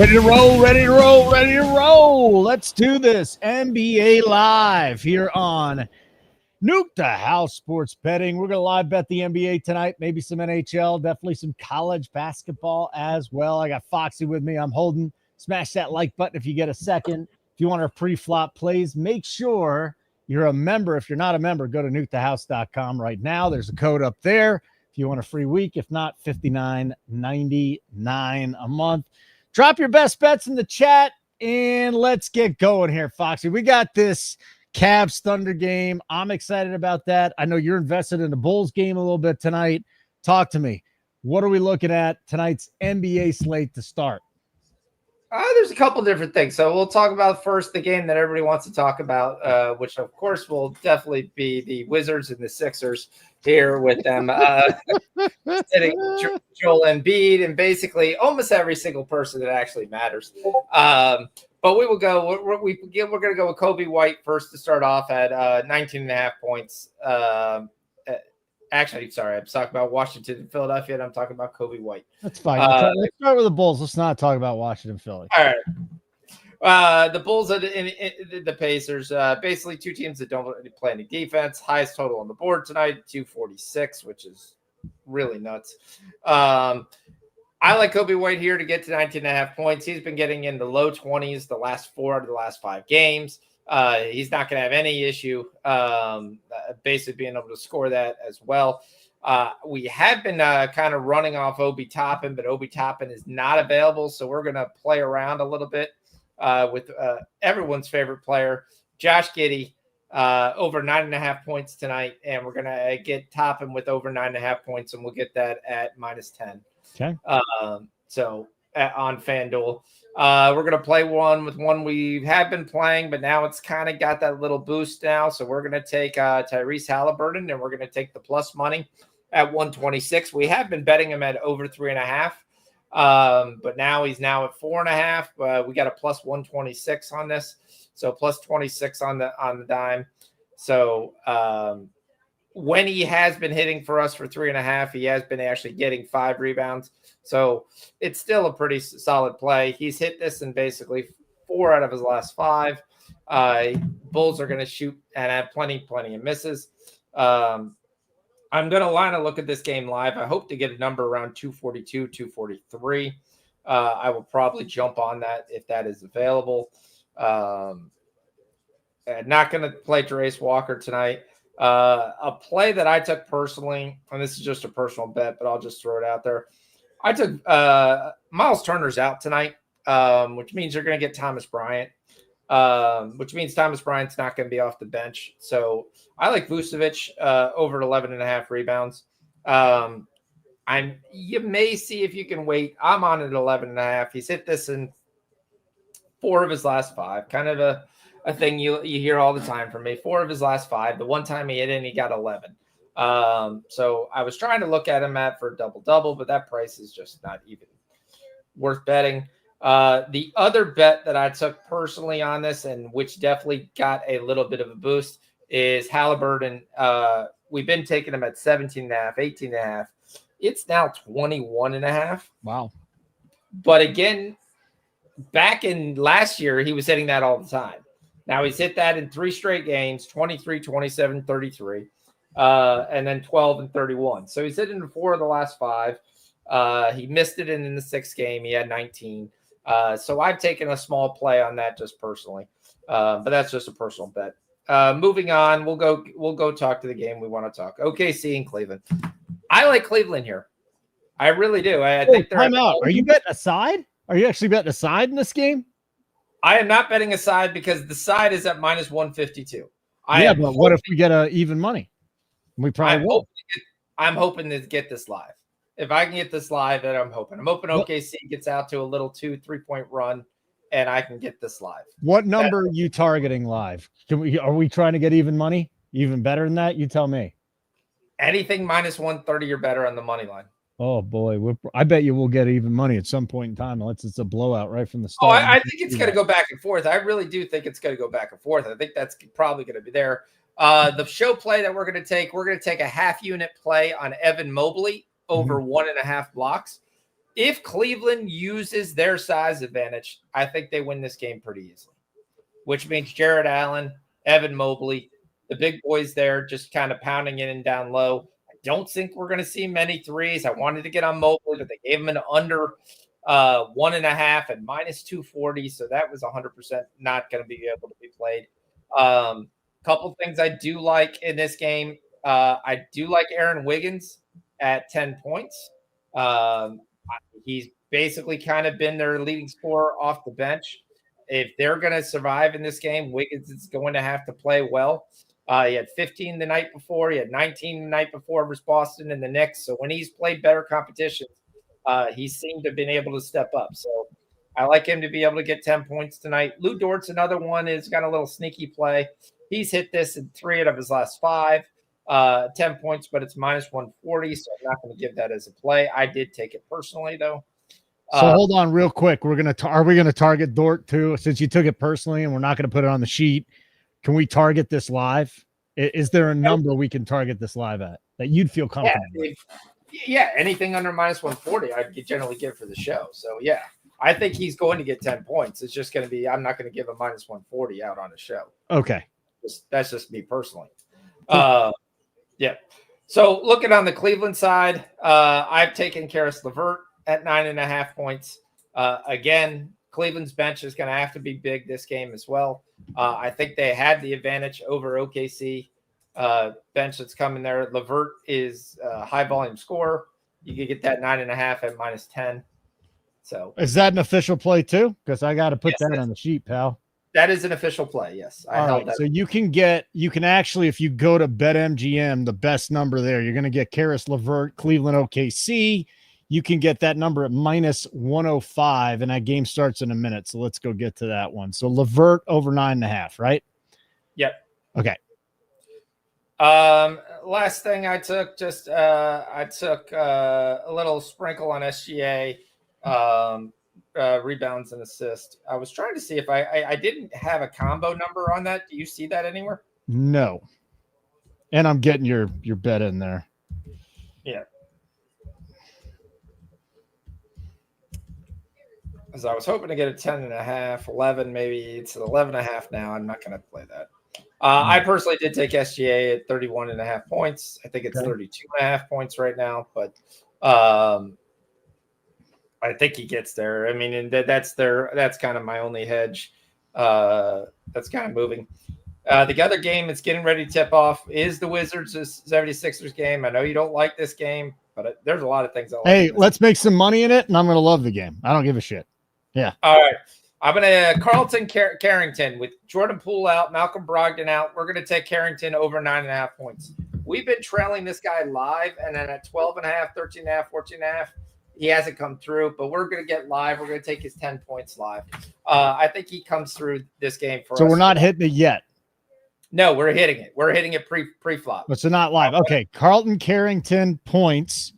Ready to roll, ready to roll, ready to roll. Let's do this. NBA Live here on Nuke the House Sports Betting. We're going to live bet the NBA tonight, maybe some NHL, definitely some college basketball as well. I got Foxy with me. I'm Holden. Smash that like button if you get a second. If you want our pre-flop plays, make sure you're a member. If you're not a member, go to nukethehouse.com right now. There's a code up there if you want a free week. If not, $59.99 a month. Drop your best bets in the chat, and let's get going here, Foxy. We got this Cavs Thunder game. I'm excited about that. I know you're invested in the Bulls game a little bit tonight. Talk to me. What are we looking at tonight's NBA slate to start? There's a couple different things. So we'll talk about first the game that everybody wants to talk about, which of course will definitely be the Wizards and the Sixers here with them sitting Joel Embiid and basically almost every single person that actually matters. But we will go. We're going to go with Kobe White first to start off at 19.5 points. Actually, sorry, I'm talking about Washington and Philadelphia, and I'm talking about Kobe White. That's fine. Let's start with the Bulls. Let's not talk about Washington, Philly. All right. The Bulls are the Pacers. Basically, two teams that don't play any defense. Highest total on the board tonight, 246, which is really nuts. I like Kobe White here to get to 19.5 points. He's been getting in the low 20s the last 4 out of the last 5 games. He's not going to have any issue basically being able to score that as well. We have been kind of running off Obi Toppin, but Obi Toppin is not available, so we're going to play around a little bit with everyone's favorite player, Josh Giddey, over 9.5 points tonight, and we're going to get Toppin with over 9.5 points, and we'll get that at -10. Okay. So on FanDuel. We're going to play one we have been playing, but now it's kind of got that little boost now. So we're going to take Tyrese Halliburton, and we're going to take the plus money at 126. We have been betting him at over 3.5, but now he's now at 4.5. We got a plus 126 on this, so plus 26 on the dime. So when he has been hitting for us for 3.5, he has been actually getting 5 rebounds. So it's still a pretty solid play. He's hit this in basically 4 out of his last 5. Bulls are going to shoot and have plenty of misses. I'm going to line a look at this game live. I hope to get a number around 242, 243. I will probably jump on that if that is available. Not going to play Jarace Walker tonight. A play that I took personally, and this is just a personal bet, but I'll just throw it out there. I took Miles Turner's out tonight, which means you're going to get Thomas Bryant, which means Thomas Bryant's not going to be off the bench. So I like Vucevic over 11.5 rebounds. You may see if you can wait. I'm on at 11.5. He's hit this in 4 of his last 5. Kind of a thing you hear all the time from me. 4 of his last 5. The one time he hit it, he got 11. So I was trying to look at him for double-double, but that price is just not even worth betting. The other bet that I took personally on this, and which definitely got a little bit of a boost, is Halliburton. We've been taking him at 17.5, 18.5. It's now 21.5. Wow. But again, back in last year, he was hitting that all the time. Now he's hit that in 3 straight games, 23, 27, 33, and then 12 and 31. So he's hit it in 4 of the last 5. He missed it in the 6th game. He had 19. So I've taken a small play on that just personally, but that's just a personal bet. Moving on, we'll go talk to the game we want to talk. OKC and Cleveland. I like Cleveland here. I really do. I think they're time out. Are you betting a side? Are you actually betting a side in this game? I am not betting a side because the side is at -152. But what if we get even money? We probably will. I'm hoping to get this live. If I can get this live, then I'm hoping. I'm hoping OKC gets out to a little 2-3 point run, and I can get this live. What number are you targeting live? Are we trying to get even money? Even better than that? You tell me. Anything -130 or better on the money line. Oh boy, I bet you will get even money at some point in time, unless it's a blowout right from the start. I think it's going to go back and forth. I really do think it's going to go back and forth. I think that's probably going to be there. The show play that we're going to take a half unit play on Evan Mobley over 1.5 blocks. if Cleveland uses their size advantage, I think they win this game pretty easily, which means Jared Allen, Evan Mobley, the big boys there just kind of pounding in and down low. I don't think we're going to see many threes. I wanted to get on Mobley, but they gave him an under 1.5 at -240. So that was 100% not going to be able to be played. Couple things I do like in this game. I do like Aaron Wiggins at 10 points. He's basically kind of been their leading scorer off the bench. If they're going to survive in this game, Wiggins is going to have to play well. He had 15 the night before. He had 19 the night before versus Boston and the Knicks. So when he's played better competitions, he seemed to have been able to step up. So I like him to be able to get 10 points tonight. Lou Dort's another one. Has got a little sneaky play. He's hit this in 3 out of his last 5. 10 points, but it's -140, so I'm not going to give that as a play. I did take it personally, though. So hold on real quick. Are we gonna target Dort too? Since you took it personally and we're not going to put it on the sheet, can we target this live? Is there a number we can target this live at that you'd feel comfortable with? Yeah, anything under -140, I'd generally give for the show. So yeah, I think he's going to get 10 points. It's just going to be, I'm not going to give a -140 out on a show. Okay. That's just me personally. Yeah. So looking on the Cleveland side, I've taken Karis LeVert at 9.5 points. Again, Cleveland's bench is going to have to be big this game as well. I think they had the advantage over OKC bench that's coming there. LeVert is a high volume scorer. You could get that 9.5 at -10. So is that an official play too? Because I got to put that on the sheet, pal. That is an official play. Yes. All right. So you can actually, if you go to BetMGM, the best number there, you're going to get Karis LeVert, Cleveland OKC. You can get that number at -105, and that game starts in a minute. So let's go get to that one. So LeVert over 9.5, right? Yep. Okay. Last thing I took, I took a little sprinkle on SGA. Rebounds and assists. I was trying to see if I didn't have a combo number on that. Do you see that anywhere? No. And I'm getting your bet in there. Yeah. Because I was hoping to get a 10.5, 11, maybe it's 11.5 now. I'm not going to play that. I personally did take SGA at 31.5 points. I think it's 32.5 points right now, but I think he gets there. I mean, and that's kind of my only hedge. That's kind of moving. The other game that's getting ready to tip off is the Wizards' 76ers game. I know you don't like this game, but there's a lot of things I like. Hey, let's make some money in it, and I'm going to love the game. I don't give a shit. Yeah. All right. I'm going to Carlton Carrington with Jordan Poole out, Malcolm Brogdon out. We're going to take Carrington over 9.5 points. We've been trailing this guy live, and then at 12.5, 13.5, 14.5, he hasn't come through, but we're going to get live. We're going to take his 10 points live. I think he comes through this game for us. So we're not hitting it yet. No, we're hitting it. We're hitting it pre-flop. But so not live. Okay. Carlton Carrington points.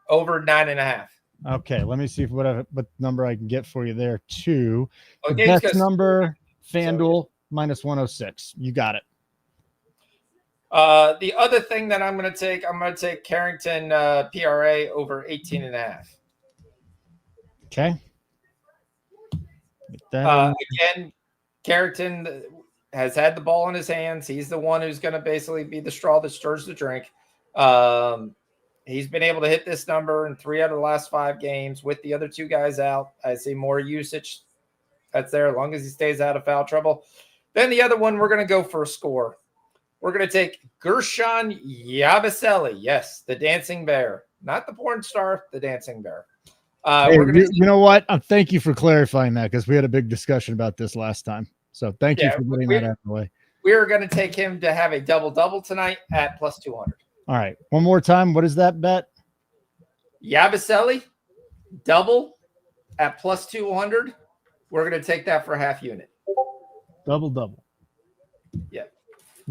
Over 9.5. Okay. Let me see what number I can get for you there too. Okay, the best number, FanDuel, -106. You got it. The other thing that I'm going to take Carrington PRA over 18.5. Okay. Again, Carrington has had the ball in his hands. He's the one who's going to basically be the straw that stirs the drink. He's been able to hit this number in 3 out of the last 5 games with the other 2 guys out. I see more usage that's there as long as he stays out of foul trouble. Then the other one, we're going to go for a score. We're going to take Gershon Yabusele. Yes, the dancing bear. Not the porn star, the dancing bear. Hey, you know what? Thank you for clarifying that because we had a big discussion about this last time. So thank you for getting that out of the way. We are going to take him to have a double-double tonight at +200. All right. One more time. What is that bet? Yabusele, double at +200. We're going to take that for half unit. Double. Yeah.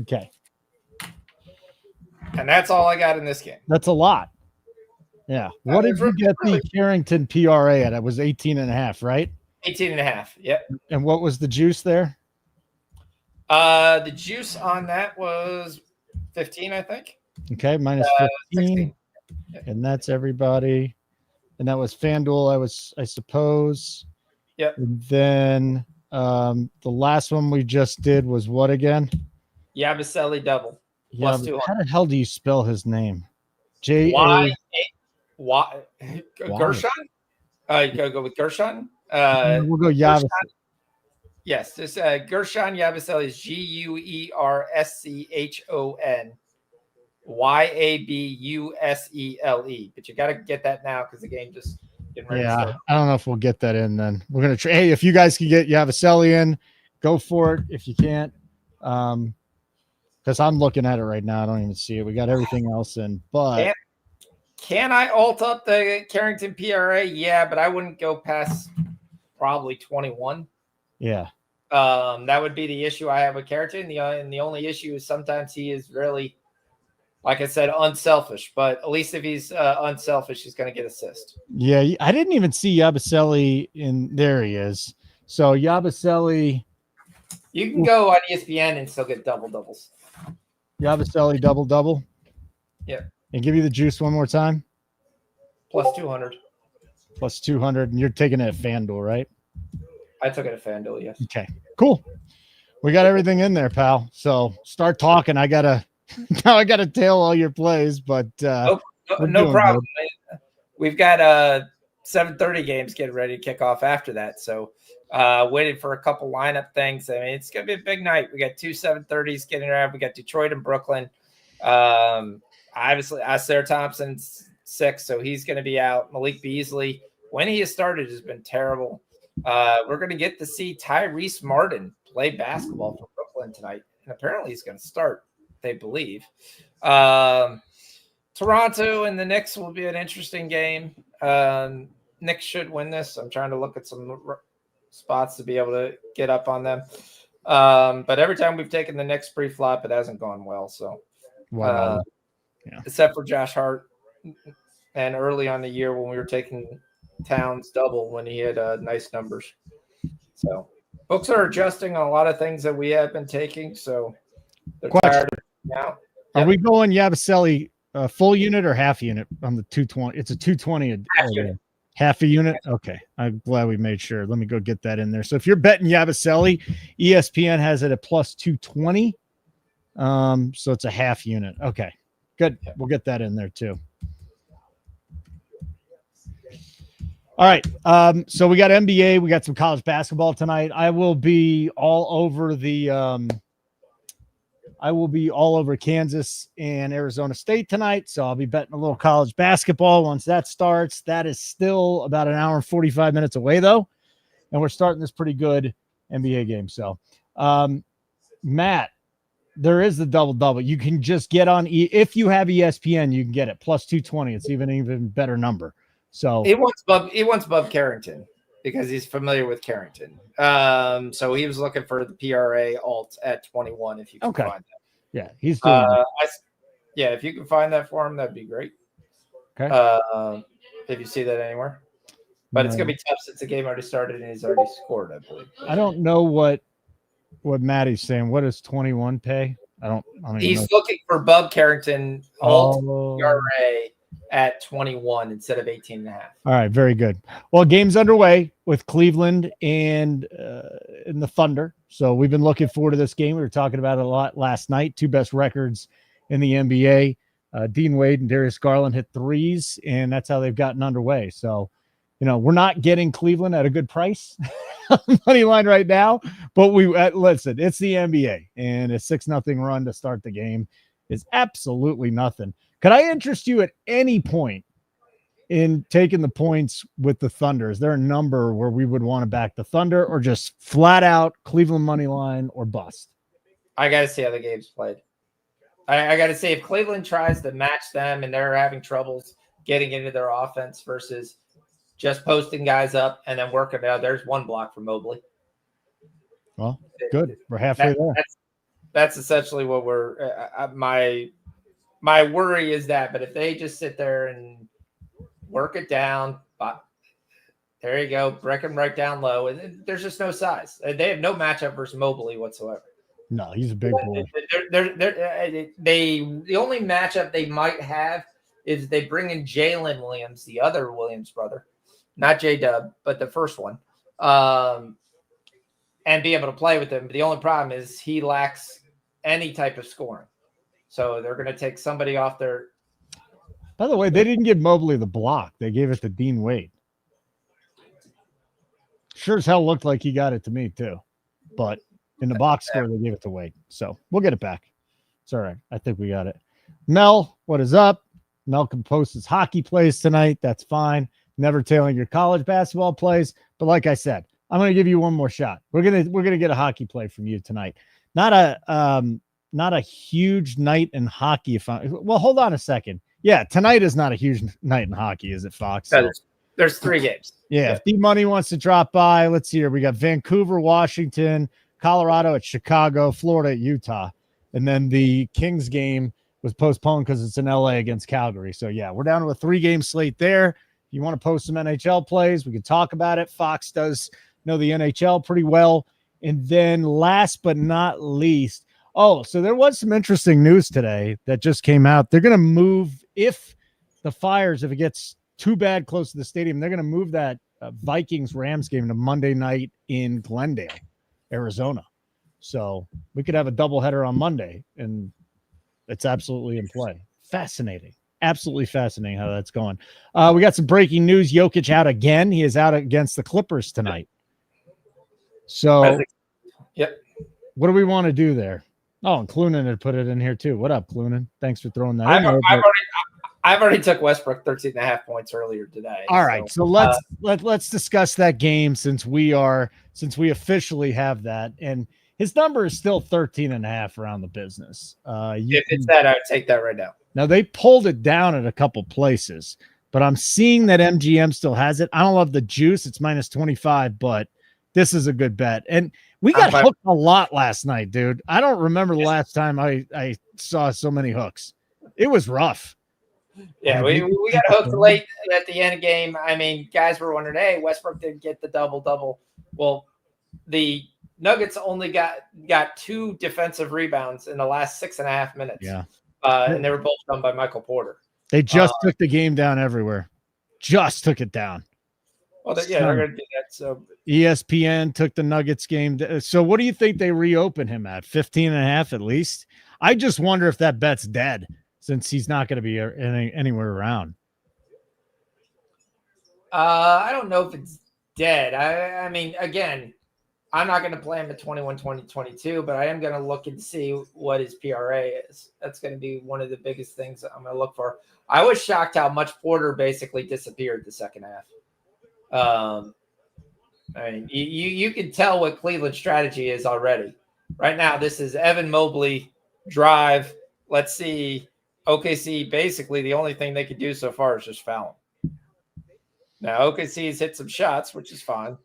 Okay. And that's all I got in this game. That's a lot. Yeah. What did you get the Carrington PRA at? It was 18.5, right? 18.5. Yep. And what was the juice there? The juice on that was 15, I think. Okay, -15. Yep. And that's everybody. and that was FanDuel. I suppose. Yep. And then the last one we just did was what again? Yabusele double. Yeah. How the hell do you spell his name? Gershon? Go with Gershon. We'll go Yabusele. Yes, this Gershon Yabusele is Gerschon Yabusele, but you got to get that now because the game just getting ready to start. I don't know if we'll get that in. Then we're gonna try. Hey, if you guys can get Yabusele in, go for it. If you can't, because I'm looking at it right now, I don't even see it. We got everything else in, but can I alt up the Carrington PRA? Yeah, but I wouldn't go past probably 21. Yeah. That would be the issue I have with Carrington. And the only issue is sometimes he is really, like I said, unselfish. But at least if he's unselfish, he's going to get assist. Yeah, I didn't even see Yabusele in there. He is. So Yabusele. You can go on ESPN and still get doubles. Yabusele double. Yeah. And give you the juice one more time. Plus 200. Plus 200, and you're taking it at FanDuel, right? I took it at FanDuel, yes. Okay, cool. We got everything in there, pal. So start talking. I gotta tail all your plays, but no problem. Good. We've got 7:30 games getting ready to kick off after that. So waiting for a couple lineup things. I mean, it's gonna be a big night. We got two 7:30s getting around. We got Detroit and Brooklyn. Obviously, Asir Thompson's sick, so he's going to be out. Malik Beasley, when he has started, has been terrible. We're going to get to see Tyrese Martin play basketball for Brooklyn tonight, and apparently he's going to start, they believe. Toronto and the Knicks will be an interesting game. Knicks should win this. I'm trying to look at some spots to be able to get up on them. But every time we've taken the Knicks pre-flop, it hasn't gone well. So, wow. Except for Josh Hart, and early on the year when we were taking Towns double when he had nice numbers. So books are adjusting on a lot of things that we have been taking. So they're tired of it now. Are we going Yabusele full unit or half unit on the 220? It's a 220. Half a unit. Okay. I'm glad we made sure. Let me go get that in there. So if you're betting Yabusele, ESPN has it at plus 220. So it's a half unit. Okay. Good. We'll get that in there too. All right. So we got NBA. We got some college basketball tonight. I will be all over Kansas and Arizona State tonight. So I'll be betting a little college basketball once that starts. That is still about an hour and 45 minutes away though. And we're starting this pretty good NBA game. So, Matt, there is the double. You can just get on if you have ESPN, you can get it plus 220. It's even better number. So he wants Bub Carrington because he's familiar with Carrington. So he was looking for the PRA alt at 21. If you can find that. Yeah, he's doing if you can find that for him, that'd be great. Okay. If you see that anywhere. But it's gonna be tough since the game already started and he's already scored, I believe. I don't know what Maddie's saying. What does 21 pay? I don't he's looking for Bub Carrington alt PRA at 21 instead of 18.5. All right, very good. Well, game's underway with Cleveland and the Thunder. So we've been looking forward to this game. We were talking about it a lot last night. Two best records in the NBA. Dean Wade and Darius Garland hit threes, and that's how they've gotten underway. So, we're not getting Cleveland at a good price money line right now, but listen, it's the NBA, and a 6-0 run to start the game is absolutely nothing. Could I interest you at any point in taking the points with the Thunder? Is there a number where we would want to back the Thunder, or just flat out Cleveland money line or bust? I got to see how the game's played. I got to see if Cleveland tries to match them and they're having troubles getting into their offense versus just posting guys up and then working out. There's one block for Mobley. Well, good. We're halfway there. That's essentially what we're my worry is that. But if they just sit there and work it down, there you go, break them right down low, and there's just no size. They have no matchup versus Mobley whatsoever. No, he's a big boy. The only matchup they might have is they bring in Jalen Williams, the other Williams brother, not J-Dub, but the first one, and be able to play with him. But the only problem is he lacks any type of scoring. So they're going to take somebody off their. By the way, they didn't give Mobley the block. They gave it to Dean Wade. Sure as hell looked like he got it to me too. But in the box score, they gave it to Wade. So we'll get it back. It's all right. I think we got it. Mel, what is up? Mel can post his hockey plays tonight. That's fine. Never tailing your college basketball plays. But like I said, I'm going to give you one more shot. We're gonna get a hockey play from you tonight. Not a huge night in hockey. Well, hold on a second. Yeah, tonight is not a huge night in hockey, is it, Fox? So, there's 3 games. Yeah, if D-Money wants to drop by, let's see here. We got Vancouver, Washington, Colorado at Chicago, Florida at Utah. And then the Kings game was postponed because it's in LA against Calgary. So, yeah, we're down to a 3-game slate there. If you want to post some NHL plays, we can talk about it. Fox does know the NHL pretty well. And then last but not least, so there was some interesting news today that just came out. They're going to move, if it gets too bad close to the stadium, they're going to move that Vikings-Rams game to Monday night in Glendale, Arizona. So we could have a doubleheader on Monday, and it's absolutely in play. Fascinating. Absolutely fascinating how that's going. We got some breaking news. Jokic out again. He is out against the Clippers tonight. So what do we want to do there? Oh, and Clunan had put it in here too. What up, Clunan? Thanks for throwing that in there. I've already took Westbrook 13.5 points earlier today. All right. So let's discuss that game since we officially have that. And his number is still 13.5 around the business. If it's that, I would take that right now. Now they pulled it down at a couple places, but I'm seeing that MGM still has it. I don't love the juice. It's minus 25, but this is a good bet. And we got hooked a lot last night, dude. I don't remember the last time I saw so many hooks. It was rough. Yeah, we got hooked late at the end of the game. I mean, guys were wondering, hey, Westbrook didn't get the double-double. Well, the Nuggets only got 2 defensive rebounds in the last 6.5 minutes. Yeah. And they were both done by Michael Porter. They just took the game down everywhere. Just took it down. Well, they're going to do that. So ESPN took the Nuggets game. So what do you think they reopen him at? 15.5 at least? I just wonder if that bet's dead since he's not going to be anywhere around. I don't know if it's dead. I mean, again, I'm not going to play him at 21, 20, 22, but I am going to look and see what his PRA is. That's going to be one of the biggest things I'm going to look for. I was shocked how much Porter basically disappeared the second half. I mean, you can tell what Cleveland's strategy is already. Right now, this is Evan Mobley drive. Let's see. OKC, basically, the only thing they could do so far is just foul him. Now, OKC's hit some shots, which is fine.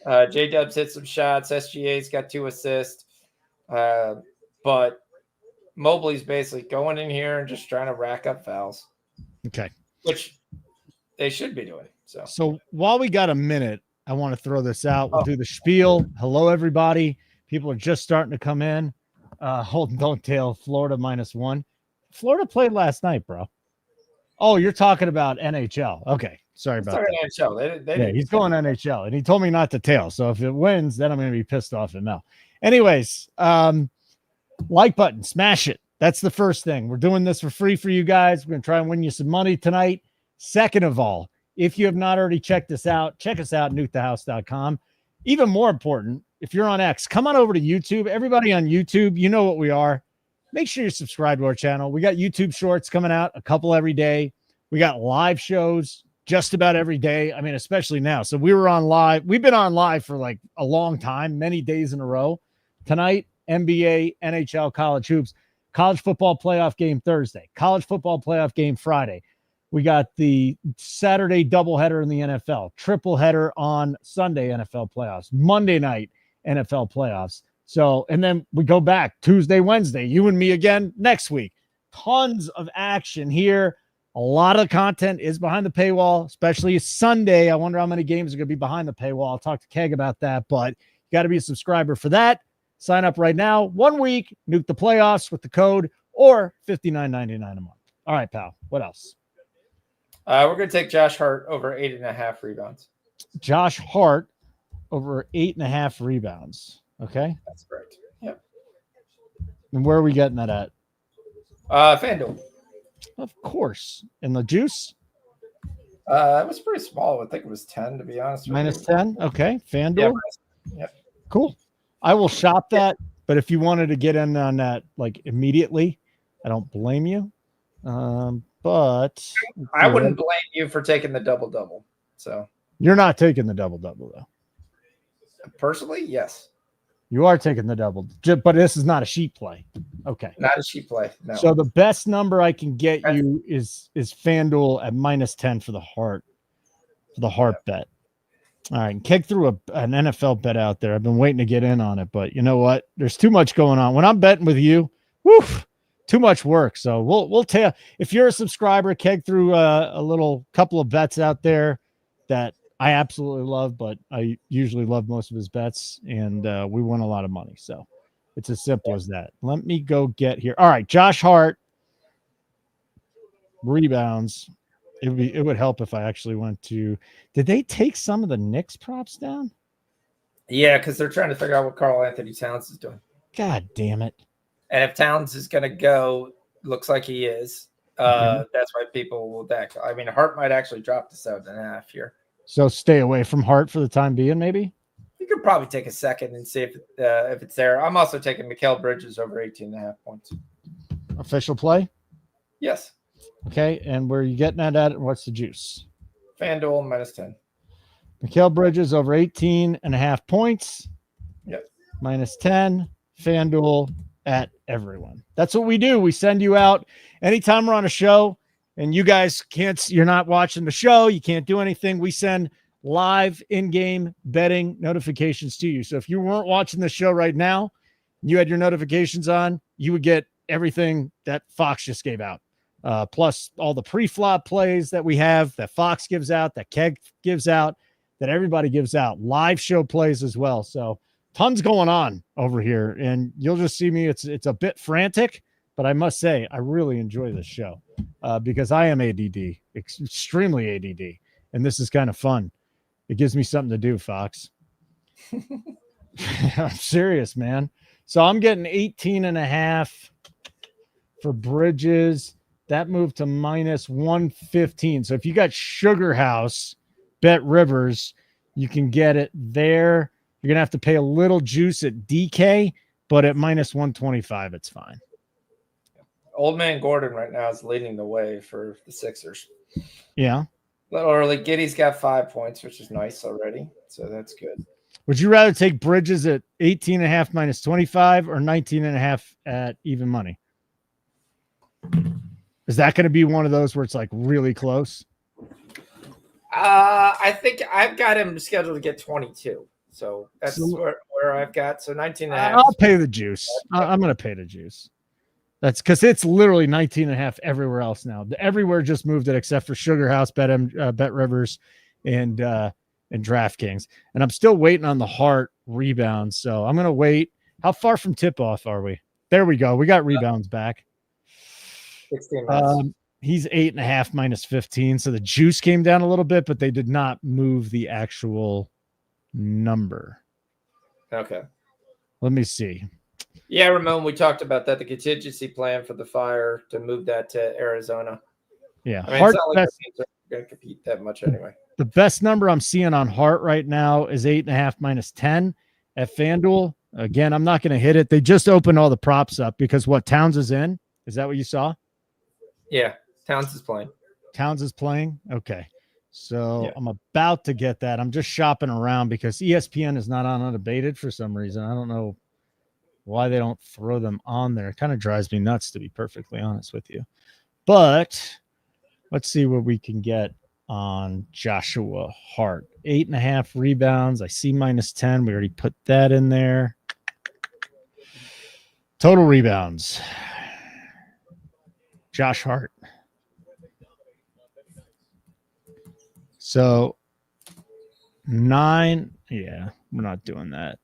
J-Dub's hit some shots. SGA's got 2 assists. But Mobley's basically going in here and just trying to rack up fouls. Okay. Which they should be doing. So while we got a minute, I want to throw this out. We'll do the spiel. Hello, everybody. People are just starting to come in. Holden don't tail Florida -1. Florida played last night, bro. Oh, you're talking about NHL. Okay. Sorry about that. NHL. He's going NHL, and he told me not to tail. So if it wins, then I'm going to be pissed off at Mel. Anyways, like button, smash it. That's the first thing. We're doing this for free for you guys. We're going to try and win you some money tonight. Second of all, if you have not already checked us out, check us out, nukethehouse.com. Even more important, if you're on X, come on over to YouTube. Everybody on YouTube, you know what we are. Make sure you subscribe to our channel. We got YouTube shorts coming out, a couple every day. We got live shows just about every day. I mean, especially now. So we were on live. We've been on live for like a long time, many days in a row. Tonight, NBA, NHL, college hoops, college football playoff game Thursday, college football playoff game Friday. We got the Saturday doubleheader in the NFL, triple header on Sunday NFL playoffs, Monday night NFL playoffs. So, and then we go back Tuesday, Wednesday, you and me again next week. Tons of action here. A lot of content is behind the paywall, especially Sunday. I wonder how many games are going to be behind the paywall. I'll talk to Keg about that, but you got to be a subscriber for that. Sign up right now. 1 week, nuke the playoffs with the code, or $59.99 a month. All right, pal. What else? We're going to take Josh Hart over 8.5 rebounds. Josh Hart over 8.5 rebounds. Okay. That's correct. Yep. And where are we getting that at? FanDuel. Of course. And the juice? It was pretty small. I think it was 10, to be honest with Minus you. 10? Okay. FanDuel? Yeah. Cool. I will shop that, but if you wanted to get in on that like immediately, I don't blame you. But I wouldn't blame you for taking the double-double. So you're not taking the double-double, though. Personally, yes. You are taking the double, but this is not a sheet play. Okay. Not a sheet play, no. So the best number I can get you is FanDuel at minus 10 for the Hart bet. All right. Keg threw an NFL bet out there. I've been waiting to get in on it, but you know what? There's too much going on. When I'm betting with you, too much work. So we'll tell. If you're a subscriber, Keg threw a little couple of bets out there that I absolutely love, but I usually love most of his bets, and we won a lot of money. So it's as simple as that. Let me go get here. All right, Josh Hart rebounds. It would help if I actually went to. Did they take some of the Knicks props down? Yeah, because they're trying to figure out what Karl Anthony Towns is doing. God damn it! And if Towns is going to go, looks like he is. That's why people will deck. I mean, Hart might actually drop to 7.5 here. So stay away from Hart for the time being, maybe? You could probably take a second and see if it's there. I'm also taking Mikal Bridges over 18.5 points. Official play? Yes. Okay, and where are you getting that at? What's the juice? FanDuel minus 10. Mikal Bridges over 18.5 points. Yep. Minus 10. FanDuel at everyone. That's what we do. We send you out anytime we're on a show and you guys you're not watching the show. You can't do anything. We send live in-game betting notifications to you. So if you weren't watching the show right now, you had your notifications on, you would get everything that Fox just gave out. Plus all the pre-flop plays that we have, that Fox gives out, that Keg gives out, that everybody gives out. Live show plays as well. So tons going on over here, and you'll just see me. It's a bit frantic, but I must say I really enjoy this show because I am ADD, extremely ADD, and this is kind of fun. It gives me something to do, Fox. I'm serious, man. So I'm getting 18.5 for Bridges. That moved to minus 115. So if you got Sugar House, Bet Rivers, you can get it there. You're going to have to pay a little juice at DK, but at minus 125, it's fine. Old Man Gordon right now is leading the way for the Sixers. Yeah. A little early. Giddy's got 5 points, which is nice already. So that's good. Would you rather take Bridges at 18.5 minus 25 or 19.5 at even money? Is that going to be one of those where it's like really close? I think I've got him scheduled to get 22. So that's where I've got. So 19.5. I'll pay the juice. I'm going to pay the juice. That's because it's literally 19.5 everywhere else now. Everywhere just moved it except for Sugar House, Bet Rivers, and DraftKings. And I'm still waiting on the Hart rebounds. So I'm going to wait. How far from tip-off are we? There we go. We got rebounds back. 16 minutes. He's 8.5 minus 15. So the juice came down a little bit, but they did not move the actual number. Okay. Let me see. Yeah, Ramon, we talked about that. The contingency plan for the Fire to move that to Arizona. Yeah. I mean, it's not like the teams are going to compete that much anyway. The best number I'm seeing on Hart right now is 8.5 minus 10 at FanDuel. Again, I'm not going to hit it. They just opened all the props up because what Towns is in. Is that what you saw? Yeah. Towns is playing. Towns is playing. Okay. So yeah. I'm about to get that. I'm just shopping around because ESPN is not on unabated for some reason. I don't know why they don't throw them on there. It kind of drives me nuts, to be perfectly honest with you. But let's see what we can get on Joshua Hart. 8.5 rebounds. I see minus 10. We already put that in there. Total rebounds. Josh Hart. So 9. Yeah, we're not doing that.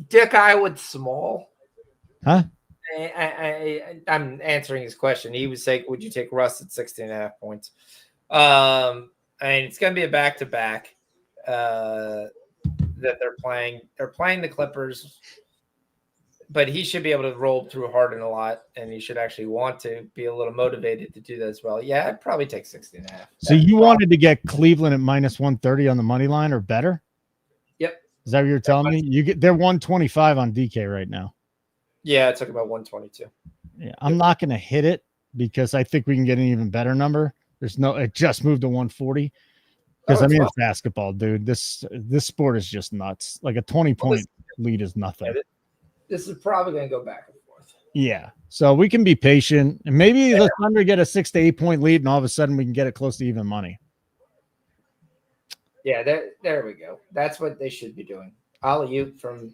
Dick Iowood small. Huh? I'm answering his question. He was saying, would you take Russ at 16.5 points? I mean, it's going to be a back-to-back that they're playing. They're playing the Clippers, but he should be able to roll through Harden a lot, and he should actually want to be a little motivated to do that as well. Yeah, I'd probably take 16.5. So you wanted to get Cleveland at minus 130 on the money line or better? Yep. Is that what you're telling me? They're 125 on DK right now. Yeah, it took about 122. Yeah, I'm not going to hit it because I think we can get an even better number. It just moved to 140 because it's basketball, dude. This sport is just nuts. Like a 20-point lead is nothing. Yeah, this is probably going to go back and forth. Yeah, so we can be patient and maybe the Thunder get a 6 to 8 point lead, and all of a sudden we can get it close to even money. Yeah, there we go. That's what they should be doing. Alley-oop from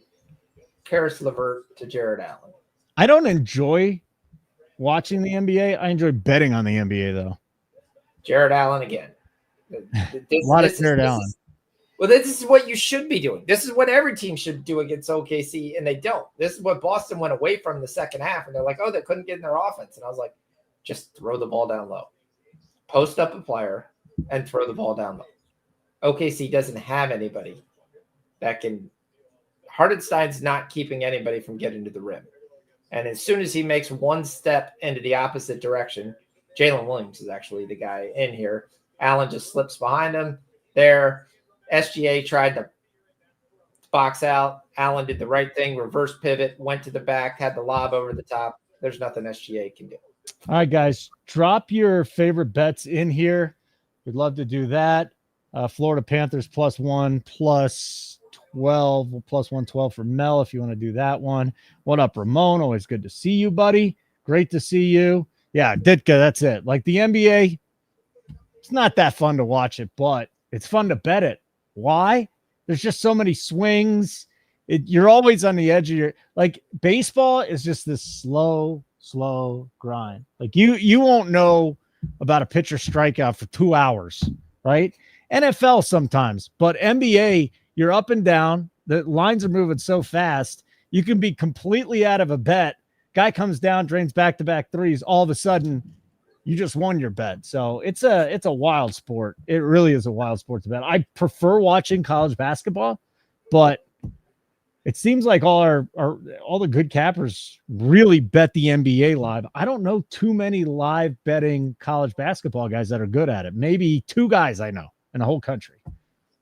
Karis LeVert to Jared Allen. I don't enjoy watching the NBA. I enjoy betting on the NBA, though. Jared Allen again. A lot of Jared Allen. This is what you should be doing. This is what every team should do against OKC, and they don't. This is what Boston went away from the second half, and they're like, oh, they couldn't get in their offense. And I was like, just throw the ball down low. Post up a player and throw the ball down low. OKC doesn't have anybody that can – Hardenstein's not keeping anybody from getting to the rim. And as soon as he makes one step into the opposite direction, Jalen Williams is actually the guy in here. Allen just slips behind him. There, SGA tried to box out. Allen did the right thing, reverse pivot, went to the back, had the lob over the top. There's nothing SGA can do. All right, guys, drop your favorite bets in here. We'd love to do that. Florida Panthers +1, +12, +112 for Mel if you want to do that one. What up, Ramon? Always good to see you, buddy. Great to see you. Yeah, Ditka, that's it. Like the NBA, it's not that fun to watch it, but it's fun to bet it. Why? There's just so many swings. You're always on the edge of your – like baseball is just this slow grind. Like you won't know about a pitcher strikeout for 2 hours, right? NFL sometimes, but NBA, you're up and down. The lines are moving so fast. You can be completely out of a bet. Guy comes down, drains back-to-back threes. All of a sudden, you just won your bet. So it's a wild sport. It really is a wild sport to bet. I prefer watching college basketball, but it seems like all the good cappers really bet the NBA live. I don't know too many live betting college basketball guys that are good at it. Maybe 2 guys I know in the whole country. So,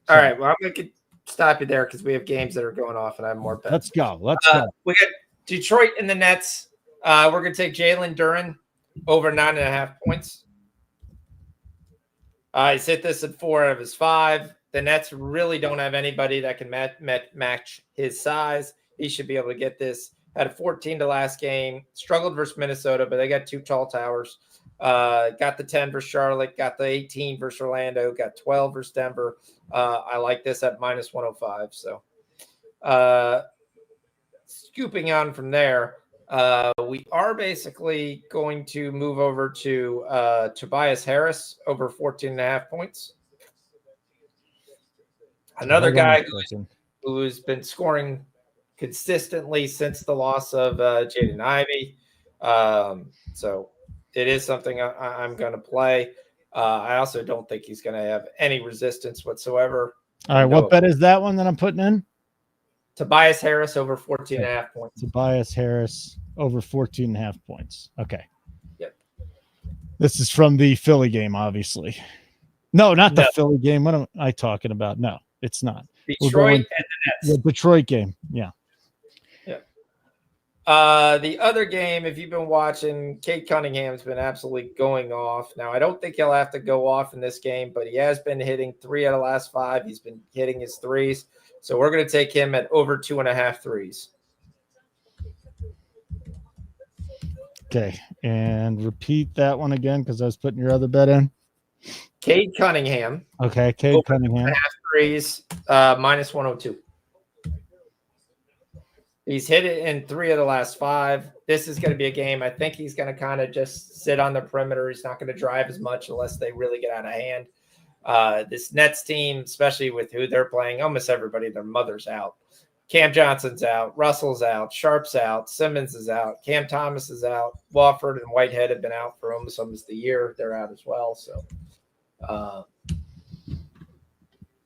all right. Well, I'm going to stop you there because we have games that are going off and I have more bets. Let's go. Let's go. We got Detroit and the Nets. We're going to take Jalen Duren over 9.5 points. He's hit this at 4 out of his 5. The Nets really don't have anybody that can match his size. He should be able to get this. Had a 14 to last game. Struggled versus Minnesota, but they got 2 tall towers. Got the 10 versus Charlotte. Got the 18 versus Orlando. Got 12 versus Denver. I like this at -105. So scooping on from there, we are basically going to move over to Tobias Harris over 14.5 points. Another guy who's been scoring consistently since the loss of Jaden Ivey. So it is something I'm going to play. I also don't think he's going to have any resistance whatsoever. All right, what bet is that one that I'm putting in? Tobias Harris over 14.5 points. Tobias Harris over 14.5 points. Okay. Yep. This is from the Philly game, obviously. No, not the Philly game. What am I talking about? No, it's not. Detroit and the Nets. The Detroit game. Yeah. The other game, if you've been watching, Cade Cunningham's been absolutely going off. Now, I don't think he'll have to go off in this game, but he has been hitting 3 out of the last 5. He's been hitting his threes. So we're going to take him at over 2.5 threes. Okay. And repeat that one again because I was putting your other bet in. Cade Cunningham. Okay. Cade Cunningham. 2.5 threes, -102. He's hit it in 3 of the last 5. This is going to be a game. I think he's going to kind of just sit on the perimeter. He's not going to drive as much unless they really get out of hand. This Nets team, especially with who they're playing, almost everybody, their mother's out. Cam Johnson's out. Russell's out. Sharp's out. Simmons is out. Cam Thomas is out. Wofford and Whitehead have been out for almost the year. They're out as well. So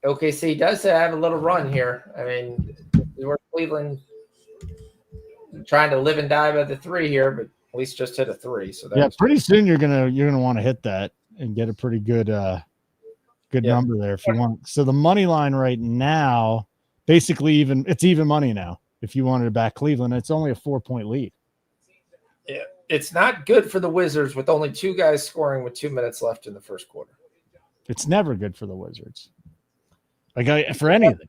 OKC does have a little run here. I mean, we're Cleveland trying to live and die by the 3 here, but at least just hit a 3. So yeah, pretty soon you're gonna want to hit that and get a pretty good number there if you want. So the money line right now, basically it's even money now. If you wanted to back Cleveland, it's only a 4-point lead. Yeah, it's not good for the Wizards with only 2 guys scoring with 2 minutes left in the first quarter. It's never good for the Wizards. For anything.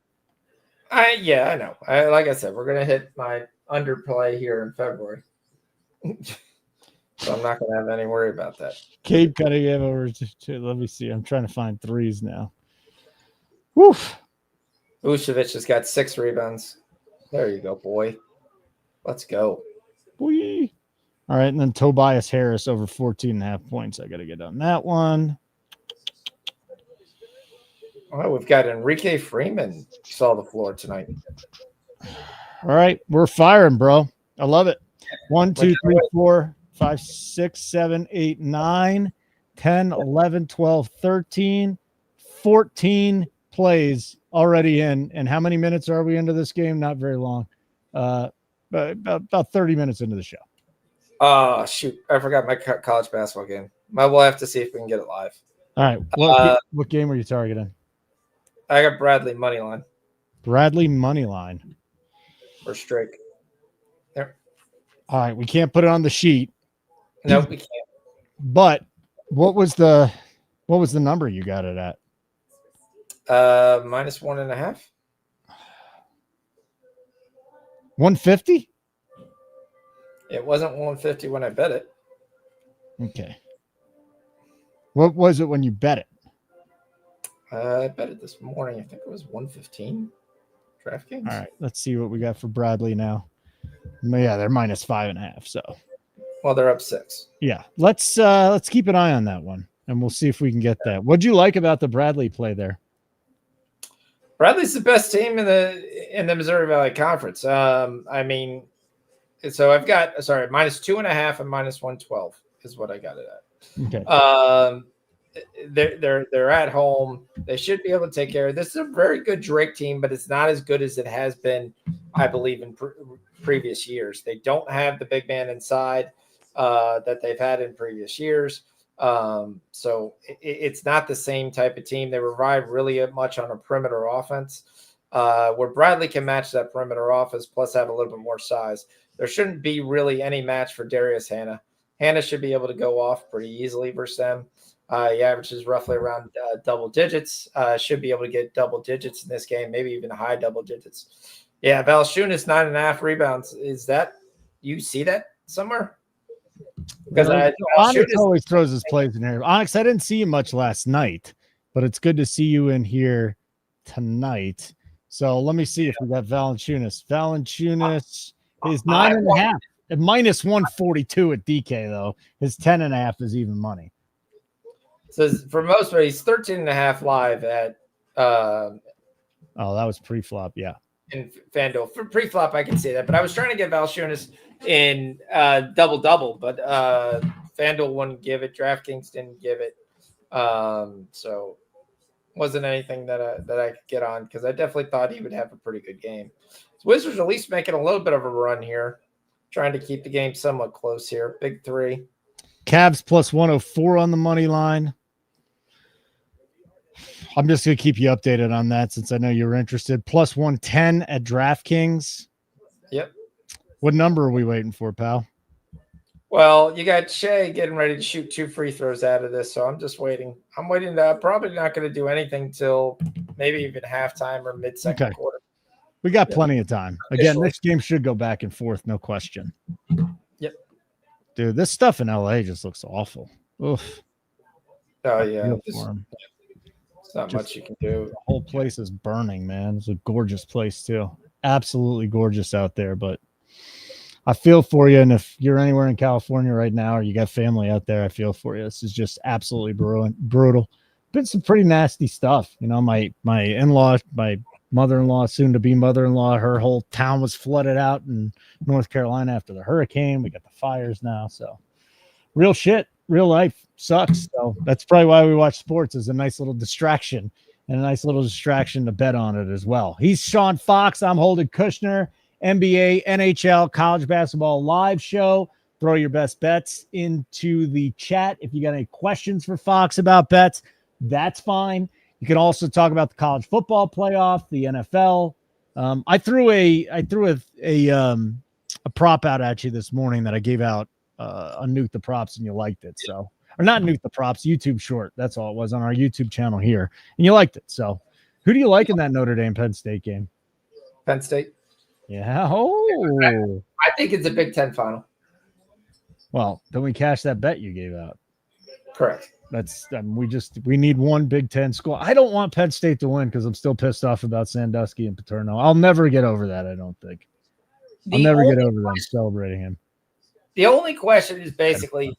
I know. Like I said, we're gonna hit my underplay here in February. So I'm not going to have any worry about that. Cade Cunningham over to let me see. I'm trying to find threes now. Woof. Vucevic has got 6 rebounds. There you go, boy. Let's go. Boy. All right, and then Tobias Harris over 14.5 points. I got to get on that one. Oh, we've got Enrique Freeman saw the floor tonight. All right, we're firing, bro. I love it. 1, 2, 3, 4, 5, 6, 7, 8, 9, 10, 11, 12, 13, 14 plays already in. And how many minutes are we into this game? Not very long. But about 30 minutes into the show. Oh, shoot. I forgot my college basketball game. We'll have to see if we can get it live. All right. What game are you targeting? I got Bradley money line. Bradley money line. Or Strake. There. All right. We can't put it on the sheet. No, we can't. But what was the number you got it at? -1.5. 150? It wasn't 150 when I bet it. Okay. What was it when you bet it? I bet it this morning. I think it was 115. DraftKings. All right. Let's see what we got for Bradley now. Yeah, they're -5.5. So. Well, they're up 6. Yeah. Let's keep an eye on that one, and we'll see if we can get that. What'd you like about the Bradley play there? Bradley's the best team in the Missouri Valley Conference. I mean, so I've got -2.5 and -112 is what I got it at. Okay. They're at home. They should be able to take care of this. Is a very good Drake team, but it's not as good as it has been, I believe, in previous years. They don't have the big man inside that they've had in previous years. So it's not the same type of team. They rely really much on a perimeter offense, where Bradley can match that perimeter offense, plus have a little bit more size. There shouldn't be really any match for Darius Hannah. Hannah should be able to go off pretty easily versus them. He averages roughly around double digits. Should be able to get double digits in this game, maybe even high double digits. Yeah, Valanciunas 9.5 rebounds. Is that you see that somewhere? Because Onyx always throws his plays in here. Onyx, I didn't see you much last night, but it's good to see you in here tonight. So let me see if we got Valanciunas. Valanciunas is 9.5 at -142 at DK though. His 10.5 is even money. So for most part, he's 13.5 live at. Oh, that was pre-flop, yeah. In FanDuel. For pre-flop, I can see that. But I was trying to get Valanciunas in double-double, but FanDuel wouldn't give it. DraftKings didn't give it. So wasn't anything that I could get on because I definitely thought he would have a pretty good game. So Wizards at least making a little bit of a run here, trying to keep the game somewhat close here. Big 3. Cavs +104 on the money line. I'm just going to keep you updated on that since I know you're interested. +110 at DraftKings. Yep. What number are we waiting for, pal? Well, you got Shea getting ready to shoot 2 free throws out of this, so I'm just waiting. I'm waiting. Probably not going to do anything till maybe even halftime or mid-second quarter. We got plenty of time. Again, this game should go back and forth, no question. Yep. Dude, this stuff in LA just looks awful. Oof. Oh, yeah. It's not much you can do. The whole place is burning, man. It's a gorgeous place, too. Absolutely gorgeous out there, but I feel for you. And if you're anywhere in California right now or you got family out there, I feel for you. This is just absolutely brutal. Been some pretty nasty stuff. You know, my in-law, my mother-in-law, soon to be mother-in-law, her whole town was flooded out in North Carolina after the hurricane. We got the fires now. So real shit, real life sucks. So that's probably why we watch sports, as a nice little distraction, and a nice little distraction to bet on it as well. He's Sean Fox. I'm Holden Kushner. NBA, NHL, college basketball live show. Throw your best bets into the chat. If you got any questions for Fox about bets, that's fine. You can also talk about the college football playoff, the NFL. I threw a prop out at you this morning that I gave out on Nuke the Props, and you liked it. So, or not Nuke the Props, YouTube short. That's all it was on our YouTube channel here, and you liked it. So, who do you like in that Notre Dame Penn State game? Penn State. Yeah. Oh, I think it's a Big Ten final. Well, then we cash that bet you gave out. Correct. That's we need one Big Ten school. I don't want Penn State to win because I'm still pissed off about Sandusky and Paterno. I'll never get over that. I don't think I'll never get over them celebrating him. The only question is basically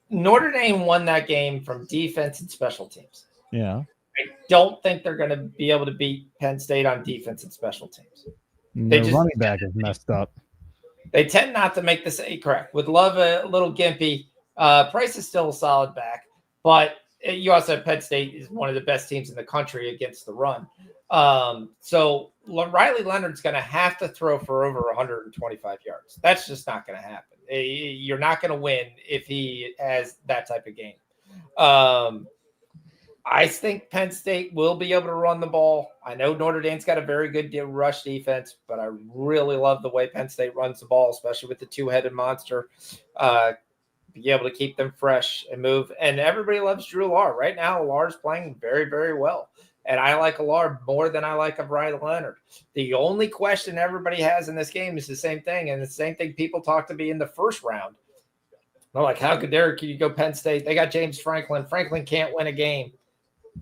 Notre Dame won that game from defense and special teams. Yeah. I don't think they're going to be able to beat Penn State on defense and special teams. Their running back is messed up. They tend not to make this correct. Would love a little gimpy. Price is still a solid back, but you also have Penn State is one of the best teams in the country against the run. So Riley Leonard's going to have to throw for over 125 yards. That's just not going to happen. You're not going to win if he has that type of game. I think Penn State will be able to run the ball. I know Notre Dame's got a very good rush defense, but I really love the way Penn State runs the ball, especially with the two-headed monster. Be able to keep them fresh and move. And everybody loves Drew Allar. Right now, Allar's playing very, very well. And I like Allar more than I like of Riley Leonard. The only question everybody has in this game is the same thing, and the same thing people talked to me in the first round. They're like, how could you go Penn State? They got James Franklin. Franklin can't win a game.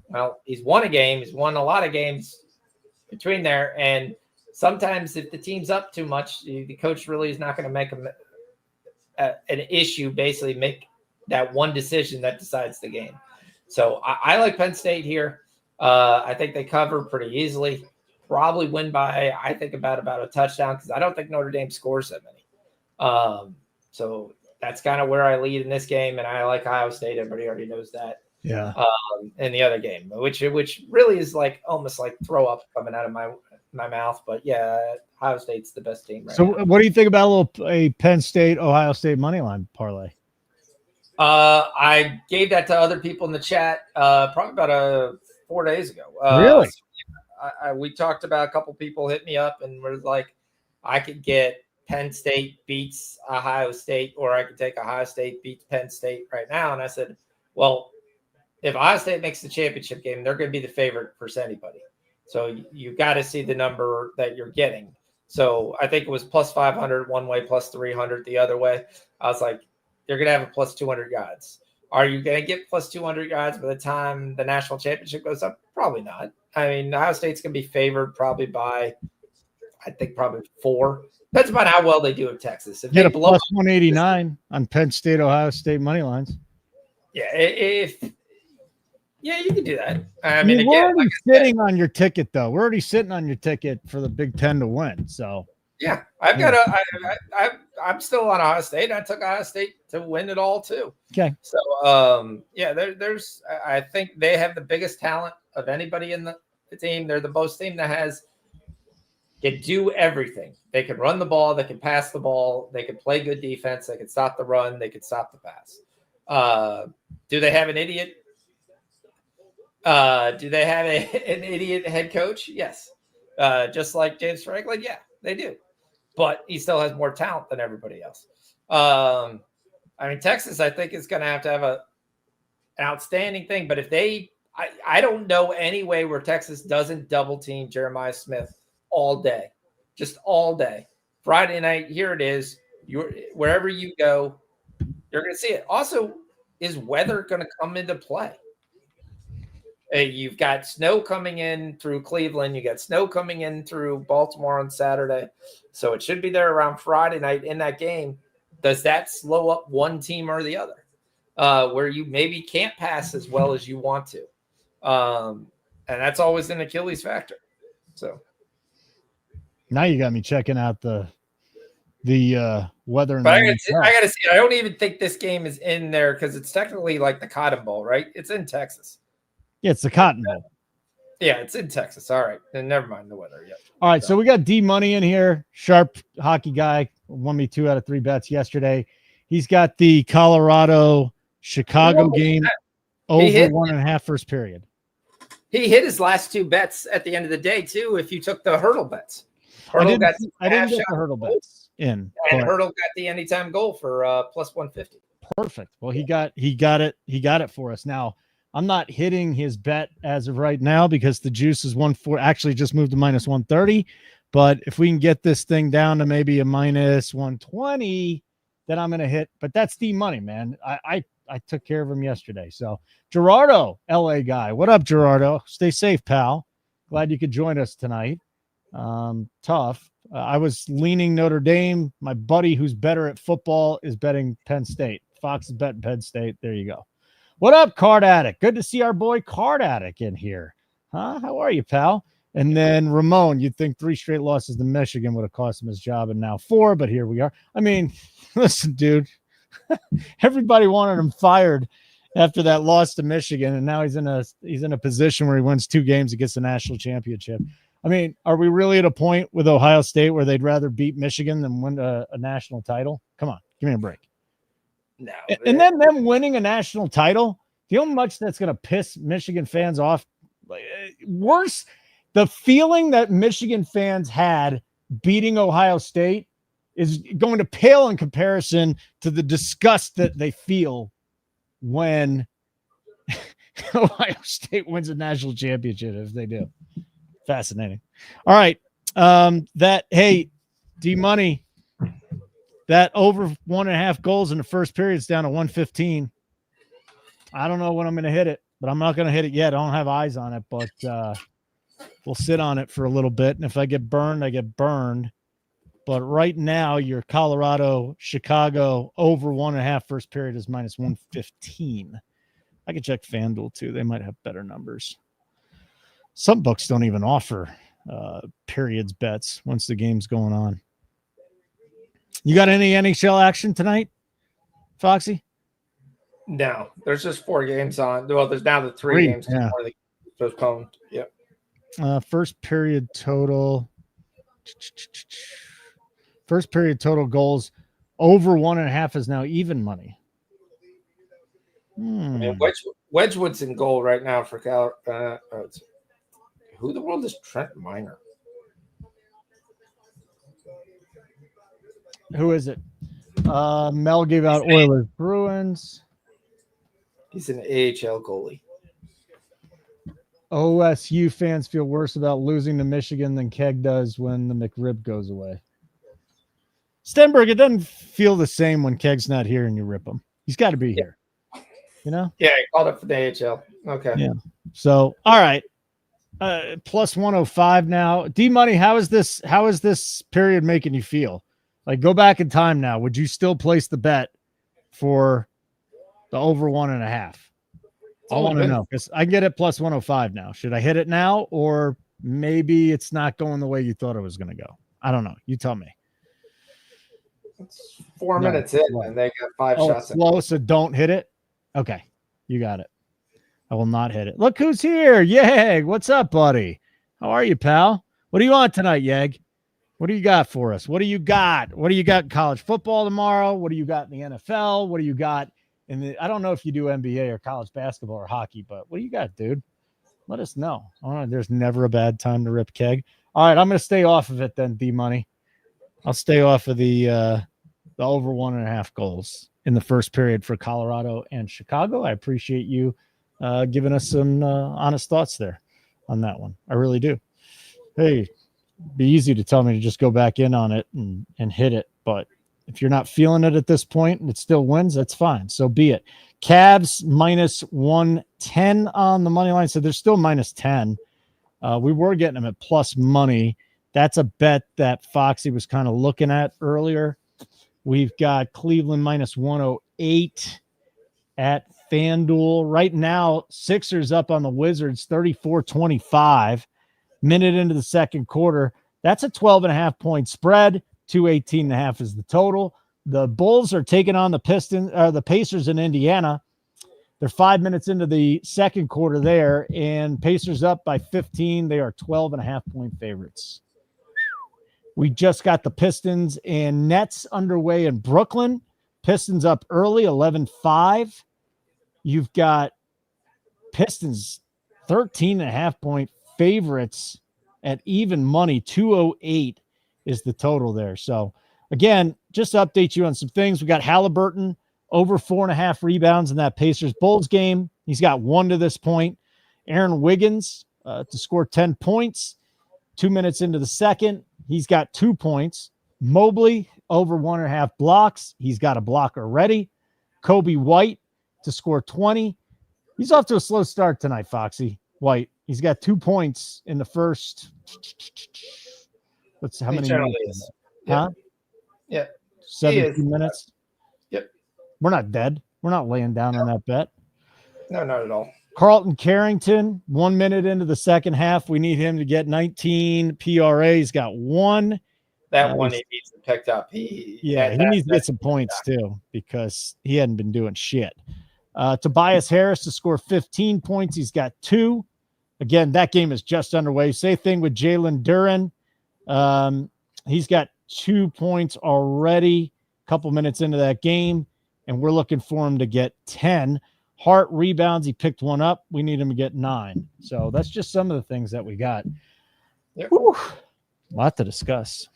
Well, he's won a game. He's won a lot of games between there. And sometimes if the team's up too much, the coach really is not going to make an issue, basically make that one decision that decides the game. So I like Penn State here. I think they cover pretty easily. Probably win by, I think, about a touchdown, because I don't think Notre Dame scores that many. So that's kind of where I lead in this game, and I like Ohio State. Everybody already knows that. Yeah. In the other game, which really is like almost like throw up coming out of my mouth. But yeah, Ohio State's the best team right now. So what do you think about a Penn State, Ohio State money line parlay? I gave that to other people in the chat probably about 4 days ago. Really? We talked about a couple people hit me up and were like, I could get Penn State beats Ohio State, or I could take Ohio State beats Penn State right now. And I said, well, if Ohio State makes the championship game, they're going to be the favorite versus anybody. So you got to see the number that you're getting. So I think it was plus 500 one way, plus 300 the other way. I was like, you're going to have a plus 200 yards. Are you going to get plus 200 yards by the time the national championship goes up? Probably not. I mean, Ohio State's going to be favored probably by, I think, probably 4. Depends upon how well they do at Texas. If get a plus 189 on Penn State, Ohio State money lines. Yeah, yeah, you can do that. I mean, we're already sitting on your ticket, though. We're already sitting on your ticket for the Big Ten to win. So yeah, I'm still on Ohio State. I took Ohio State to win it all too. Okay. So yeah, there's I think they have the biggest talent of anybody in the team. They're the most team that can do everything. They can run the ball, they can pass the ball, they can play good defense, they can stop the run, they can stop the pass. Do they have an idiot? Do they have an idiot head coach? Yes. Just like James Franklin? Yeah, they do. But he still has more talent than everybody else. I mean, Texas, I think, is going to have an outstanding thing. But if I don't know any way where Texas doesn't double team Jeremiah Smith all day, just all day. Friday night, here it is. Wherever you go, you're going to see it. Also, is weather going to come into play? You've got snow coming in through Cleveland. You got snow coming in through Baltimore on Saturday. So it should be there around Friday night in that game. Does that slow up one team or the other? Where you maybe can't pass as well as you want to? and that's always an Achilles factor. So now you got me checking out the weather. But I gotta see. I don't even think this game is in there because it's technically like the Cotton Bowl, right? It's in Texas. Yeah, it's the Cotton Bowl. Yeah, it's in Texas. All right. Then never mind the weather. Yeah. All right. So we got D Money in here. Sharp hockey guy. Won me 2 out of 3 bets yesterday. He's got the Colorado Chicago game over 1.5 first period. He hit his last 2 bets at the end of the day, too, if you took the Hurdle bets. I didn't get the Hurdle bets in. And Hurdle got the anytime goal for plus 150. Perfect. Well, he got it for us. Now, I'm not hitting his bet as of right now because the juice is 1.4, actually just moved to minus 130. But if we can get this thing down to maybe a minus 120, then I'm going to hit. But that's D Money, man. I took care of him yesterday. So Gerardo, LA guy. What up, Gerardo? Stay safe, pal. Glad you could join us tonight. Tough. I was leaning Notre Dame. My buddy who's better at football is betting Penn State. Fox is betting Penn State. There you go. What up, Card Addict? Good to see our boy Card Addict in here. Huh? How are you, pal? And then Ramon, you'd think 3 straight losses to Michigan would have cost him his job, and now 4, but here we are. I mean, listen, dude. Everybody wanted him fired after that loss to Michigan, and now he's in a position where he wins 2 games against the national championship. I mean, are we really at a point with Ohio State where they'd rather beat Michigan than win a national title? Come on, give me a break. No. And then them winning a national title, do you know how much that's going to piss Michigan fans off? Worse, the feeling that Michigan fans had beating Ohio State is going to pale in comparison to the disgust that they feel when Ohio State wins a national championship, if they do. Fascinating. All right. Hey, D Money, that over 1.5 goals in the first period is down to 115. I don't know when I'm going to hit it, but I'm not going to hit it yet. I don't have eyes on it, but we'll sit on it for a little bit. And if I get burned, I get burned. But right now, your Colorado, Chicago over 1.5 first period is minus 115. I can check FanDuel too. They might have better numbers. Some books don't even offer periods bets once the game's going on. You got any NHL action tonight, Foxy? No, there's just 4 games on. Well, there's now the 3 games before they postponed. Yep. First period total. First period total goals over 1.5 is now even money. And Wedgwood's in goal right now for Cal. Who the world is Trent Miner? Who is it? Mel gave out Oilers Bruins. He's an AHL goalie. OSU fans feel worse about losing to Michigan than Keg does when the McRib goes away. Stenberg, it doesn't feel the same when Keg's not here and you rip him. He's got to be here. You know? Yeah, he called it for the AHL. Okay. Yeah. So, all right. Plus 105 now. D Money, how is this period making you feel? Like, go back in time now. Would you still place the bet for the over 1.5? I want to know because I get it plus 105 now. Should I hit it now, or maybe it's not going the way you thought it was going to go? I don't know. You tell me. It's 4 minutes in, and they got 5 shots. Slow, so don't hit it. Okay, you got it. I will not hit it. Look who's here. Yeg. What's up, buddy? How are you, pal? What do you want tonight, Yeg? What do you got for us? What do you got? What do you got in college football tomorrow? What do you got in the NFL? What do you got in the, I don't know if you do NBA or college basketball or hockey, but what do you got, dude? Let us know. All right, there's never a bad time to rip Keg. All right, I'm going to stay off of it then, D Money. I'll stay off of the over 1.5 goals in the first period for Colorado and Chicago. I appreciate you giving us some honest thoughts there on that one. I really do. Hey, be easy to tell me to just go back in on it and hit it. But if you're not feeling it at this point and it still wins, that's fine. So be it. Cavs minus 110 on the money line. So they're still minus 10. We were getting them at plus money. That's a bet that Foxy was kind of looking at earlier. We've got Cleveland minus 108 at FanDuel. Right now, Sixers up on the Wizards 34-25. Minute into the second quarter. That's a 12.5 point spread. 218.5 is the total. The Bulls are taking on the Pacers in Indiana. They're 5 minutes into the second quarter there, and Pacers up by 15. They are 12.5 point favorites. We just got the Pistons and Nets underway in Brooklyn. Pistons up early, 11-5. You've got Pistons 13.5 point favorites at even money. 208 is the total there. So again, just to update you on some things, we got Halliburton over 4.5 rebounds in that Pacers Bulls game. He's got 1 to this point. Aaron Wiggins to score 10 points. 2 minutes into the second, he's got 2 points. Mobley over 1.5 blocks. He's got a block already. Kobe White to score 20. He's off to a slow start tonight, Foxy. White. He's got 2 points in the first. How many minutes? Huh? Yeah. 17 minutes. Yep. We're not dead. We're not laying down on that bet. No, not at all. Carlton Carrington, 1 minute into the second half. We need him to get 19 PRA. He's got 1. That one he needs to pick up. He needs to get some points too because he hadn't been doing shit. Tobias Harris to score 15 points. He's got 2. Again, that game is just underway. Same thing with Jalen Duren. He's got 2 points already, a couple minutes into that game, and we're looking for him to get 10. Hart rebounds. He picked 1 up. We need him to get 9. So that's just some of the things that we got. Yep. Whew. A lot to discuss.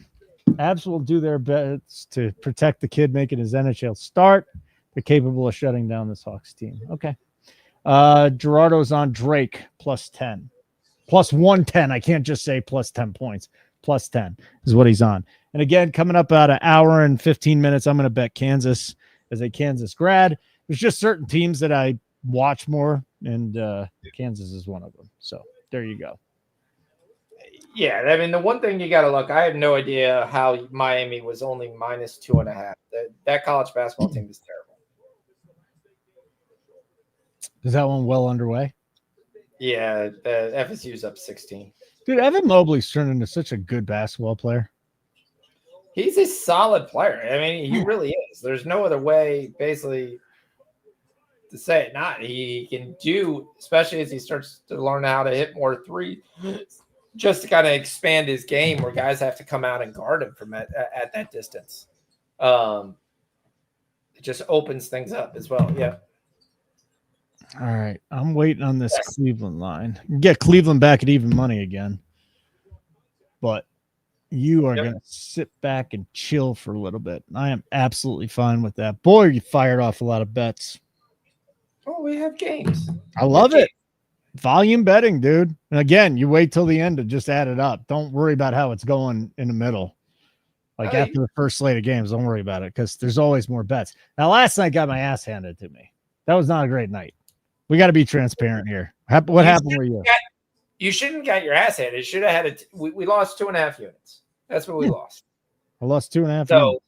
Abs will do their best to protect the kid making his NHL start. They're capable of shutting down this Hawks team. Okay. Gerardo's on Drake plus 10. Plus 110. I can't just say plus 10 points. Plus 10 is what he's on. And again, coming up about an hour and 15 minutes, I'm going to bet Kansas as a Kansas grad. There's just certain teams that I watch more, and Kansas is one of them. So there you go. Yeah, I mean, the one thing you got to look, I have no idea how Miami was only minus 2.5. That college basketball team is terrible. Is that one well underway? Yeah, the FSU's up 16. Dude, Evan Mobley's turned into such a good basketball player. He's a solid player. I mean, he really is. There's no other way, basically, to say it not. He can do, especially as he starts to learn how to hit more threes, just to kind of expand his game where guys have to come out and guard him from at that distance. It just opens things up as well. Yeah. All right. I'm waiting on this Cleveland line. Get Cleveland back at even money again. But you are going to sit back and chill for a little bit. I am absolutely fine with that. Boy, you fired off a lot of bets. Oh, we have games. I love it. Volume betting, dude. And again, you wait till the end to just add it up. Don't worry about how it's going in the middle. Like after the first slate of games, don't worry about it because there's always more bets. Now, last night got my ass handed to me. That was not a great night. We got to be transparent here. What happened with you? You shouldn't get your ass handed. You should have had we lost 2.5 units. That's what we lost. I lost 2.5 so, units.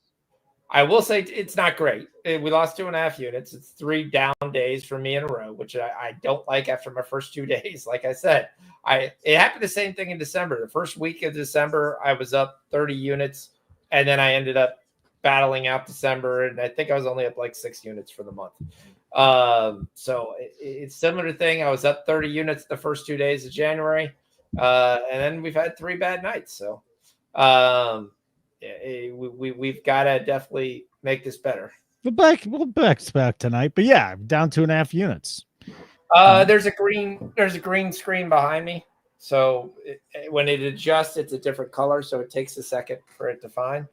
I will say it's not great. We lost 2.5 units. It's 3 down days for me in a row, which I don't like after my first 2 days. Like I said, it happened the same thing in December. The first week of December, I was up 30 units, and then I ended up battling out December, and I think I was only up like 6 units for the month. So it's similar thing. I was up 30 units the first 2 days of January, and then we've had 3 bad nights. So we've got to definitely make this better. We'll back tonight, but yeah, down 2.5 units. There's a green screen behind me, so when it adjusts, it's a different color, so it takes a second for it to find.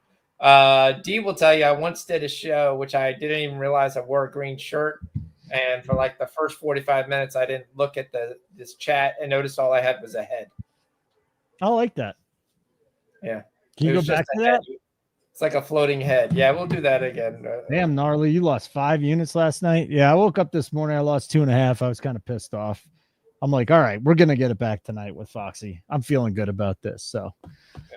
D will tell you I once did a show which I didn't even realize I wore a green shirt, and for like the first 45 minutes I didn't look at this chat and noticed all I had was a head. I like that. Yeah. Can you go back to that? It's like a floating head. Yeah, we'll do that again. Damn, gnarly. You lost 5 units last night. Yeah, I woke up this morning. I lost 2.5. I was kind of pissed off. I'm like, all right, we're going to get it back tonight with Foxy. I'm feeling good about this. So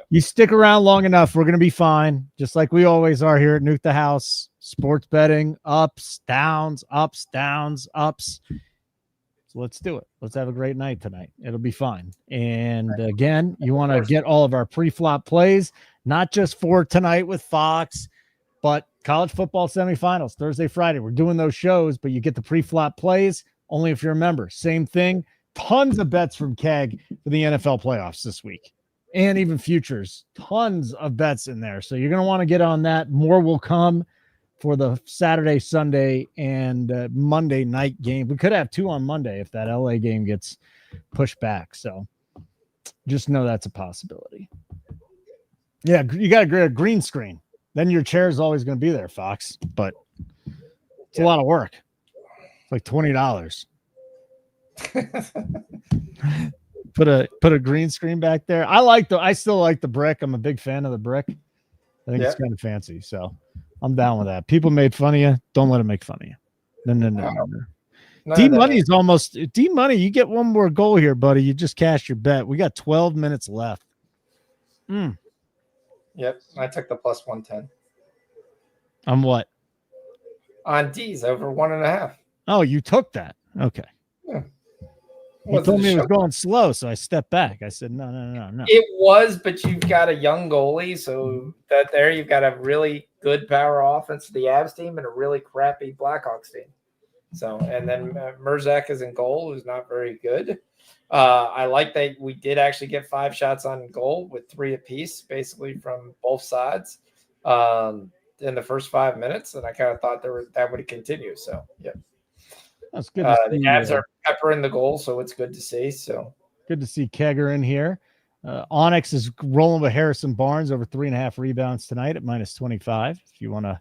you stick around long enough, we're going to be fine. Just like we always are here at Nuke the House. Sports betting, ups, downs, ups, downs, ups. So let's do it. Let's have a great night tonight. It'll be fun. And again, you want to get all of our pre-flop plays, not just for tonight with Fox, but college football semifinals, Thursday, Friday. We're doing those shows, but you get the pre-flop plays only if you're a member. Same thing. Tons of bets from Keg for the NFL playoffs this week. And even futures. Tons of bets in there. So you're going to want to get on that. More will come for the Saturday, Sunday, and Monday night game. We could have 2 on Monday if that LA game gets pushed back. So just know that's a possibility. Yeah, you got a green screen. Then your chair is always going to be there, Fox. But it's a lot of work. It's like $20. Put a green screen back there. I still like the brick. I'm a big fan of the brick. I think it's kind of fancy. So I'm down with that. People made fun of you. Don't let them make fun of you. No. D-Money is almost – D-Money, you get one more goal here, buddy. You just cashed your bet. We got 12 minutes left. Yep, I took the plus 110. On what? On D's over 1.5. Oh, you took that. Okay. Yeah. You told me it was going slow, so I stepped back. I said, no. It was, but you've got a young goalie, so that there you've got a really good power offense for the Avs team and a really crappy Blackhawks team. So, and then Merzak is in goal, who's not very good. I like that we did actually get 5 shots on goal with 3 apiece, basically from both sides in the first 5 minutes, and I kind of thought that would continue. So, yeah. That's good. The Avs are peppering the goal, so it's good to see. So good to see Kegger in here. Onyx is rolling with Harrison Barnes over 3.5 rebounds tonight at -25. If you want to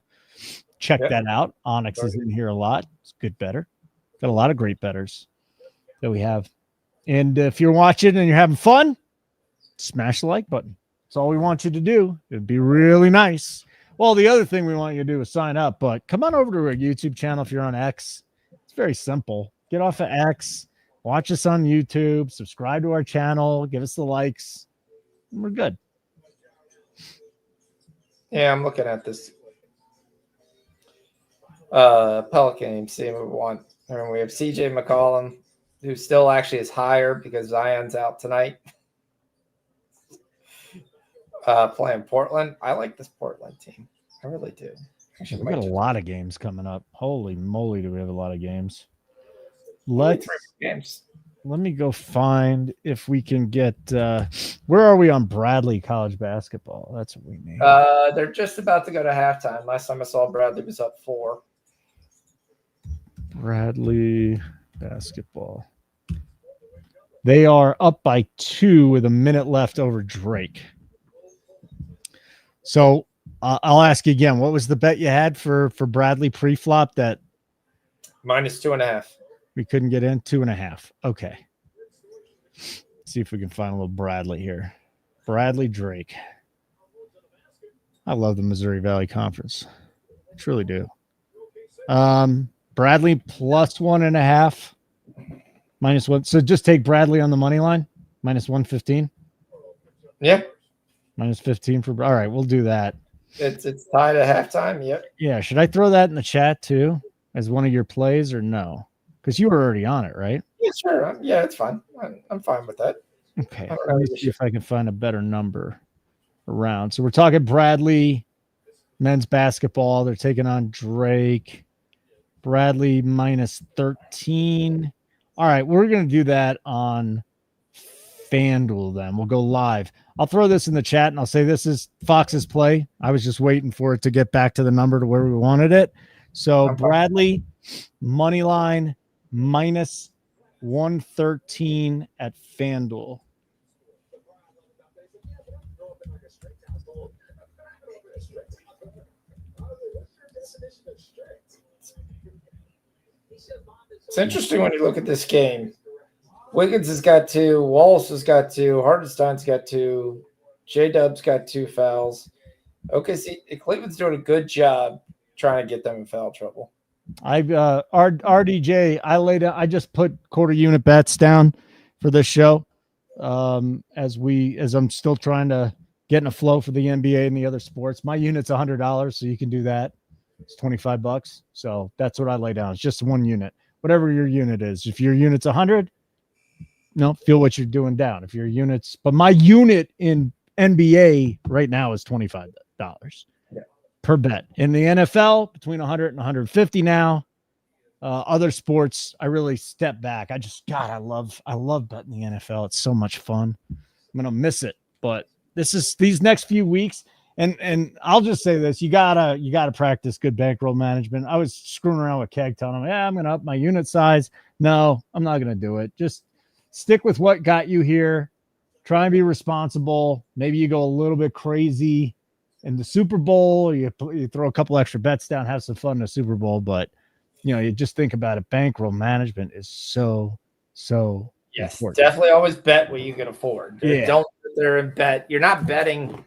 check that out, Onyx is in here a lot. It's a good better. Got a lot of great bettors that we have. And if you're watching and you're having fun, smash the like button. That's all we want you to do. It'd be really nice. Well, the other thing we want you to do is sign up, but come on over to our YouTube channel if you're on X. It's very simple. Get off of X, watch us on YouTube, subscribe to our channel, give us the likes, and we're good. Yeah, I'm looking at this Pelican game, seeing what we want. And we have CJ McCollum, who still actually is higher because Zion's out tonight. Playing Portland. I like this Portland team. I really do. We've got a lot of games coming up. Holy moly, do we have a lot of games. Let me go find if we can get where are we on Bradley college basketball? That's what we need. They're just about to go to halftime. Last time I saw Bradley was up 4. Bradley basketball. They are up by 2 with a minute left over Drake. So I'll ask you again. What was the bet you had for Bradley pre-flop that -2.5? We couldn't get in? 2.5. Okay. Let's see if we can find a little Bradley here. Bradley Drake. I love the Missouri Valley Conference. I truly do. Bradley plus 1.5. -1. So just take Bradley on the money line. -115. Yeah. -15 for. All right, we'll do that. It's tied at halftime. Yep. Yeah. Should I throw that in the chat too as one of your plays or no? Because you were already on it, right? Yeah, sure. Yeah, it's fine. I'm fine with that. Okay. Let me see if I can find a better number around. So we're talking Bradley men's basketball. They're taking on Drake. Bradley -13. All right, we're going to do that on FanDuel then. We'll go live. I'll throw this in the chat and I'll say this is Fox's play. I was just waiting for it to get back to the number to where we wanted it. So Bradley, money line, -113 at FanDuel. It's interesting when you look at this game. Wiggins has got 2, Wallace has got 2, Hartenstein's got 2, J-Dub's got 2 fouls. Okay, see, Cleveland's doing a good job trying to get them in foul trouble. RDJ, I just put quarter unit bets down for this show. As I'm still trying to get in a flow for the NBA and the other sports. My unit's $100, so you can do that. It's $25. So that's what I lay down. It's just one unit, whatever your unit is. If your unit's 100, feel what you're doing down. If your unit's, but my unit in NBA right now is $25 per bet. In the NFL, between 100 and 150 now. Other sports, I really step back. I love betting the NFL. It's so much fun. I'm gonna miss it, but these next few weeks, and I'll just say this: you gotta practice good bankroll management. I was screwing around with Keg, telling him, "Yeah, I'm gonna up my unit size." No, I'm not gonna do it. Just stick with what got you here. Try and be responsible. Maybe you go a little bit crazy in the Super Bowl. You throw a couple extra bets down, have some fun in the Super Bowl, but you just think about it. Bankroll management is so yes, important. Definitely always bet what you can afford. Yeah. Don't sit there and bet. You're not betting.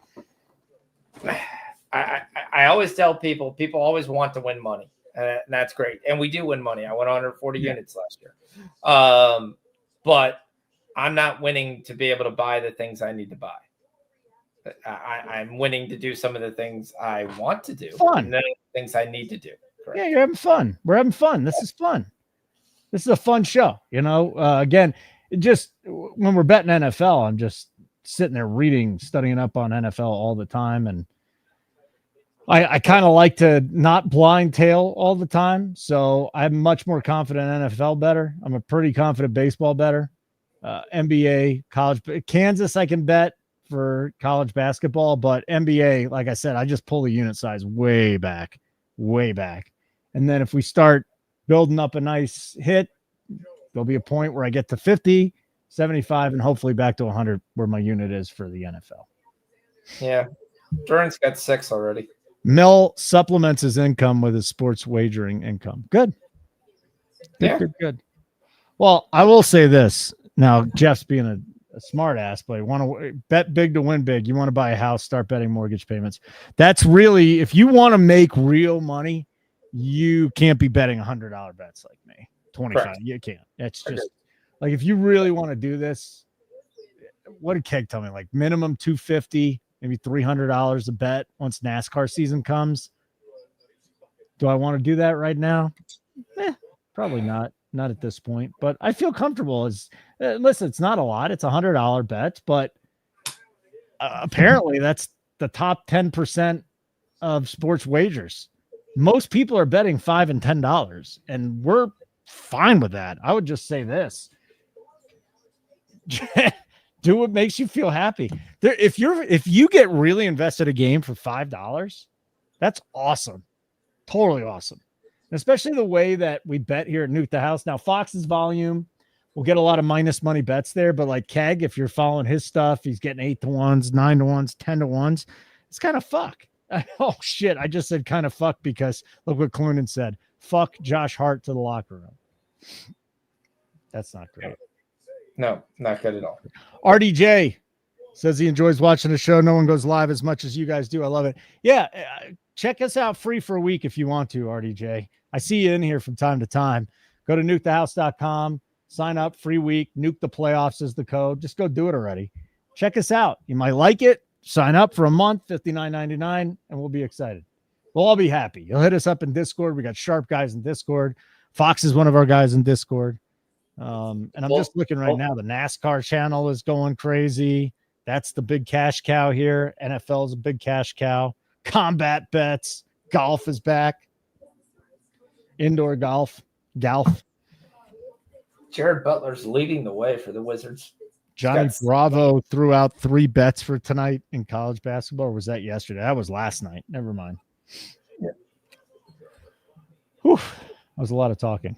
I always tell people always want to win money, and that's great. And we do win money. I went 140 units last year. But I'm not winning to be able to buy the things I need to buy. I'm winning to do some of the things I want to do. Fun. And then things I need to do. Correct. Yeah, you're having fun. We're having fun. This is fun. This is a fun show. Again, just when we're betting NFL, I'm just sitting there studying up on NFL all the time. And I kind of like to not blind tail all the time. So I'm much more confident NFL better. I'm a pretty confident baseball better. NBA, college, Kansas, I can bet for college basketball, but NBA, like I said, I just pull the unit size way back. And then if we start building up a nice hit, there'll be a point where I get to 50, 75, and hopefully back to 100 where my unit is for the NFL. Yeah. Duran's got 6 already. Mel supplements his income with his sports wagering income. Good. Good. Well, I will say this. Now, Jeff's being a smart ass, but you want to bet big to win big. You want to buy a house, start betting mortgage payments. That's really, if you want to make real money, you can't be betting $100 bets like me. 25. Correct. You can't. That's just like, if you really want to do this, what did Keg tell me? Like minimum 250, maybe $300 a bet once NASCAR season comes. Do I want to do that right now? Probably not. Not at this point, but I feel comfortable. Listen, it's not a lot. It's $100 bet, but apparently that's the top 10% of sports wagers. Most people are betting $5 and $10, and we're fine with that. I would just say this: do what makes you feel happy. If you get really invested a game for $5, that's awesome, totally awesome. Especially the way that we bet here at Nuke the House. Now, Fox's volume, we'll get a lot of minus money bets there, but like Keg, if you're following his stuff, he's getting 8-1s, 9-1s, 10-1s. It's kind of fuck. Oh, shit. I just said kind of fuck because look what Clunan said. Fuck Josh Hart to the locker room. That's not great. No, not good at all. RDJ says he enjoys watching the show. No one goes live as much as you guys do. I love it. Yeah. Check us out free for a week if you want to, RDJ. I see you in here from time to time. Go to nukethehouse.com, sign up, free week. Nuke the playoffs is the code. Just go do it already. Check us out. You might like it. Sign up for a month, $59.99, and we'll be excited. We'll all be happy. You'll hit us up in Discord. We got sharp guys in Discord. Fox is one of our guys in Discord. And I'm just looking right now. The NASCAR channel is going crazy. That's the big cash cow here. NFL is a big cash cow. Combat bets. Golf is back. Indoor golf. Jared Butler's leading the way for the Wizards. Johnny Bravo threw out 3 bets for tonight in college basketball. Or was that yesterday? That was last night. Never mind. Yeah. Whew. That was a lot of talking.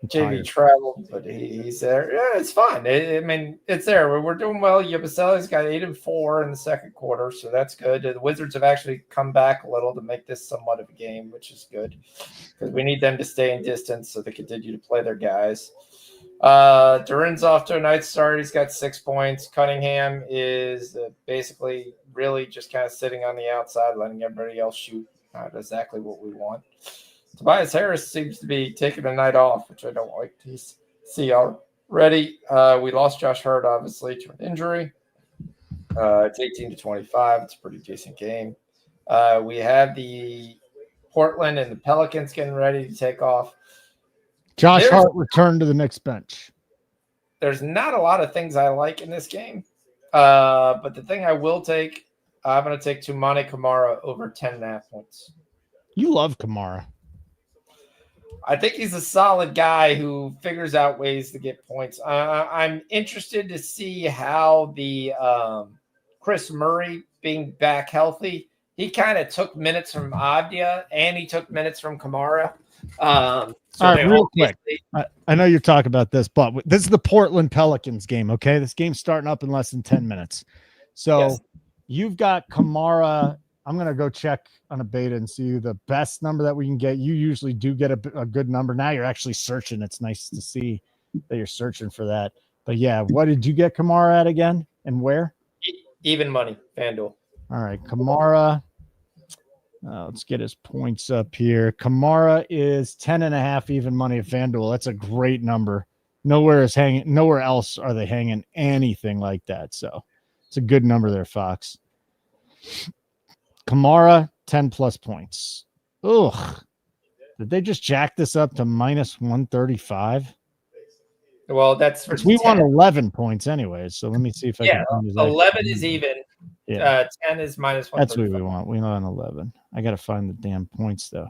JV traveled, but he's there. Yeah, it's fine. I mean, it's there. We're doing well. Yabusele's got 8-4 in the second quarter, so that's good. The Wizards have actually come back a little to make this somewhat of a game, which is good because we need them to stay in distance so they continue to play their guys. Duran's off to a nice start. He's got 6 points. Cunningham is basically really just kind of sitting on the outside, letting everybody else shoot. Not exactly what we want. Tobias Harris seems to be taking a night off, which I don't like to see already. We lost Josh Hart, obviously, to an injury. It's 18-25. It's a pretty decent game. We have the Portland and the Pelicans getting ready to take off. Josh Hart returned to the Knicks bench. There's not a lot of things I like in this game. But the thing I will take, I'm going to take Toumani Camara over 10.5 points. You love Kamara. I think he's a solid guy who figures out ways to get points. I'm interested to see how the Chris Murray being back healthy, he kind of took minutes from Avdia and he took minutes from Kamara. All right, real quick. I know you're talking about this, but this is the Portland Pelicans game, okay? This game's starting up in less than 10 minutes. So you've got Kamara. I'm going to go check on a beta and see the best number that we can get. You usually do get a good number. Now you're actually searching. It's nice to see that you're searching for that. But yeah, what did you get Kamara at again and where? Even money, FanDuel. All right, Kamara. Let's get his points up here. Kamara is 10.5 even money at FanDuel. That's a great number. Nowhere else are they hanging anything like that. So it's a good number there, Fox. Kamara, 10 plus points. Ugh. Did they just jack this up to minus 135? Well, that's we want 11 points anyways. So let me see if I can. 11 is even. Yeah. 10 is minus 135. That's what we want. We want 11. I got to find the damn points though.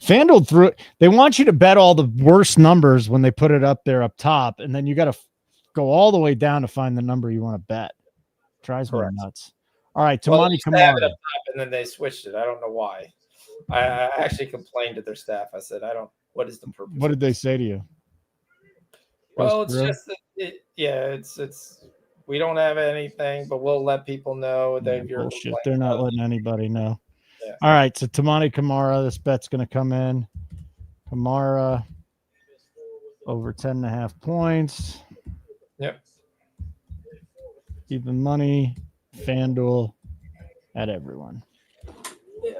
FanDuel threw it. They want you to bet all the worst numbers when they put it up there up top, and then you got to go all the way down to find the number you want to bet. Drives me nuts. All right, Toumani Camara. And then they switched it. I don't know why. I actually complained to their staff. I said, what is the purpose? What did they say to you? Well, it's just it's we don't have anything, but we'll let people know that you're bullshit. They're not letting anybody know. Yeah. All right, so Toumani Camara, this bet's going to come in. Camara over 10.5 points. Yep. Even money, FanDuel at everyone. Yeah.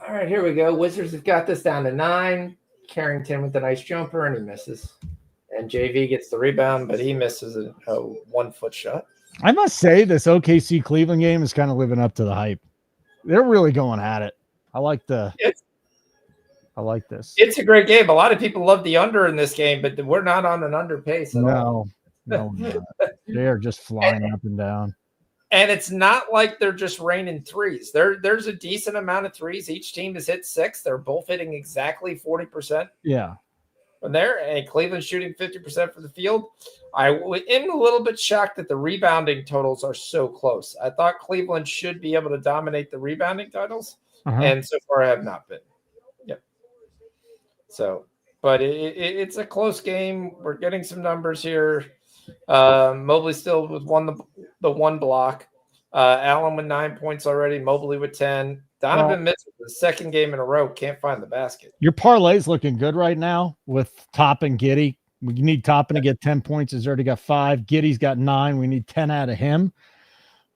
All right, here we go. Wizards have got this down to 9. Carrington with a nice jumper, and he misses. And JV gets the rebound, but he misses a 1-foot shot. I must say this OKC Cleveland game is kind of living up to the hype. They're really going at it. I like this. It's a great game. A lot of people love the under in this game, but we're not on an under pace at all. No. They are just flying up and down. And it's not like they're just raining threes. There's a decent amount of threes. Each team has hit 6. They're both hitting exactly 40%. Yeah. From there, and Cleveland shooting 50% from the field. I am a little bit shocked that the rebounding totals are so close. I thought Cleveland should be able to dominate the rebounding titles, and so far have not been. Yep. So, but it's a close game. We're getting some numbers here. Mobley still with the one block. Allen with 9 points already. Mobley with 10. Donovan Mitchell, the second game in a row, can't find the basket. Your parlay's looking good right now with Top and Giddey. We need Toppin to get 10 points. He's already got 5. Giddey's got 9. We need 10 out of him.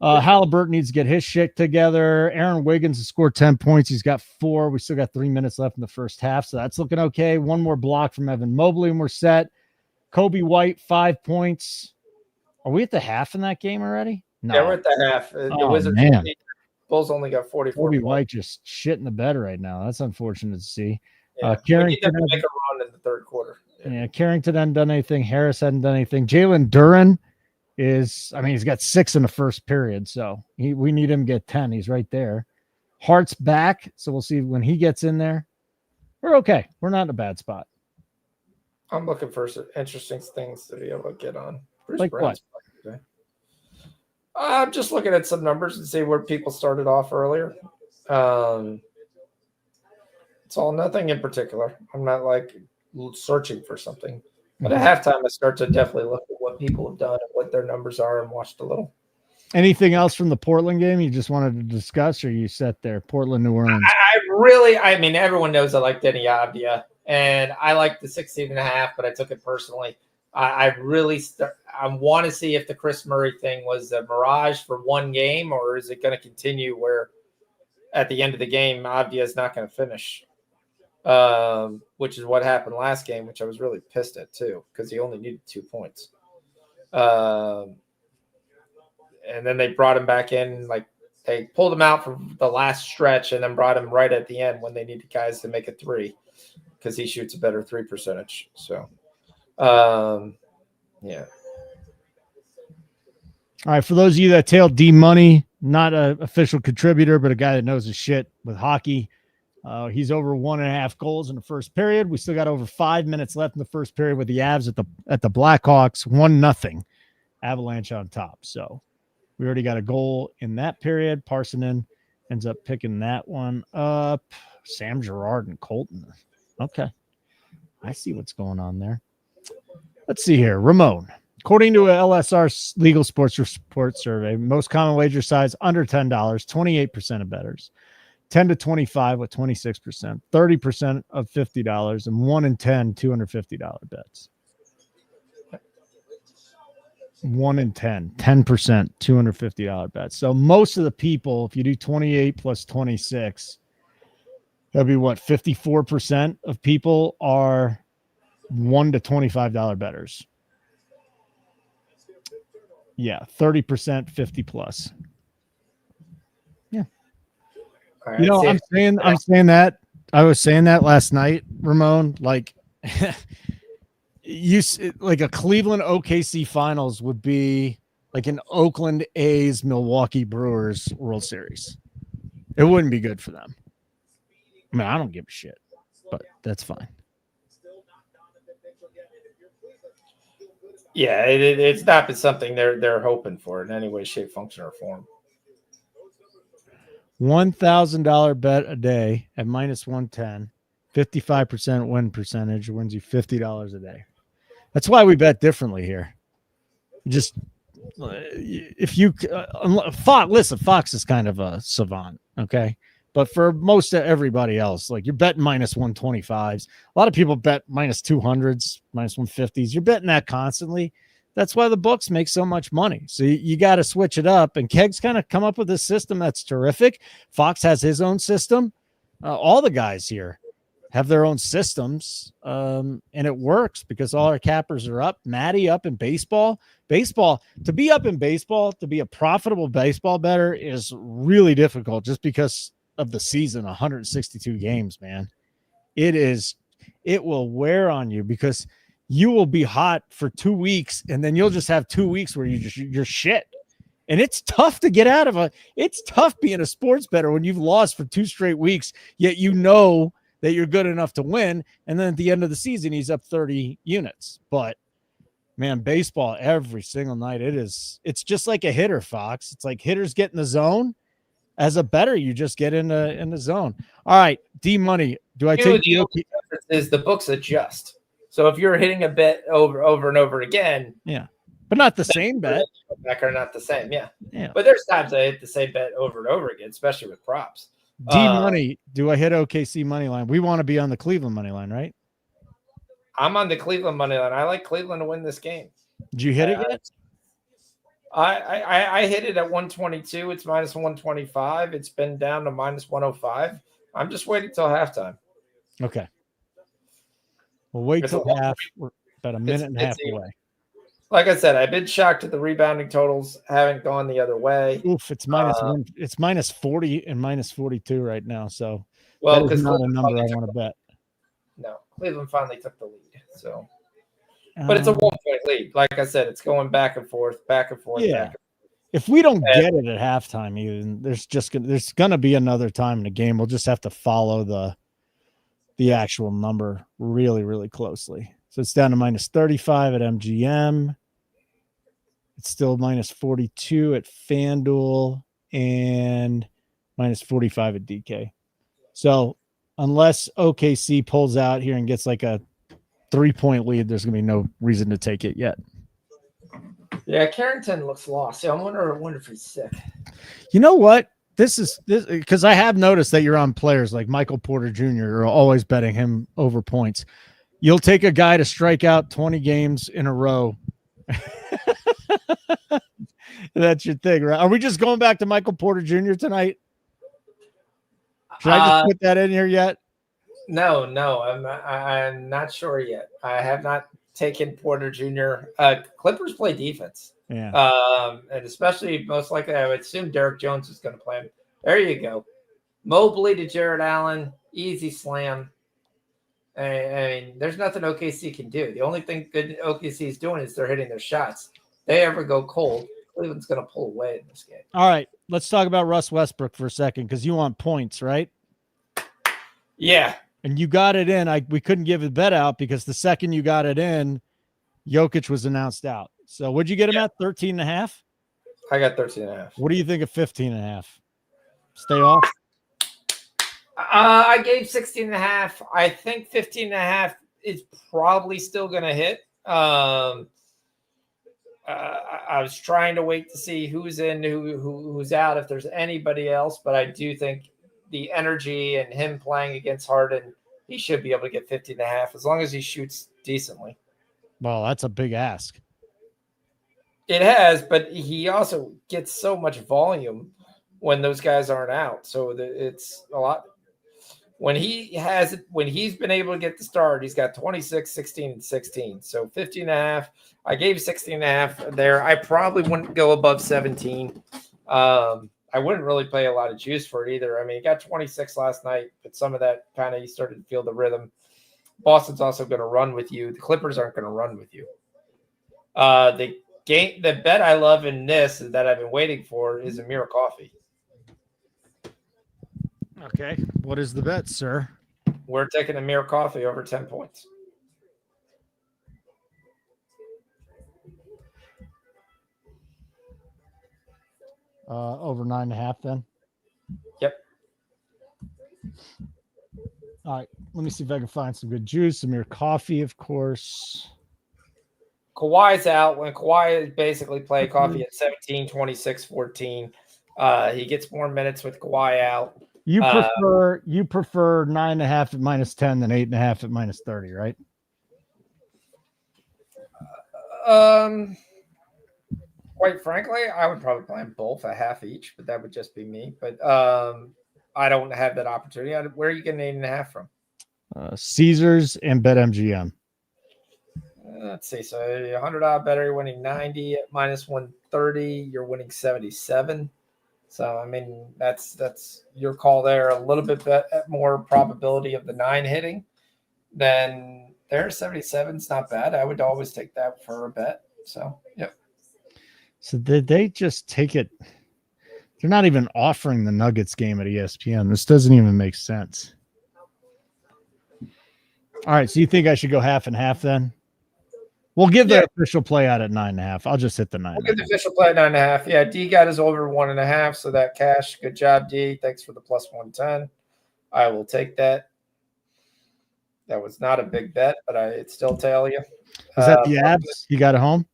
Halliburton needs to get his shit together. Aaron Wiggins has scored 10 points. He's got 4. We still got 3 minutes left in the first half, so that's looking okay. One more block from Evan Mobley, and we're set. Kobe White, 5 points. Are we at the half in that game already? No. Yeah, we're at the half. The Wizards, Bulls only got 44. Kobe White just shit in the bed right now. That's unfortunate to see. Yeah, Carrington we need to make a run in the third quarter. Yeah, Carrington hadn't done anything. Harris hadn't done anything. Jalen Duren he's got 6 in the first period, so we need him to get 10. He's right there. Hart's back, so we'll see when he gets in there. We're okay. We're not in a bad spot. I'm looking for some interesting things to be able to get on. Like what? I'm just looking at some numbers and see where people started off earlier. It's all nothing in particular. I'm not like searching for something. But at halftime, I start to definitely look at what people have done and what their numbers are and watched a little. Anything else from the Portland game you just wanted to discuss, or you set there? Portland, New Orleans. Everyone knows I like Denny Avdia, and I like the 16.5, but I took it personally. I want to see if the Chris Murray thing was a mirage for one game, or is it going to continue where at the end of the game, Avdia is not going to finish, which is what happened last game, which I was really pissed at too, because he only needed 2 points. And then they brought him back in like They pulled him out for the last stretch and then brought him right at the end when they needed guys to make a three because he shoots a better 3 percentage. So, yeah. All right, for those of you that tailed D Money, not an official contributor, but a guy that knows his shit with hockey. He's over 1.5 goals in the first period. We still got over 5 minutes left in the first period with the Avs at the Blackhawks, 1-0. Avalanche on top. So we already got a goal in that period. Parsonen ends up picking that one up. Sam Girard and Colton. Okay. I see what's going on there. Let's see here. Ramon. According to a LSR legal sports report survey, most common wager size under $10, 28% of bettors, 10 to 25 with 26%, 30% of $50, and 1 in 10, $250 bets. 1 in 10, 10%, $250 bets. So most of the people, if you do 28 plus 26, that'd be what, 54% of people are $1 to $25 bettors. Yeah, 30%, 50 plus. Yeah. Right, you know, I'm saying that. I was saying that last night, Ramon. Like, like a Cleveland OKC finals would be like an Oakland A's Milwaukee Brewers World Series. It wouldn't be good for them. I mean, I don't give a shit, but that's fine. Yeah, it's not been something they're hoping for in any way, shape, function, or form. $1,000 bet a day at minus 110, 55% win percentage wins you $50 a day. That's why we bet differently here. Just if you Fox is kind of a savant, okay? But for most of everybody else, like you're betting minus 125s. A lot of people bet minus 200s, minus 150s. You're betting that constantly. That's why the books make so much money. So you got to switch it up. And Keg's kind of come up with a system that's terrific. Fox has his own system. All the guys here have their own systems. And it works because all our cappers are up. Maddie up in baseball. To be up in baseball, to be a profitable baseball bettor is really difficult just because of the season, 162 games, man. It will wear on you because you will be hot for 2 weeks and then you'll just have 2 weeks where you're shit. And it's tough to get out of it's tough being a sports bettor when you've lost for 2 straight weeks, yet you know that you're good enough to win. And then at the end of the season, he's up 30 units. But man, baseball every single night, it's just like a hitter, Fox. It's like hitters get in the zone. As a bettor, you just get in the zone. All right, D Money. Do I take the is the books adjust? So if you're hitting a bet over and over again, yeah, but not the same bet. Back are not the same, yeah. Yeah. But there's times I hit the same bet over and over again, especially with props. D Money. Do I hit OKC money line? We want to be on the Cleveland money line, right? I'm on the Cleveland money line. I like Cleveland to win this game. Did you hit it yet? I hit it at 122. It's minus 125. It's been down to minus 105. I'm just waiting till halftime. Okay. We'll wait till half. We're about a minute and a half away. Like I said, I've been shocked that the rebounding totals haven't gone the other way. Oof, it's minus one. It's minus 40 and minus 42 right now. So well, that is not a number I want to bet. No, Cleveland finally took the lead. So. But it's a 1-point lead. Like I said, it's going back and forth, back and forth. Yeah. Back and forth. If we don't get it at halftime, even there's gonna be another time in the game. We'll just have to follow the actual number really, really closely. So it's down to minus 35 at MGM. It's still minus 42 at FanDuel and minus 45 at DK. So unless OKC pulls out here and gets like a 3-point lead, there's gonna be no reason to take it yet. Yeah, Carrington looks lost. I wonder if he's sick. You know what? This because I have noticed that you're on players like Michael Porter Jr. You're always betting him over points. You'll take a guy to strike out 20 games in a row. That's your thing, right? Are we just going back to Michael Porter Jr. tonight? Should I just put that in here yet? No, I'm not sure yet. I have not taken Porter Jr. Clippers play defense. Yeah. And especially most likely, I would assume Derek Jones is going to play him. There you go. Mobley to Jared Allen, easy slam. I mean, there's nothing OKC can do. The only thing good OKC is doing is they're hitting their shots. They ever go cold, Cleveland's going to pull away in this game. All right, let's talk about Russ Westbrook for a second because you want points, right? Yeah. And you got it in. We couldn't give a bet out because the second you got it in, Jokic was announced out. So what'd you get him at? 13.5? I got 13.5. What do you think of 15.5? Stay off? I gave 16.5. I think 15.5 is probably still going to hit. I was trying to wait to see who's in, who's out, if there's anybody else, but I do think the energy and him playing against Harden, he should be able to get 15.5 as long as he shoots decently. Well, that's a big ask. It has, but he also gets so much volume when those guys aren't out. So it's a lot. When he's been able to get the start, he's got 26, 16, and 16. So 15.5. I gave 16.5 there. I probably wouldn't go above 17. I wouldn't really play a lot of juice for it either. I mean, he got 26 last night, but some of that kind of you started to feel the rhythm. Boston's also going to run with you. The Clippers aren't going to run with you. The bet I love in this that I've been waiting for is Amir Coffee. Okay. What is the bet, sir? We're taking Amir Coffee over 10 points. Over 9.5 then? Yep. All right. Let me see if I can find some good juice. Amir Coffee, of course. Kawhi's out. When Kawhi basically play Coffee at 17, 26, 14. He gets more minutes with Kawhi out. You prefer 9.5 at -10 than 8.5 at -30, right? Quite frankly, I would probably play them both a half each, but that would just be me. But I don't have that opportunity. Where are you getting 8.5 from? Caesars and BetMGM. Let's see. So $100 better, you're winning 90 at -130. You're winning 77. So, I mean, that's your call there. A little bit more probability of the 9 hitting than there. 77 is not bad. I would always take that for a bet. So, yep. So did they just take it? They're not even offering the Nuggets game at ESPN. This doesn't even make sense. All right. So you think I should go half and half then? We'll give the official play out at 9.5. I'll just hit the 9. We'll give the official play at 9.5. Yeah, D got his over 1.5. So that cash. Good job, D. Thanks for the +110. I will take that. That was not a big bet, but I'd still tell you. Is that the abs? You got it home?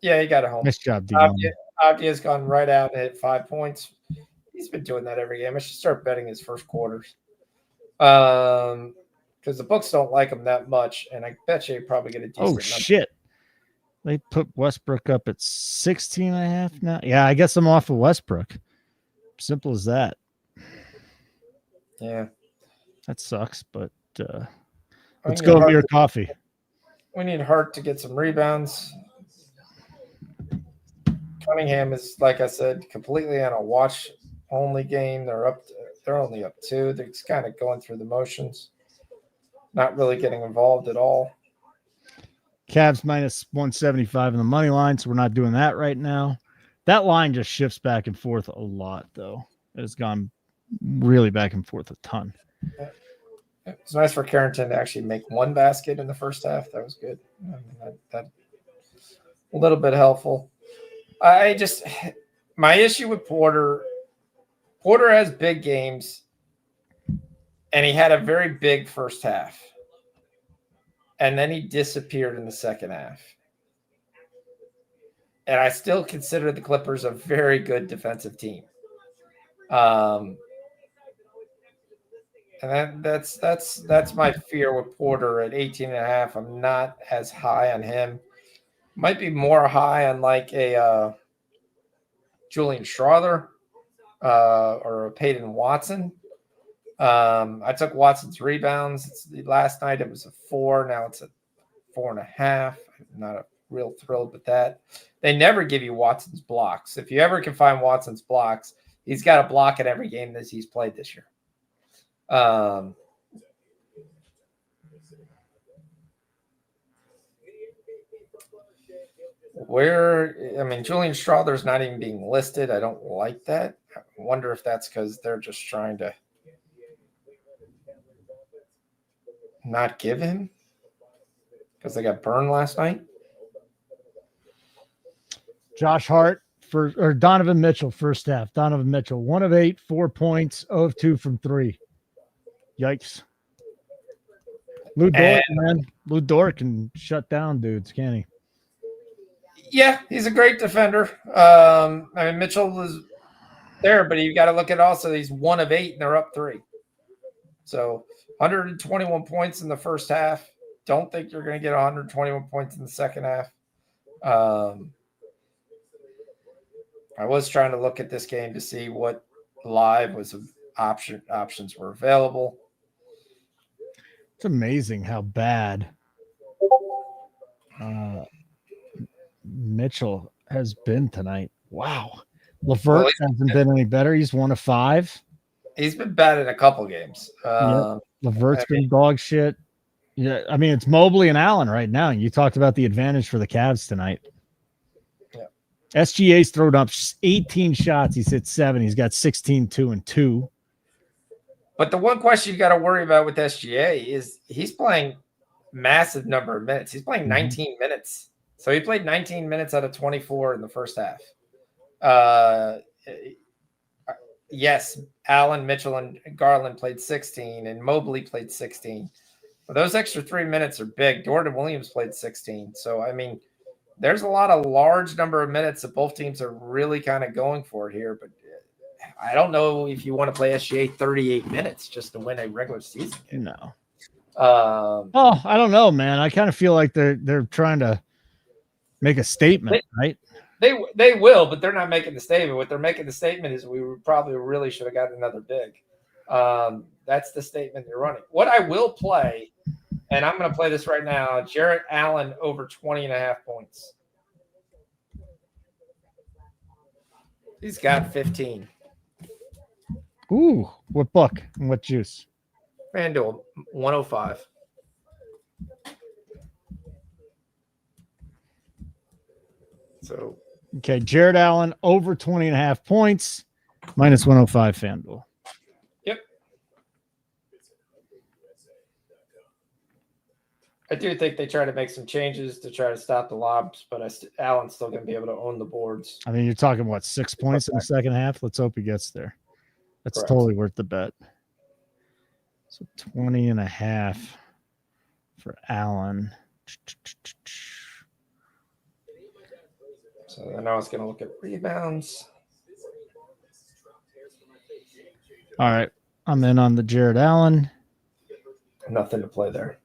Yeah, he got it home. Nice job, D. Avdia's gone right out and hit 5 points. He's been doing that every game. I should start betting his first quarters. Because the books don't like him that much, and I bet you probably get a decent number. Shit. They put Westbrook up at 16.5 now. Yeah, I guess I'm off of Westbrook. Simple as that. Yeah. That sucks, but let's go Amir Coffee. We need Hart to get some rebounds. Cunningham is, like I said, completely on a watch-only game. They're only up 2. They're just kind of going through the motions. Not really getting involved at all. Cavs -175 in the money line, so we're not doing that right now. That line just shifts back and forth a lot, though. It's gone really back and forth a ton. Yeah. It's nice for Carrington to actually make 1 basket in the first half. That was good. I mean, that a little bit helpful. My issue with Porter has big games, and he had a very big first half. And then he disappeared in the second half. And I still consider the Clippers a very good defensive team. And that's my fear with Porter at 18.5. I'm not as high on him. Might be more high on like a Julian Strawther or a Peyton Watson. I took Watson's rebounds. Last night it was a 4. Now it's a 4.5. Not real thrilled with that. They never give you Watson's blocks. If you ever can find Watson's blocks, he's got a block in every game that he's played this year. Julian Strother's not even being listed. I don't like that. I wonder if that's because they're just trying to not give him because they got burned last night. Josh Hart or Donovan Mitchell, first half. Donovan Mitchell, 1 of 8, 4 points, 0 of 2 from 3. Yikes. Lou Dort, man. Lou Dort can shut down dudes, can't he? Yeah, he's a great defender. Mitchell was there, but you got to look at also he's 1 of 8 and they're up 3. So 121 points in the first half. Don't think you're going to get 121 points in the second half. I was trying to look at this game to see what live was options were available. It's amazing how bad Mitchell has been tonight. Wow. LeVert hasn't been any better. He's 1 of 5. He's been bad in a couple games. LeVert's been dog shit. Yeah, it's Mobley and Allen right now. You talked about the advantage for the Cavs tonight. Yeah. SGA's thrown up 18 shots. He's hit 7. He's got 16, 2, and 2. But the one question you got to worry about with SGA is he's playing massive number of minutes. He's playing 19 minutes. So he played 19 minutes out of 24 in the first half. Yes, Allen, Mitchell, and Garland played 16, and Mobley played 16. But those extra 3 minutes are big. Jordan Williams played 16. So, there's a lot of large number of minutes that both teams are really kind of going for it here. But I don't know if you want to play SGA 38 minutes just to win a regular season game. No. I don't know, man. I kind of feel like they're trying to make a statement, right? They will, but they're not making the statement. What they're making the statement is we probably really should have gotten another big. That's the statement they're running. What I will play, and I'm going to play this right now, Jarrett Allen over 20.5 points. He's got 15. Ooh, what book and what juice? FanDuel, 105. So, okay, Jared Allen over 20.5 points, minus 105 FanDuel. Yep. I do think they try to make some changes to try to stop the lobs, but Allen's still going to be able to own the boards. You're talking, 6 points in the second half? Let's hope he gets there. That's correct. Totally worth the bet. So 20.5 for Allen. So now I was going to look at rebounds. All right. I'm in on the Jared Allen. Nothing to play there.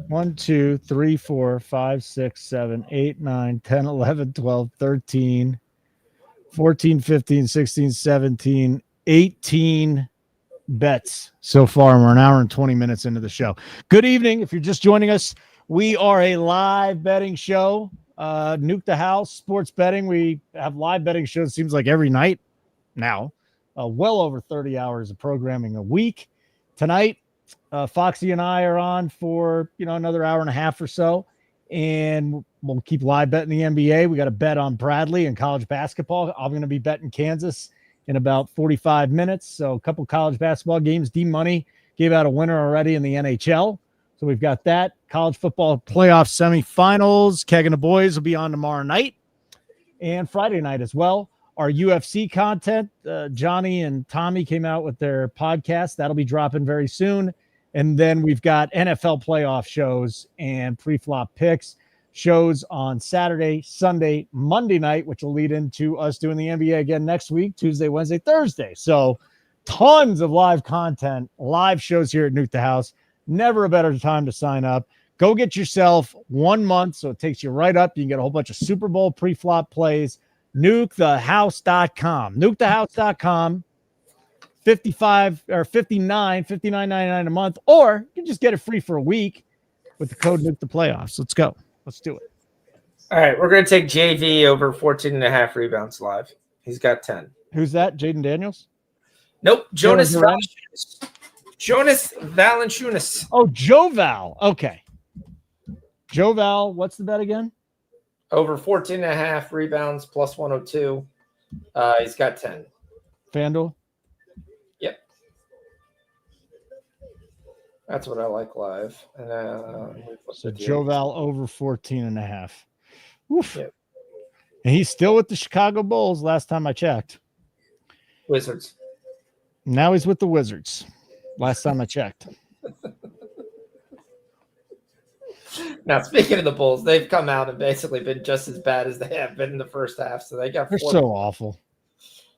1, 2, 3, 4, 5, 6, 7, 8, 9, 10, 11, 12, 13, 14, 15, 16, 17, 18 bets so far. And we're an hour and 20 minutes into the show. Good evening. If you're just joining us, we are a live betting show. Nuke the House Sports Betting. We have live betting shows, seems like every night now. Well over 30 hours of programming a week. Tonight, Foxy and I are on for another hour and a half or so, and we'll keep live betting the NBA. We got a bet on Bradley and college basketball. I'm going to be betting Kansas in about 45 minutes. So a couple college basketball games. D-Money gave out a winner already in the NHL. So we've got that. College football playoff semifinals. Keg and the boys will be on tomorrow night and Friday night as well. Our UFC content, Johnny and Tommy came out with their podcast. That'll be dropping very soon. And then we've got NFL playoff shows and pre-flop picks shows on Saturday, Sunday, Monday night, which will lead into us doing the NBA again next week, Tuesday, Wednesday, Thursday. So tons of live content, live shows here at Nuke the House. Never a better time to sign up. Go get yourself 1 month, so it takes you right up. You can get a whole bunch of Super Bowl pre-flop plays. NukeTheHouse.com. NukeTheHouse.com. $59.99 a month, or you can just get it free for a week with the code Nuke the Playoffs. Let's go. Let's do it. All right, we're going to take JV over 14.5 rebounds live. He's got 10. Who's that? Jaden Daniels? Nope. Jonas Durant? Valanciunas. Oh, Joe Val. Okay. Joe Val, what's the bet again? Over 14.5 rebounds plus 102. He's got 10. FanDuel? Yep. That's what I like live. So Joe Val over 14.5. Oof. Yep. And he's still with the Chicago Bulls last time I checked. Wizards. Now he's with the Wizards. Last time I checked. Now, speaking of the Bulls, they've come out and basically been just as bad as they have been in the first half. So they're so awful.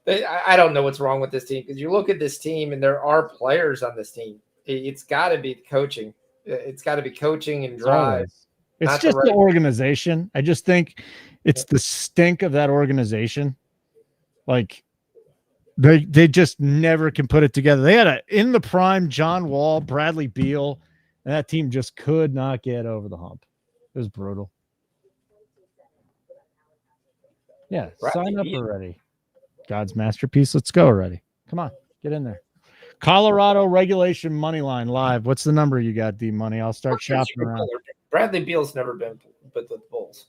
I don't know what's wrong with this team, because you look at this team and there are players on this team. It's got to be coaching. It's got to be coaching and drive. It's just the organization. I just think it's the stink of that organization. Like they just never can put it together. They had in the prime John Wall, Bradley Beal, and that team just could not get over the hump. It was brutal. Yeah, sign up already. God's masterpiece. Let's go already. Come on, get in there. Colorado regulation money line live. What's the number you got, D Money? I'll start shopping around. Bradley Beal's never been with the Bulls.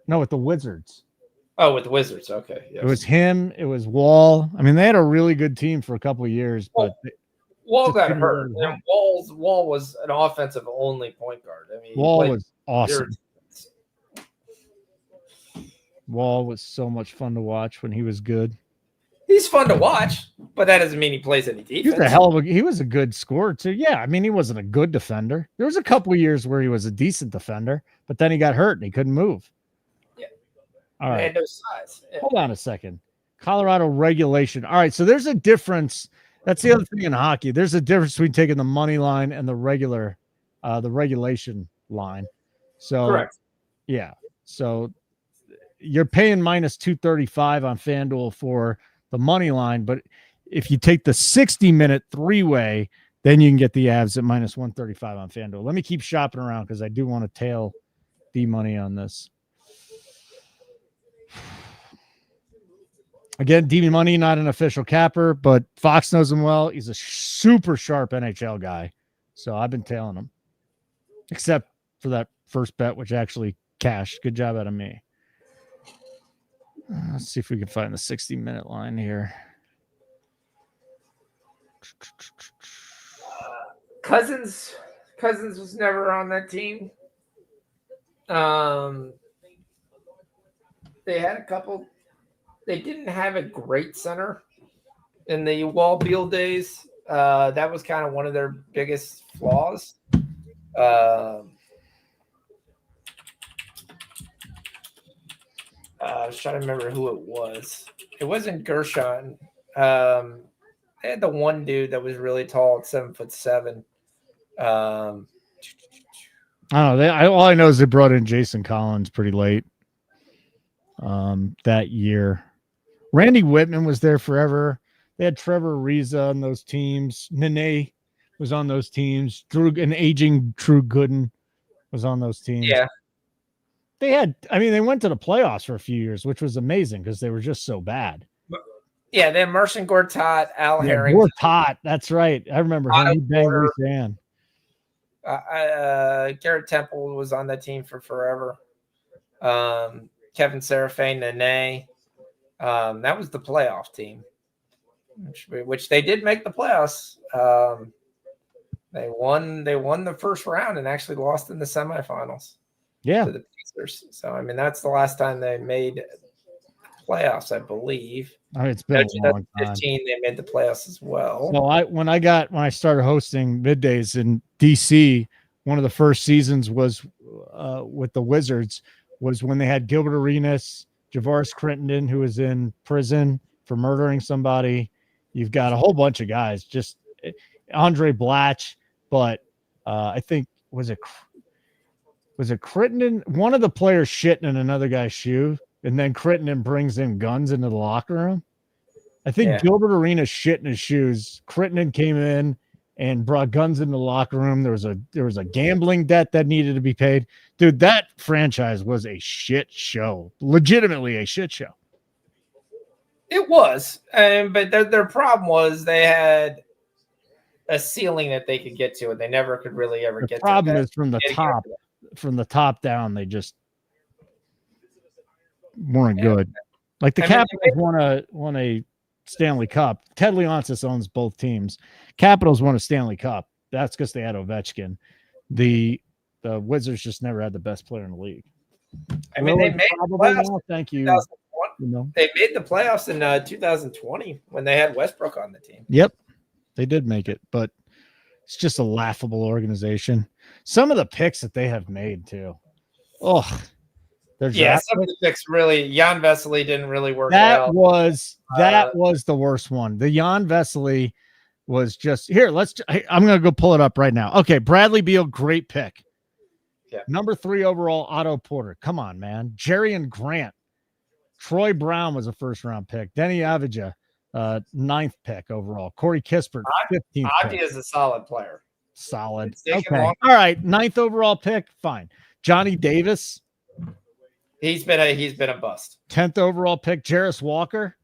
No, with the Wizards. Oh, with the Wizards. Okay. Yes. It was him. It was Wall. I mean, they had a really good team for a couple of years, but Wall got hurt. Wall was an offensive only point guard. I mean, Wall was awesome. Wall was so much fun to watch when he was good. He's fun to watch, but that doesn't mean he plays any defense. He was a good scorer too. Yeah, I mean, he wasn't a good defender. There was a couple of years where he was a decent defender, but then he got hurt and he couldn't move. Yeah. All right. He had no size. Yeah. Hold on a second. Colorado regulation. All right, so there's a difference. That's the other thing in hockey. There's a difference between taking the money line and the regulation line. So correct. Yeah. So you're paying minus 235 on FanDuel for the money line, but if you take the 60-minute three-way, then you can get the Avs at minus 135 on FanDuel. Let me keep shopping around because I do want to tail the money on this. Again, D Money, not an official capper, but Fox knows him well. He's a super sharp NHL guy, so I've been tailing him, except for that first bet, which actually cashed. Good job out of me. Let's see if we can find the 60-minute line here. Cousins was never on that team. They had a couple. They didn't have a great center in the Wall Beal days. That was kind of one of their biggest flaws. I was trying to remember who it was. It wasn't Gershon. They had the one dude that was really tall at 7'7". I don't know. All I know is they brought in Jason Collins pretty late that year. Randy Whitman was there forever. They had Trevor Ariza on those teams. Nene was on those teams. An aging Drew Gooden was on those teams. Yeah. They went to the playoffs for a few years, which was amazing because they were just so bad. Yeah, then Marcin Gortat, Al Harrington. Gortat, that's right. I remember him. He banged Reese Ann. Garrett Temple was on that team for forever. Kevin Serafin, Nene. That was the playoff team, which they did make the playoffs. They won the first round and actually lost in the semifinals. Yeah. To the Pacers. So, I mean, that's the last time they made playoffs, I believe. It's been a long time. They made the playoffs as well. So when I started hosting middays in DC, one of the first seasons was with the Wizards was when they had Gilbert Arenas, Javaris Crittenden, who was in prison for murdering somebody. You've got a whole bunch of guys, just Andre Blatch, but I think was it Crittenden? One of the players shitting in another guy's shoe, and then Crittenden brings in guns into the locker room. I think Gilbert Arenas shit in his shoes. Crittenden came in and brought guns in the locker room. There was a gambling debt that needed to be paid. Dude, that franchise was a shit show. Legitimately a shit show. It was. But their problem was they had a ceiling that they could get to, and they never could really ever get to. The problem is from the top down, they just weren't good. Like the Capitals won a Stanley Cup. Ted Leonsis owns both teams. Capitals won a Stanley Cup. That's because they had Ovechkin. The Wizards just never had the best player in the league. I mean, they made the playoffs. Thank you. They made the playoffs in 2020 when they had Westbrook on the team. Yep, they did make it, but it's just a laughable organization. Some of the picks that they have made too. Oh, some of the picks really. Jan Vesely didn't really work. That was the worst one. The Jan Vesely was just here. I'm gonna go pull it up right now. Okay, Bradley Beal, great pick. Yeah. Number 3 overall, Otto Porter. Come on, man. Jerry and Grant. Troy Brown was a first-round pick. Denny Avdija, 9th pick overall. Corey Kispert, 15th pick. Avdija is a solid player. Solid. Okay. All right. 9th overall pick. Fine. Johnny Davis. He's been a bust. 10th overall pick. Jarris Walker.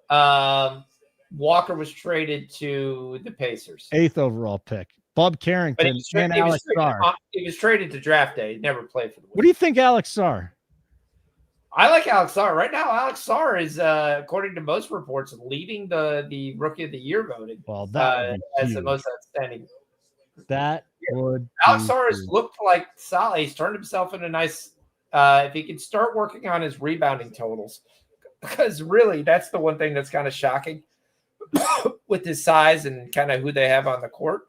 Walker was traded to the Pacers. 8th overall pick. Bob Carrington and Alex Sarr. He was traded to draft day. He never played for the Wizards. What do you think, Alex Sarr? I like Alex Sarr. Right now, Alex Sarr is, according to most reports, leading the Rookie of the Year voting. Well, that as the most outstanding. That would. Alex Sarr has looked like solid. He's turned himself into a nice. If he could start working on his rebounding totals, because really that's the one thing that's kind of shocking with his size and kind of who they have on the court.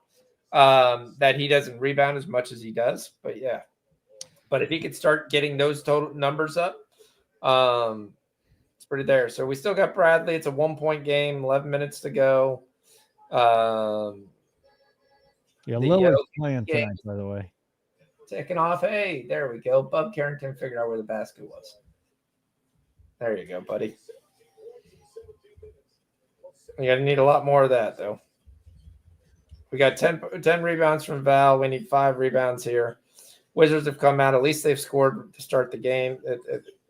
That he doesn't rebound as much as he does, but if he could start getting those total numbers up, it's pretty there. So we still got Bradley. It's a 1-point game, 11 minutes to go. Lillard's playing tonight, by the way. Taking off. Hey, there we go. Bob Carrington figured out where the basket was. There you go, buddy. You're going to need a lot more of that, though. We got 10 rebounds from Val. We need 5 rebounds here. Wizards have come out. At least they've scored to start the game at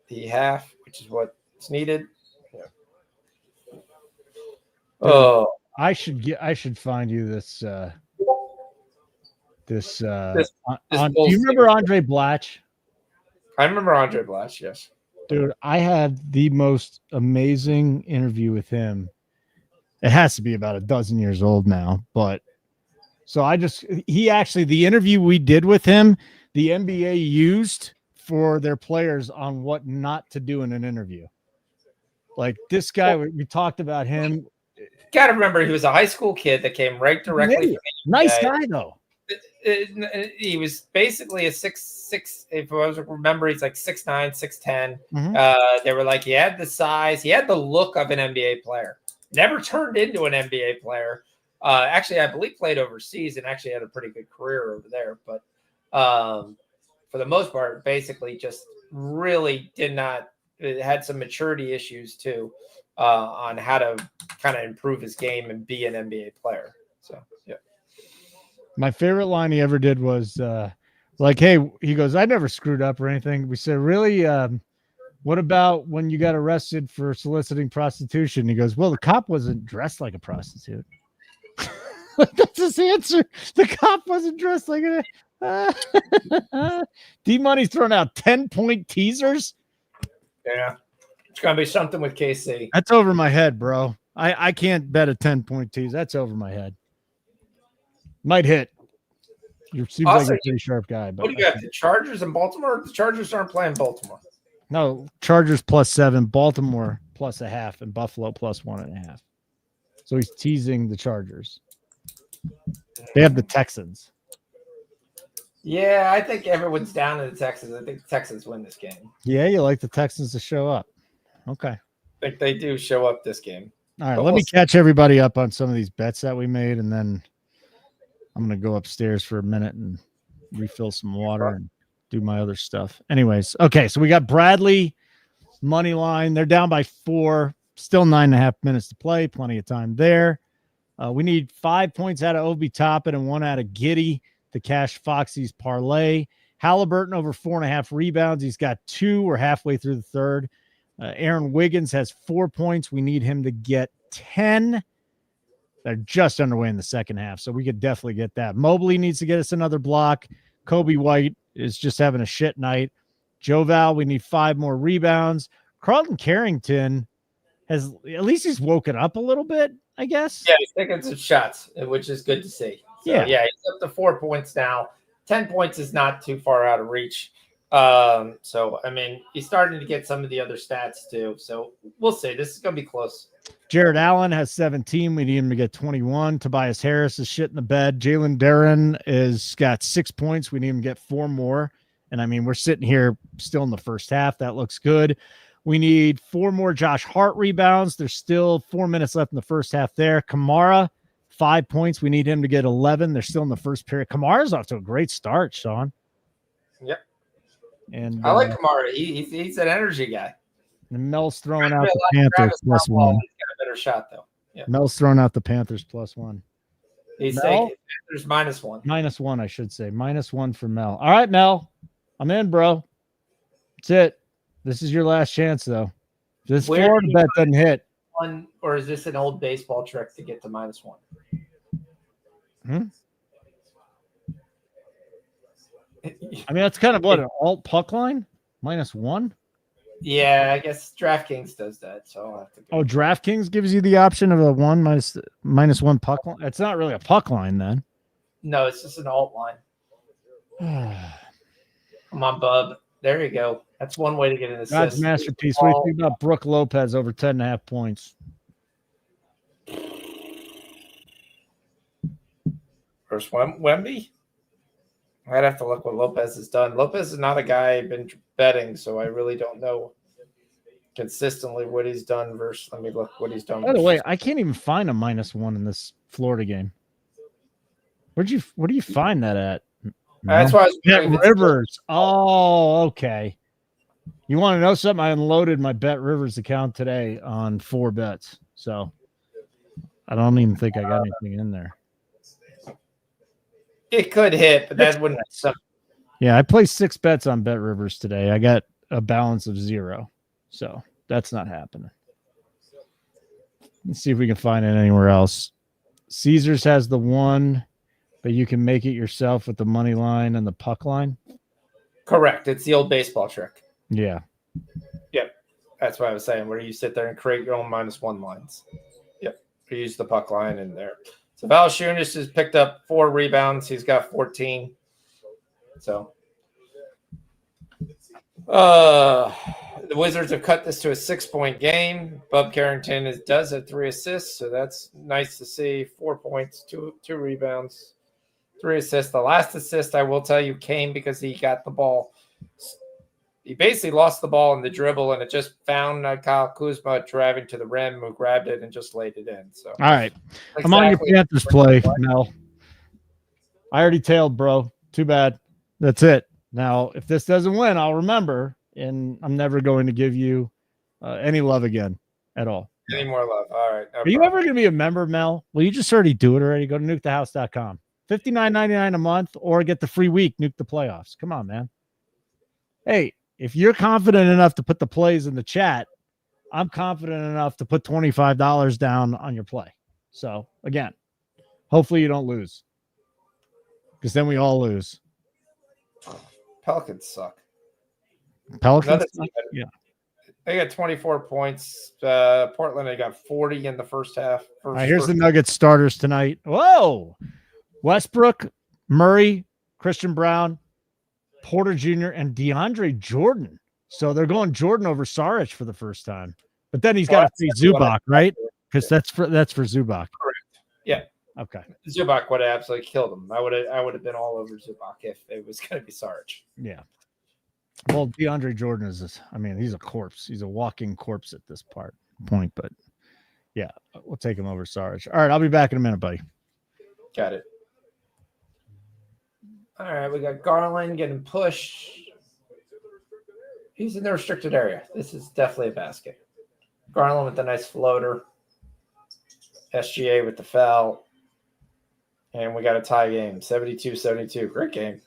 the half, which is what's needed. Yeah. Oh, I should find you this. Do you remember Andre Blatch? I remember Andre Blatch. Yes, dude. I had the most amazing interview with him. It has to be about a dozen years old now, but. So the interview we did with him, the NBA used for their players on what not to do in an interview. Like this guy, we talked about him. Got to remember, he was a high school kid that came right directly from the nice guy, though. He was basically a 6'6". If I remember, he's like 6'9", 6'10". Mm-hmm. They were like, he had the size, he had the look of an NBA player. Never turned into an NBA player. Actually, I believe played overseas and actually had a pretty good career over there. But for the most part, basically just really had some maturity issues too on how to kind of improve his game and be an NBA player. So, yeah. My favorite line he ever did was hey, he goes, I never screwed up or anything. We said, really? What about when you got arrested for soliciting prostitution? He goes, well, the cop wasn't dressed like a prostitute. That's his answer. The cop wasn't dressed like a D-Money's throwing out 10-point teasers. Yeah. It's gonna be something with KC. That's over my head, bro. I can't bet a 10-point tease. That's over my head. Might hit. You seem like a pretty sharp guy. But what do you got? The Chargers in Baltimore? The Chargers aren't playing Baltimore. No, Chargers +7, Baltimore +0.5, and Buffalo +1.5. So he's teasing the Chargers. They have the Texans. Yeah, I think everyone's down to the Texans. I think the Texans win this game. Yeah, you like the Texans to show up. Okay. I think they do show up this game. All right, let me catch everybody up on some of these bets that we made, and then I'm going to go upstairs for a minute and refill some water and do my other stuff. Anyways, okay, so we got Bradley, money line. They're down by 4. Still 9.5 minutes to play. Plenty of time there. We need 5 points out of Obi Toppin and 1 out of Giddy to cash Foxy's parlay. Halliburton over 4.5 rebounds. He's got 2. We're halfway through the third. Aaron Wiggins has 4 points. We need him to get 10. They're just underway in the second half, so we could definitely get that. Mobley needs to get us another block. Kobe White is just having a shit night. Joe Val, we need 5 more rebounds. Carlton Carrington has, at least he's woken up a little bit, I guess. Yeah, he's taking some shots, which is good to see. So, yeah, he's up to 4 points now. 10 points is not too far out of reach. So, I mean, he's starting to get some of the other stats too. So we'll see. This is going to be close. Jared Allen has 17. We need him to get 21. Tobias Harris is shit in the bed. Jalen Darren is got 6 points. We need him to get 4 more. And I mean, we're sitting here still in the first half. That looks good. We need 4 more Josh Hart rebounds. There's still 4 minutes left in the first half there. Kamara, 5 points. We need him to get 11. They're still in the first period. Kamara's off to a great start, Sean. Yep. And I like Kamara. He's an energy guy. And Mel's throwing out the Panthers +1. He's got a better shot, though. Yeah. Mel's throwing out the Panthers +1. He's taking Panthers -1. -1, I should say. -1 for Mel. All right, Mel. I'm in, bro. That's it. This is your last chance, though. This Florida bet doesn't hit. Or is this an old baseball trick to get to -1? I mean, that's kind of what, an alt puck line? -1? Yeah, I guess DraftKings does that, so I'll have to go. Oh, DraftKings gives you the option of a -1 puck line? It's not really a puck line, then. No, it's just an alt line. Come on, bub. There you go. That's one way to get an assist. God's masterpiece. What do you think about Brooke Lopez over 10.5 points? Versus Wemby? I'd have to look what Lopez has done. Lopez is not a guy I've been betting, so I really don't know consistently what he's done versus. Let me look what he's done. By the way, I can't even find a -1 in this Florida game. Where do you find that at? That's why I was Bet Rivers. Oh, okay. You want to know something? I unloaded my Bet Rivers account today on 4 bets. So I don't even think I got anything in there. It could hit, but that wouldn't. Yeah, I placed 6 bets on Bet Rivers today. I got a balance of 0. So that's not happening. Let's see if we can find it anywhere else. Caesars has the 1, but you can make it yourself with the money line and the puck line. Correct. It's the old baseball trick. Yeah. Yep. That's what I was saying, where you sit there and create your own -1 lines. Yep. You use the puck line in there. So Valanciunas has picked up 4 rebounds. He's got 14. So the Wizards have cut this to a 6-point game. Bub Carrington does have 3 assists, so that's nice to see. 4 points, 2 rebounds, 3 assists. The last assist, I will tell you, came because he got the ball. He basically lost the ball in the dribble, and it just found Kyle Kuzma driving to the rim, who grabbed it and just laid it in. So, all right. I'm on your Panthers play, Mel. I already tailed, bro. Too bad. That's it. Now, if this doesn't win, I'll remember, and I'm never going to give you any love again at all. Any more love. All right. Are you ever going to be a member, Mel? Well, you just already do it already. Go to nukethehouse.com. $59.99 a month, or get the free week, Nuke the Playoffs. Come on, man. Hey, if you're confident enough to put the plays in the chat, I'm confident enough to put $25 down on your play. So, again, hopefully you don't lose, because then we all lose. Pelicans suck. Pelicans suck? Yeah. They got 24 points. Portland, they got 40 in the first half. All right, here's the Nuggets starters tonight. Whoa! Westbrook, Murray, Christian Brown, Porter Jr., and DeAndre Jordan. So they're going Jordan over Saric for the first time. But then he's got to free Zubac, right? Because that's for Zubac. Correct. Yeah. Okay. Zubac would have absolutely killed him. I would have been all over Zubac if it was going to be Saric. Yeah. Well, DeAndre Jordan he's a corpse. He's a walking corpse at this point. But yeah, we'll take him over Saric. All right, I'll be back in a minute, buddy. Got it. All right, we got Garland getting pushed. He's in the restricted area. This is definitely a basket. Garland with a nice floater. SGA with the foul. And we got a tie game, 72-72. Great game.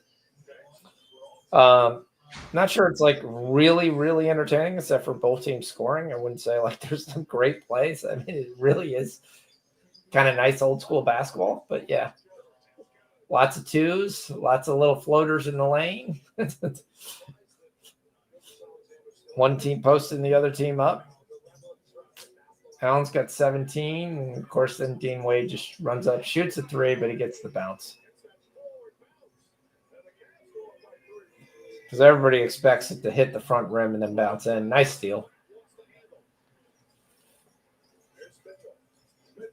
Not sure it's like really, really entertaining, except for both teams scoring. I wouldn't say like there's some great plays. I mean, it really is kind of nice old school basketball. But yeah, lots of twos, lots of little floaters in the lane. One team posting the other team up. Allen's got 17. And of course, then Dean Wade just runs up, shoots a three, but he gets the bounce. Because everybody expects it to hit the front rim and then bounce in. Nice steal.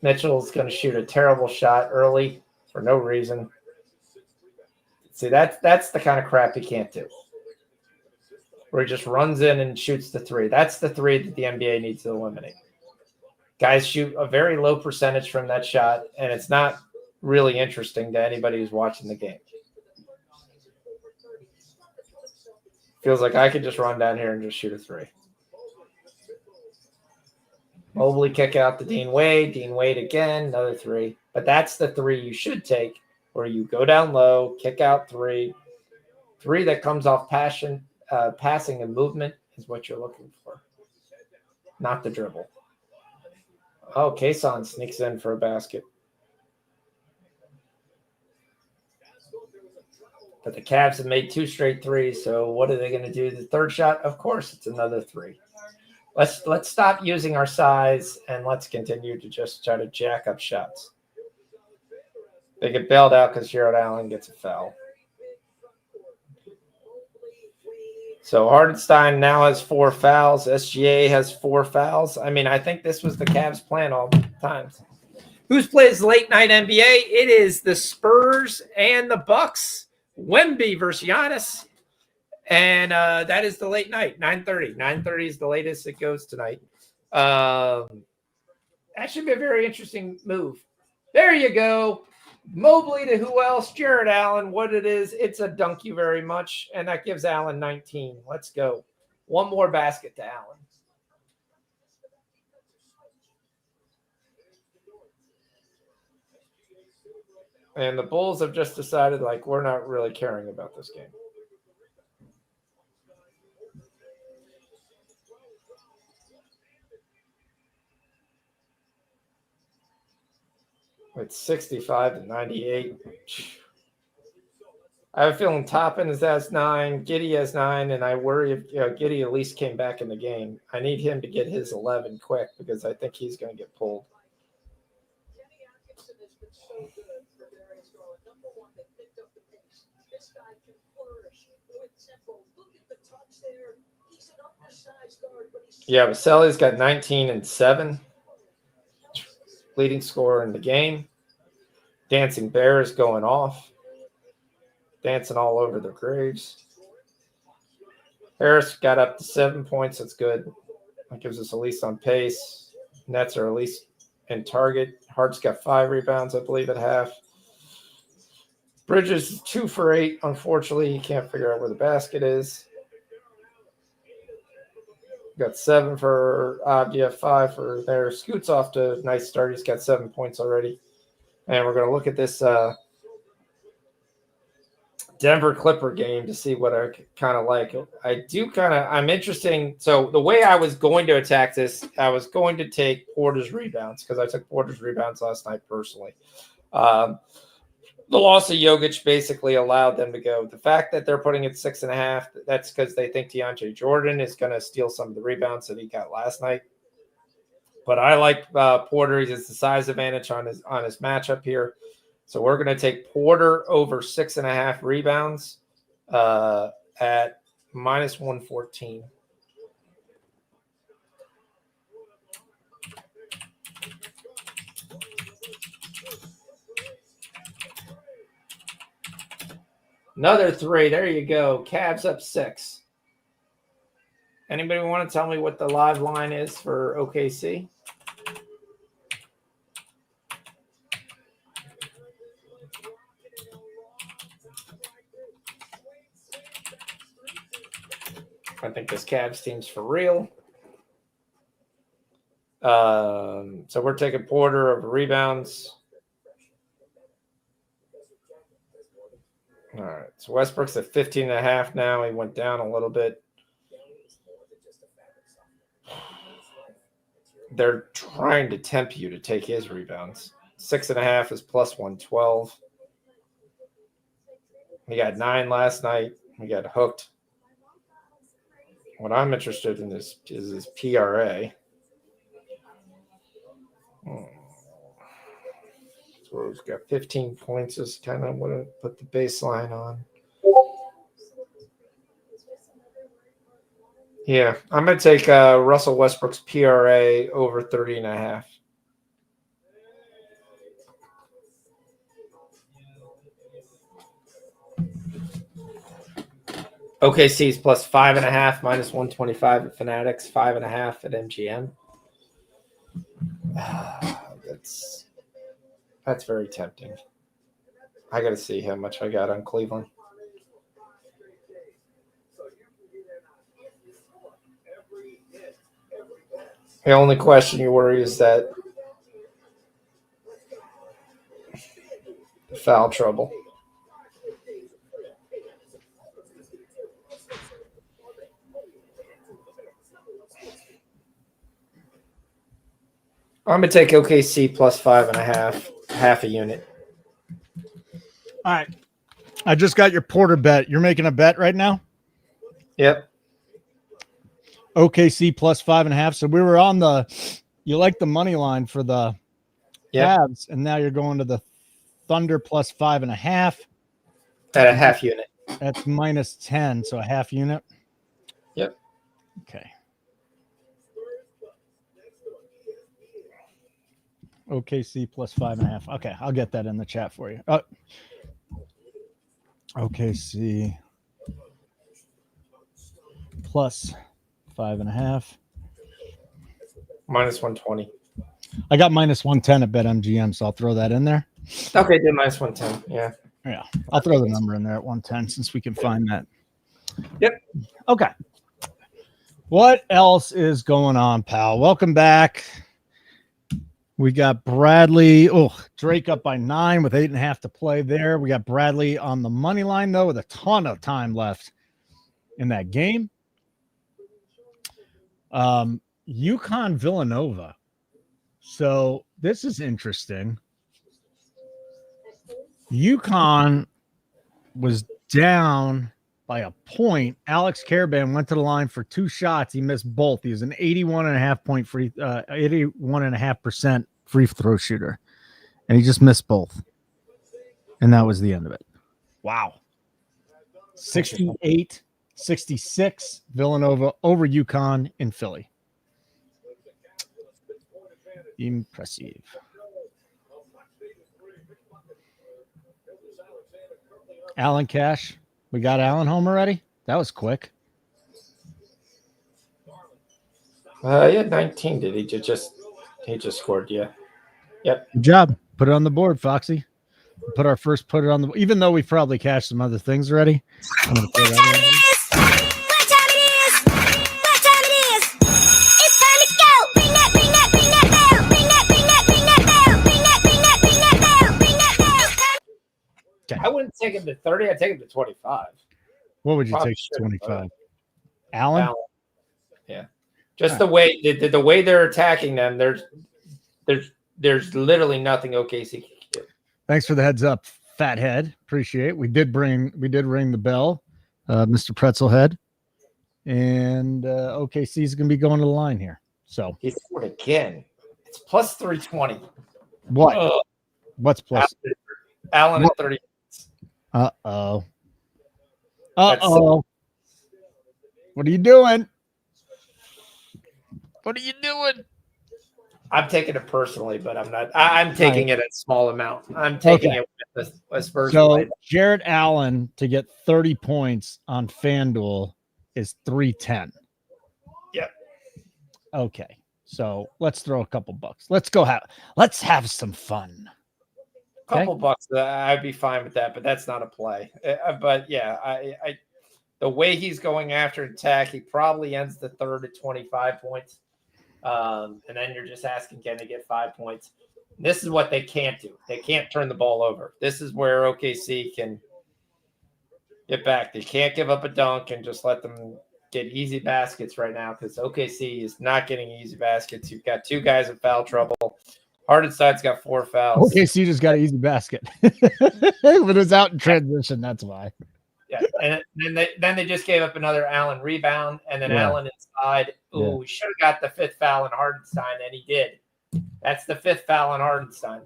Mitchell's going to shoot a terrible shot early for no reason. See, that's the kind of crap he can't do. Where he just runs in and shoots the three. That's the three that the NBA needs to eliminate. Guys shoot a very low percentage from that shot, and it's not really interesting to anybody who's watching the game. Feels like I could just run down here and just shoot a three. Mobley kick out to Dean Wade. Dean Wade again, another three. But that's the three you should take, where you go down low, kick out three. Three that comes off passing and movement is what you're looking for, not the dribble. Oh, Kason sneaks in for a basket. But the Cavs have made 2 straight threes, so what are they going to do? The third shot, of course, it's another three. Let's stop using our size and let's continue to just try to jack up shots. They get bailed out because Jared Allen gets a foul. So Hardenstein now has 4 fouls. SGA has 4 fouls. I mean, I think this was the Cavs' plan all the time. Who's plays late night NBA? It is the Spurs and the Bucks. Wemby versus Giannis. And that is the late night, 9:30. 9:30 is the latest it goes tonight. That should be a very interesting move. There you go. Mobley to who else? Jared Allen. What it is, it's a dunk you very much. And that gives Allen 19. Let's go. One more basket to Allen. And the Bulls have just decided, like, we're not really caring about this game. It's 65-98. I have a feeling Toppin has 9, Giddey has 9, and I worry if Giddey at least came back in the game. I need him to get his 11 quick because I think he's going to get pulled. Yeah, Vaselli's got 19 and 7. Leading scorer in the game. Dancing Bear is going off. Dancing all over their graves. Harris got up to 7 points. That's good. That gives us at least on pace. Nets are at least in target. Hart's got 5 rebounds, I believe, at half. Bridges is 2 for 8. Unfortunately, he can't figure out where the basket is. Got 7 for Abdia, 5 for there. Scoots off to a nice start. He's got 7 points already. And we're going to look at this Denver Clipper game to see what I kind of like. I'm interesting. So the way I was going to attack this, I was going to take Porter's rebounds because I took Porter's rebounds last night personally. The loss of Jokic basically allowed them to go. The fact that they're putting it 6.5, that's because they think DeAndre Jordan is going to steal some of the rebounds that he got last night. But I like Porter. He has the size advantage on his matchup here. So we're going to take Porter over 6.5 rebounds at minus 114. Another 3. There you go. Cavs up 6. Anybody want to tell me what the live line is for OKC? I think this Cavs team's for real. So we're taking Porter over rebounds. All right. So Westbrook's at 15.5 now. He went down a little bit. They're trying to tempt you to take his rebounds. 6.5 is plus 112. He got 9 last night. He got hooked. What I'm interested in is his PRA. So he's got 15 points. Is kind of what I put the baseline on. Yeah, I'm going to take Russell Westbrook's PRA over 30.5. OKC's plus 5.5, minus 125 at Fanatics, 5.5 at MGM. That's very tempting. I got to see how much I got on Cleveland. The only question you worry is that foul trouble. I'm going to take OKC plus 5.5, half a unit. All right. I just got your Porter bet. You're making a bet right now? Yep. OKC plus 5.5. So we were on you like the money line for the Cavs, and now you're going to the Thunder plus 5.5. At a half unit. That's minus 10, so a half unit. Yep. Okay. OKC plus 5.5. Okay, I'll get that in the chat for you. OKC plus 5.5. Minus 120. I got minus 110 at BetMGM, so I'll throw that in there. Okay, do minus 110. Yeah. Yeah, I'll throw the number in there at 110 since we can find that. Yep. Okay. What else is going on, pal? Welcome back. We got Bradley. Drake up by 9 with 8.5 to play there. We got Bradley on the money line, though, with a ton of time left in that game. UConn Villanova. So this is interesting. UConn was down by a point. Alex Karaban went to the line for 2 shots. He missed both. He was an 81.5% free throw shooter, and he just missed both. And that was the end of it. Wow. 68-66 Villanova over UConn in Philly. Impressive. Alan Cash. We got Alan home already? That was quick. He had 19, did he? Just scored, yeah. Yep. Good job. Put it on the board, Foxy. Put it on the board. Even though we've probably cashed some other things already. I'm gonna put that in. I wouldn't take him to 30. I'd take him to 25. What would you take to 25? Allen? Yeah. Just the way the way they're attacking them, there's literally nothing OKC can do. Thanks for the heads up, fathead. Appreciate it. We did ring the bell, Mr. Pretzelhead. And OKC is going to be going to the line here. So he scored again. It's plus 320. What? What's plus? Allen at 30. Uh-oh. Uh-oh. What are you doing? What are you doing? I'm taking it personally, but I'm not. I'm taking it at small amount. I'm taking it with the Spurs. So Jared Allen to get 30 points on FanDuel is 310. Yep. Okay. So let's throw a couple bucks. Let's have some fun. Couple bucks, I'd be fine with that, but that's not a play. But yeah, I the way he's going after attack, he probably ends the third at 25 points. And then you're just asking, can they get 5 points? This is what they can't do. They can't turn the ball over. This is where OKC can get back. They can't give up a dunk and just let them get easy baskets right now because OKC is not getting easy baskets. You've got 2 guys in foul trouble. Hardenstein's got 4 fouls. OKC just got an easy basket. But it was out in transition. That's why. Yeah, and then they just gave up another Allen rebound, and then Allen inside. Ooh, we should have got the 5th foul on Hardenstein, and he did. That's the 5th foul on Hardenstein.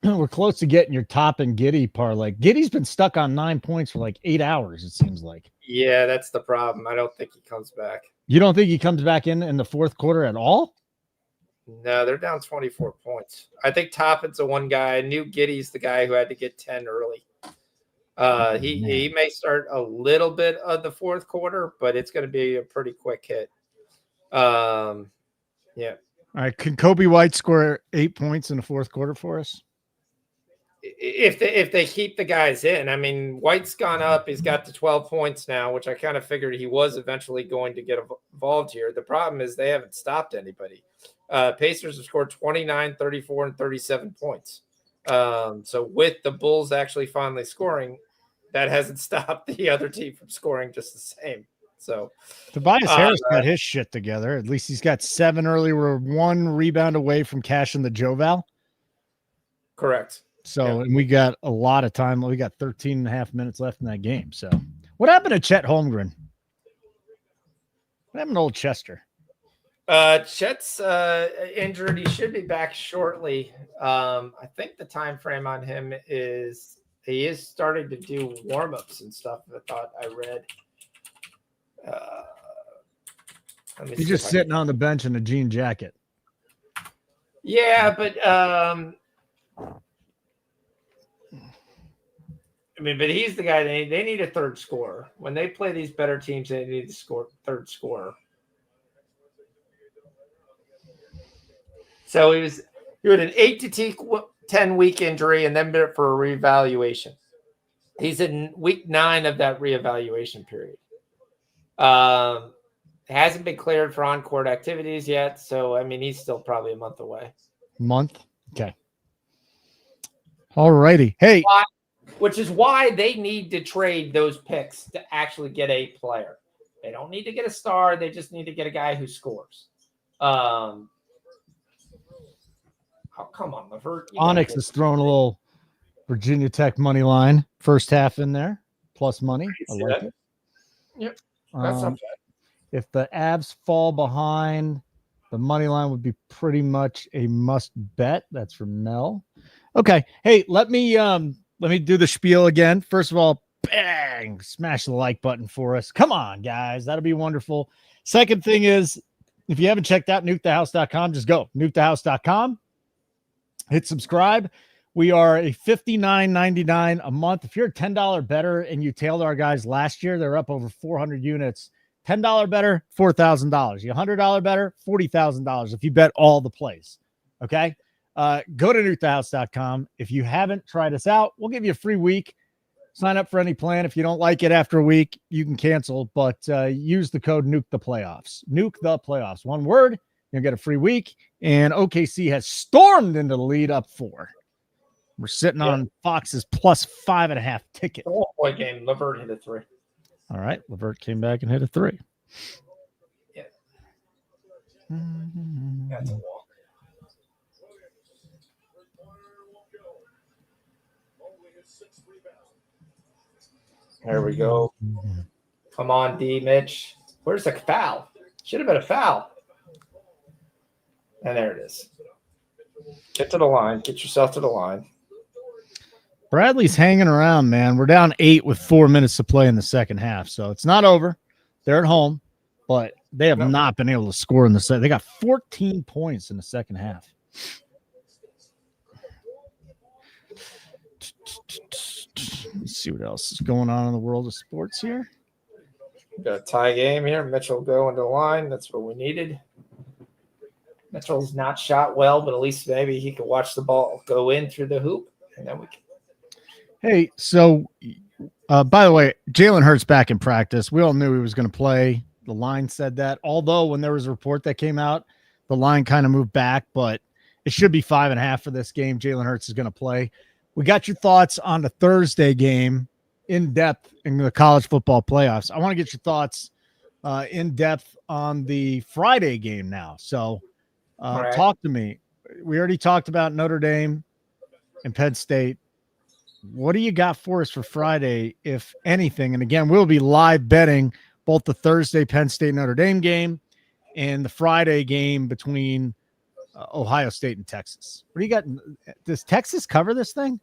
We're close to getting your top and Giddy parlay. Giddy's been stuck on 9 points for like 8 hours, it seems like. Yeah, that's the problem. I don't think he comes back. You don't think he comes back in the fourth quarter at all? No, they're down 24 points. I think Toppin's the one guy. I knew Giddy's the guy who had to get 10 early. He may start a little bit of the fourth quarter, but it's going to be a pretty quick hit. Yeah. All right. Can Kobe White score 8 points in the fourth quarter for us? If they keep the guys in, I mean, White's gone up. He's got to 12 points now, which I kind of figured he was eventually going to get involved here. The problem is they haven't stopped anybody. Pacers have scored 29, 34, and 37 points. So with the Bulls actually finally scoring, that hasn't stopped the other team from scoring just the same. So Tobias Harris got his shit together. At least he's got 7 early. We're 1 rebound away from cashing the Joval. Correct. So, and we got a lot of time. We got 13 and a half minutes left in that game. So what happened to Chet Holmgren? What happened to old Chester? Chet's injured. He should be back shortly. I think the time frame on him is he is starting to do warm-ups and stuff. I thought I read. He's just sitting on the bench in a jean jacket. Yeah, but but he's the guy they need a third scorer. When they play these better teams, they need to third scorer. So he had an 8 to 10 week injury and then for a reevaluation. He's in week 9 of that reevaluation period. Hasn't been cleared for on-court activities yet, so I mean he's still probably a month away. Month? Okay. All righty. Hey. Which is why they need to trade those picks to actually get a player. They don't need to get a star. They just need to get a guy who scores. Oh, come on, Levert. Onyx is throwing a little Virginia Tech money line. First half in there. Plus money. I like it. Yep. That's not bad. If the Avs fall behind, the money line would be pretty much a must bet. That's from Mel. Okay. Hey, let me do the spiel again. First of all, bang, smash the like button for us. Come on, guys. That'll be wonderful. Second thing is, if you haven't checked out nukethehouse.com, just go nukethehouse.com. Hit subscribe. We are a $59.99 a month. If you're a $10 better and you tailed our guys last year, they're up over 400 units. $10 better, $4,000. You $100 better, $40,000 if you bet all the plays. Okay? Go to nukethehouse.com. If you haven't tried us out, we'll give you a free week. Sign up for any plan. If you don't like it after a week, you can cancel, but use the code Nuke the Playoffs. Nuke the Playoffs. One word, you'll get a free week. And OKC has stormed into the lead up 4. We're sitting on Fox's plus 5.5 ticket. The whole point game, Levert hit a 3. All right. Levert came back and hit a 3. Yeah. That's a walk. There we go. Come on, D. Mitch. Where's the foul? Should have been a foul. And there it is. Get to the line. Get yourself to the line. Bradley's hanging around, man. We're down 8 with 4 minutes to play in the second half. So it's not over. They're at home, but they have not been able to score in the second. They got 14 points in the second half. Let's see what else is going on in the world of sports here. Got a tie game here. Mitchell go into the line. That's what we needed. Mitchell's not shot well, but at least maybe he could watch the ball go in through the hoop, and then we can. Hey, so by the way, Jalen Hurts back in practice. We all knew he was going to play. The line said that. Although when there was a report that came out, the line kind of moved back, but it should be 5.5 for this game. Jalen Hurts is going to play. We got your thoughts on the Thursday game in depth in the college football playoffs. I want to get your thoughts in depth on the Friday game now. So right. Talk to me. We already talked about Notre Dame and Penn State. What do you got for us for Friday, if anything? And again, we'll be live betting both the Thursday Penn State Notre Dame game and the Friday game between Ohio State and Texas. What do you got? Does Texas cover this thing?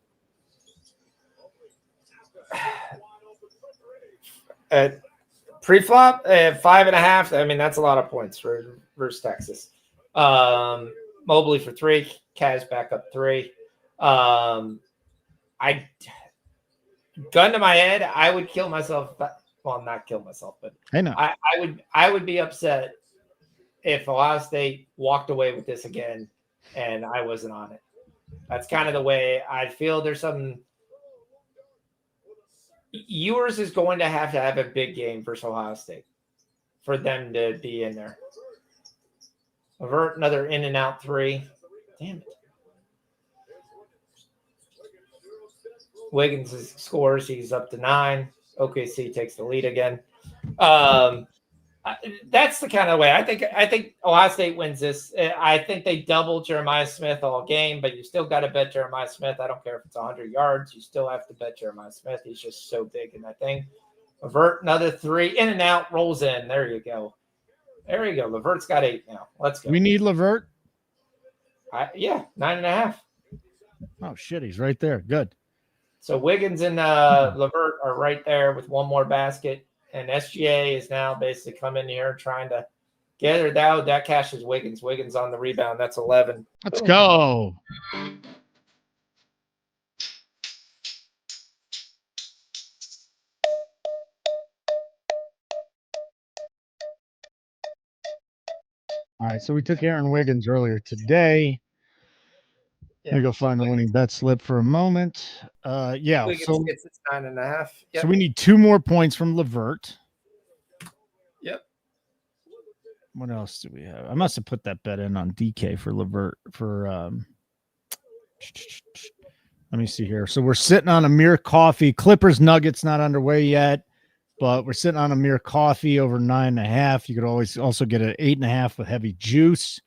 Pre-flop, 5.5. I mean, that's a lot of points for versus Texas. Mobley for 3. Kaz back up 3. I gun to my head, I would kill myself. Well, not kill myself, but I know I would be upset if Ohio State walked away with this again and I wasn't on it. That's kind of the way I feel. There's some Ewers is going to have a big game versus Ohio State for them to be in there. Avert another in and out 3. Damn it. Wiggins scores. He's up to 9. OKC takes the lead again. That's the kind of way I think Ohio State wins this. I think they double Jeremiah Smith all game, but you still got to bet Jeremiah Smith. I don't care if it's 100 yards. You still have to bet Jeremiah Smith. He's just so big in that thing. Levert, another 3. In and out, rolls in. There you go. There you go. Levert's got 8 now. Let's go. We need Levert. Yeah, 9.5. Oh, shit. He's right there. Good. So Wiggins and Levert are right there with one more basket. And SGA is now basically coming here trying to get her down. That cashes Wiggins. Wiggins on the rebound. That's 11. Let's go. All right, so we took Aaron Wiggins earlier today. Let me go find the winning bet slip for a moment. Yeah, Wiggins so gets its 9.5. Yep. So we need 2 more points from Levert. Yep. What else do we have? I must have put that bet in on DK for Levert for let me see here. So we're sitting on Amir Coffee. Clippers Nuggets not underway yet, but we're sitting on Amir Coffee over 9.5. You could always also get an 8.5 with heavy juice.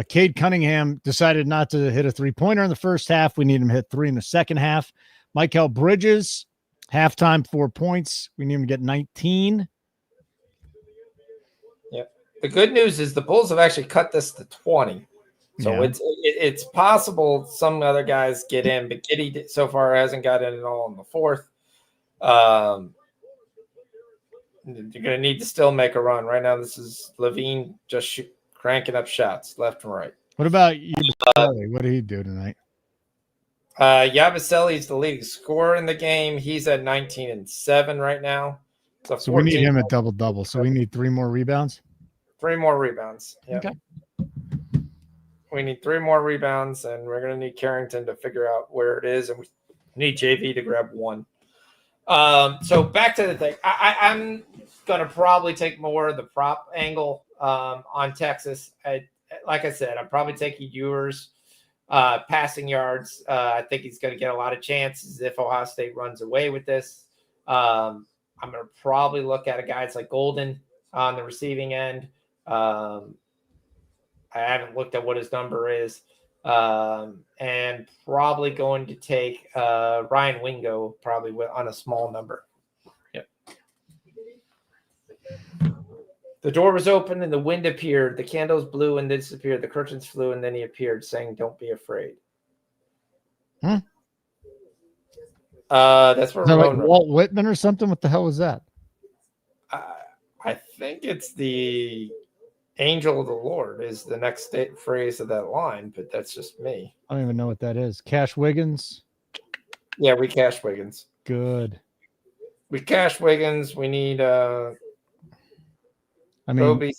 Cade Cunningham decided not to hit a 3-pointer in the first half. We need him to hit 3 in the second half. Michael Bridges, halftime 4 points. We need him to get 19. Yep. The good news is the Bulls have actually cut this to 20. So it's possible some other guys get in, but Giddey so far hasn't got in at all in the fourth. You're going to need to still make a run. Right now, this is Levine just cranking up shots left and right. What about Yabusele? What did he do tonight? Yabusele is the leading scorer in the game. He's at 19 and 7 right now. So we need him at double-double. So we need 3 more rebounds? 3 more rebounds. Yep. Okay. We need 3 more rebounds, and we're going to need Carrington to figure out where it is, and we need JV to grab 1. So back to the thing. I'm going to probably take more of the prop angle on Texas. Like I said, I'm probably taking Ewers passing yards. I think he's going to get a lot of chances if Ohio State runs away with this. I'm going to probably look at guys like Golden on the receiving end. I haven't looked at what his number is. And probably going to take Ryan Wingo probably on a small number. Yep. The door was open and the wind appeared. The candles blew and disappeared. The curtains flew and then he appeared saying, "Don't be afraid." That's where like Walt Whitman or something. What the hell was that? I think it's the angel of the Lord is the next phrase of that line, but that's just me. I don't even know what that is. Cash Wiggins. Yeah, we cash Wiggins. Good. We cash Wiggins. We need Kobe.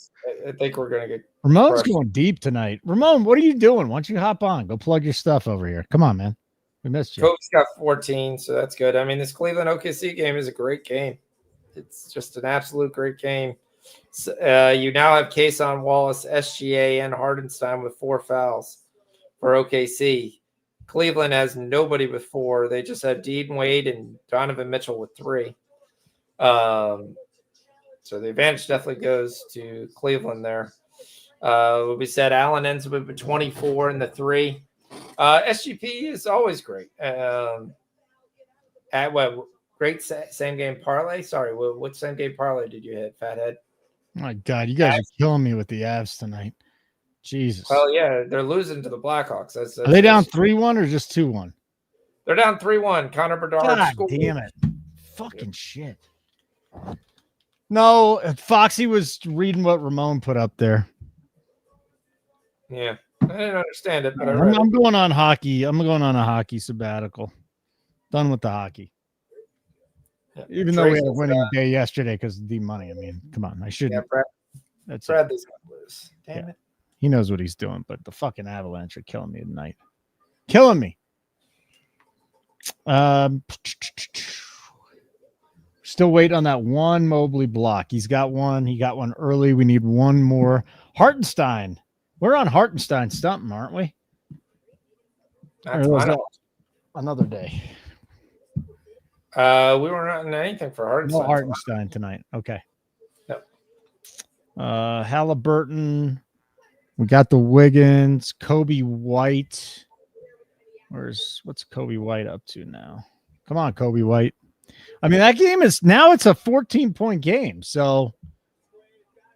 I think we're gonna get Ramon's going deep tonight. Ramon, what are you doing? Why don't you hop on? Go plug your stuff over here. Come on, man. We missed you. Kobe's got 14, so that's good. I mean, this Cleveland OKC game is a great game. It's just an absolute great game. So, you now have Kason Wallace, SGA, and Hardenstein with 4 fouls for OKC. Cleveland has nobody with 4. They just have Dean Wade and Donovan Mitchell with 3. So the advantage definitely goes to Cleveland there. We said Allen ends with 24 in the 3. SGP is always great. At what great same game parlay? Sorry, what same game parlay did you hit, Fathead? My God, you guys are killing me with the Avs tonight. Jesus. Well, yeah, they're losing to the Blackhawks. Are they down 3-1 or just 2-1? They're down 3-1. Connor Bedard God scored. damn it. Fucking shit. No, Foxy was reading what Ramon put up there. Yeah, I didn't understand it, but I'm going on hockey. I'm going on a hockey sabbatical. Done with the hockey. Yeah. Even though we had a winning day yesterday because of the money. I mean, come on. I shouldn't. Yeah, That's Bradley's going to lose. Damn it. He knows what he's doing, but the fucking Avalanche are killing me tonight. Killing me. Still waiting on that one Mobley block. He's got one. He got one early. We need one more. Hartenstein. We're on Hartenstein stumping, aren't we? That's another day. We weren't on anything for Hartenstein. No Hartenstein tonight. Okay. Yep. Halliburton. We got the Wiggins. Kobe White. What's Kobe White up to now? Come on, Kobe White. I mean, that game is now it's a 14-point game. So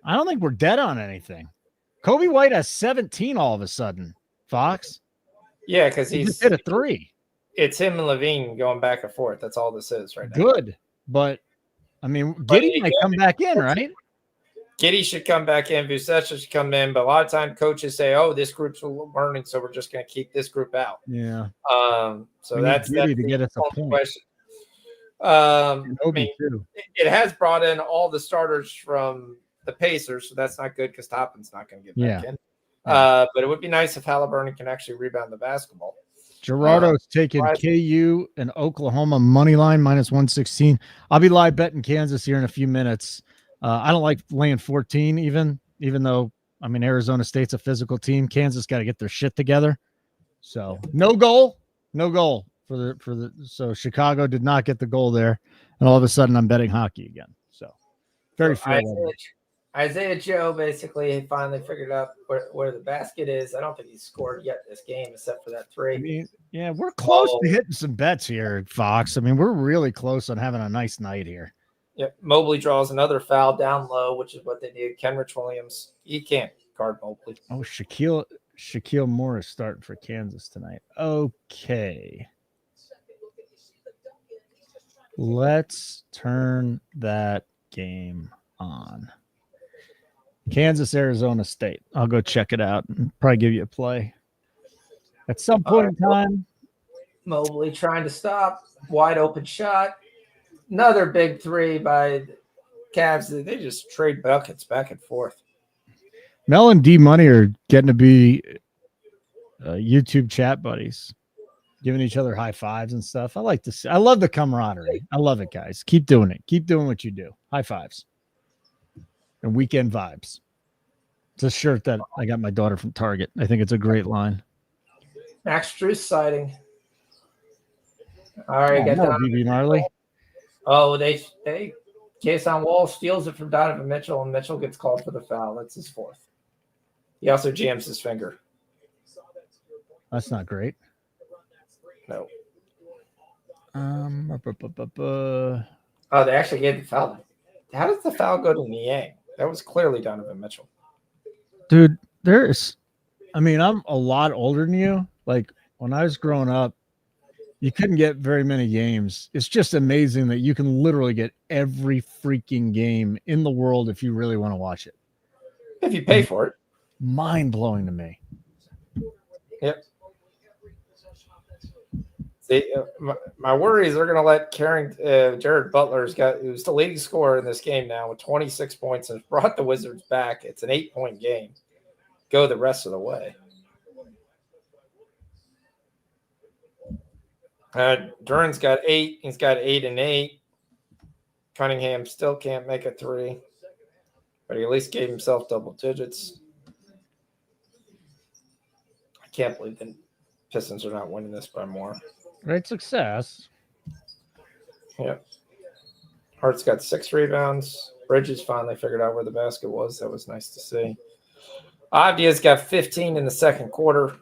I don't think we're dead on anything. Kobe White has 17 all of a sudden. Fox. Yeah, because he just hit a 3. It's him and Levine going back and forth. That's all this is right now. Good. But I mean, Giddey might come back in, right? Giddey should come back in. Vucevic should come in. But a lot of times coaches say, oh, this group's learning, so we're just going to keep this group out. Yeah. So that's to get us a point. Question. I mean, it has brought in all the starters from the Pacers, so that's not good because Toppin's not going to get back in. But it would be nice if Halliburton can actually rebound the basketball. Gerardo's taking KU and Oklahoma money line -116. I'll be live betting Kansas here in a few minutes. I don't like laying 14 even though, I mean, Arizona State's a physical team. Kansas got to get their shit together. So no goal so Chicago did not get the goal there. And all of a sudden I'm betting hockey again. So very fair. Isaiah Joe basically finally figured out where the basket is. I don't think he's scored yet this game except for that 3. I mean, yeah, we're close to hitting some bets here, Fox. I mean, we're really close on having a nice night here. Yep. Mobley draws another foul down low, which is what they need. Kenrich Williams, he can't guard Mobley. Oh, Shaquille Morris starting for Kansas tonight. Okay. Let's turn that game on. Kansas, Arizona State. I'll go check it out and probably give you a play. At some point in time. Mobley trying to stop. Wide open shot. Another big 3 by the Cavs. They just trade buckets back and forth. Mel and D Money are getting to be YouTube chat buddies, giving each other high fives and stuff. I like to see. I love the camaraderie. I love it, guys. Keep doing it. Keep doing what you do. High fives. And weekend vibes. It's a shirt that I got my daughter from Target. I think it's a great line. Max Strus sighting. All right, BB Marley. Oh, they Kason Wall steals it from Donovan Mitchell, and Mitchell gets called for the foul. That's his 4th. He also jams his finger. That's not great. No. Oh, they actually gave the foul. How does the foul go to Niang? That was clearly Donovan Mitchell. Dude, I'm a lot older than you. Like, when I was growing up, you couldn't get very many games. It's just amazing that you can literally get every freaking game in the world if you really want to watch it. If you pay for it. Mind-blowing to me. Yep. See, my worry is they're going to let Jared Butler's who's the leading scorer in this game now with 26 points and brought the Wizards back. It's an 8-point game. Go the rest of the way. Duran's got 8. He's got 8 and 8. Cunningham still can't make a 3. but he at least gave himself double digits. I can't believe the Pistons are not winning this by more. Great success. Yep. Hart's got 6 rebounds. Bridges finally figured out where the basket was. That was nice to see. Avdia's got 15 in the second quarter.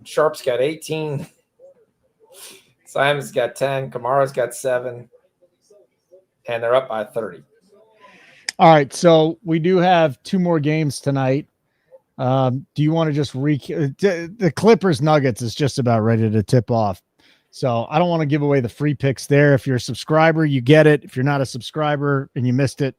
Sharp's got 18. Simon's got 10. Kamara's got 7. And they're up by 30. All right, so we do have 2 more games tonight. Do you want to just the Clippers Nuggets is just about ready to tip off. So I don't want to give away the free picks there. If you're a subscriber, you get it. If you're not a subscriber and you missed it,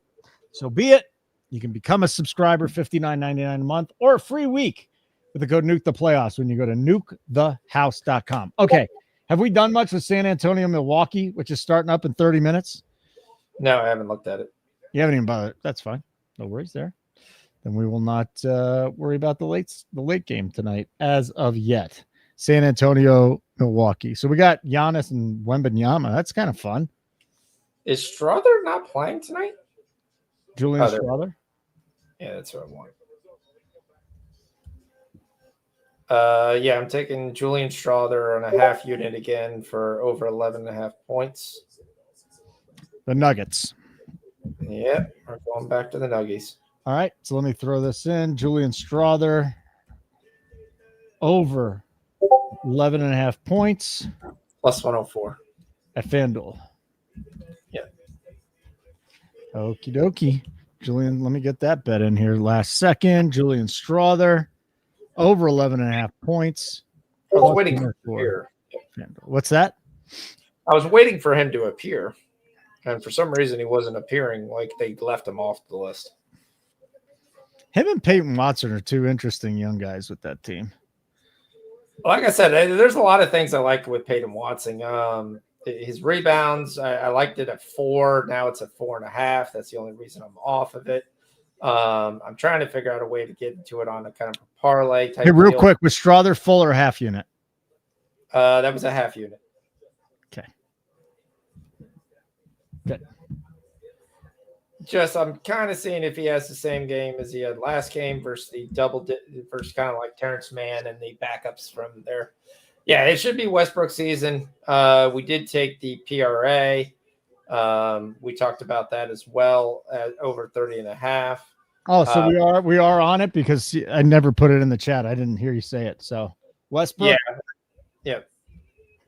so be it. You can become a subscriber, $59.99 a month, or a free week with the code Nuke the Playoffs when you go to nukethehouse.com. Okay. Have we done much with San Antonio, Milwaukee, which is starting up in 30 minutes? No, I haven't looked at it. You haven't even bothered. That's fine. No worries there. Then we will not worry about the late game tonight as of yet. San Antonio, Milwaukee. So we got Giannis and Wembanyama. That's kind of fun. Is Strother not playing tonight? Julian Strother? Yeah, that's what I want. Yeah, I'm taking Julian Strother on a half unit again for over 11.5 points. The Nuggets. Yep, we're going back to the Nuggies. All right, so let me throw this in. Julian Strother over 11.5 points. Plus 104. At FanDuel. Yep. Okie dokie. Julian, let me get that bet in here last second. Julian Strother over 11.5 points. I was waiting for him to appear. What's that? I was waiting for him to appear. And for some reason, he wasn't appearing. Like they left him off the list. Him and Peyton Watson are 2 interesting young guys with that team. Like I said, there's a lot of things I like with Peyton Watson. His rebounds, I liked it at 4. Now it's at 4.5. That's the only reason I'm off of it. I'm trying to figure out a way to get into it on a kind of a parlay type. Hey, real deal. quick, was Strother full or half unit? That was a half unit. Okay. Good. Just I'm kind of seeing if he has the same game as he had last game versus the versus kind of like Terrence Mann and the backups from there. Yeah, it should be Westbrook season. We did take the PRA. We talked about that as well at over 30.5. Oh, so we are on it because I never put it in the chat. I didn't hear you say it. So Westbrook. Yeah.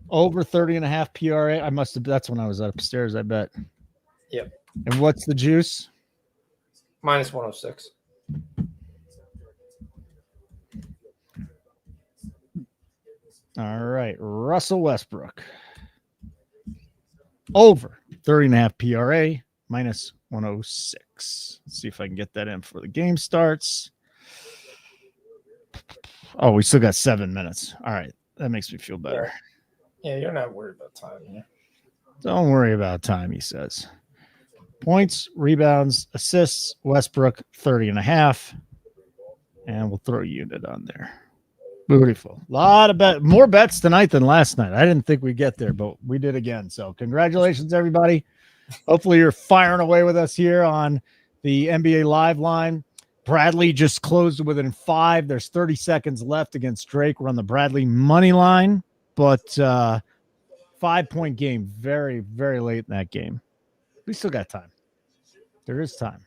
Over 30.5 PRA. I must have. That's when I was upstairs, I bet. Yep. And what's the juice? Minus 106. All right. Russell Westbrook. Over 30.5 PRA. Minus 106. Let's see if I can get that in before the game starts. Oh, we still got 7 minutes. All right. That makes me feel better. Yeah, you're not worried about time. Yeah. Don't worry about time, he says. Points, rebounds, assists, Westbrook 30.5. And we'll throw a unit on there. Beautiful. More bets tonight than last night. I didn't think we'd get there, but we did again. So congratulations, everybody. Hopefully you're firing away with us here on the NBA Live line. Bradley just closed within 5. There's 30 seconds left against Drake. We're on the Bradley money line, but 5-point game very, very late in that game. We still got time. There is time.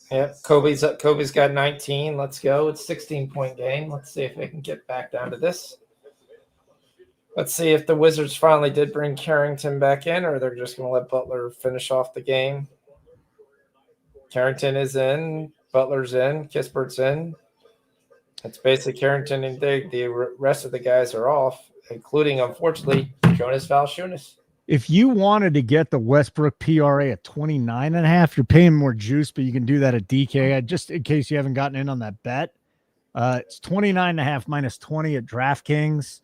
Yeah, Kobe's got 19. Let's go. It's 16-point game. Let's see if they can get back down to this. Let's see if the Wizards finally did bring Carrington back in, or they're just going to let Butler finish off the game. Carrington is in. Butler's in. Kispert's in. It's basically Carrington and the rest of the guys are off, including, unfortunately, Jonas Valanciunas. If you wanted to get the Westbrook PRA at 29.5, you're paying more juice, but you can do that at DK. Just in case you haven't gotten in on that bet, it's 29.5 minus 20 at DraftKings,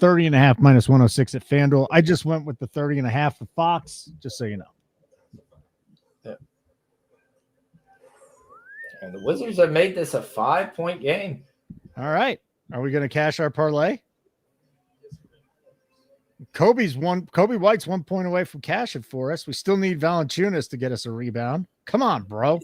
30.5 minus 106 at FanDuel. I just went with the 30.5 for Fox, just so you know. Yeah. And the Wizards have made this a 5-point game. All right. Are we going to cash our parlay? Kobe White's 1 point away from cashing for us. We still need Valanciunas to get us a rebound. Come on, bro.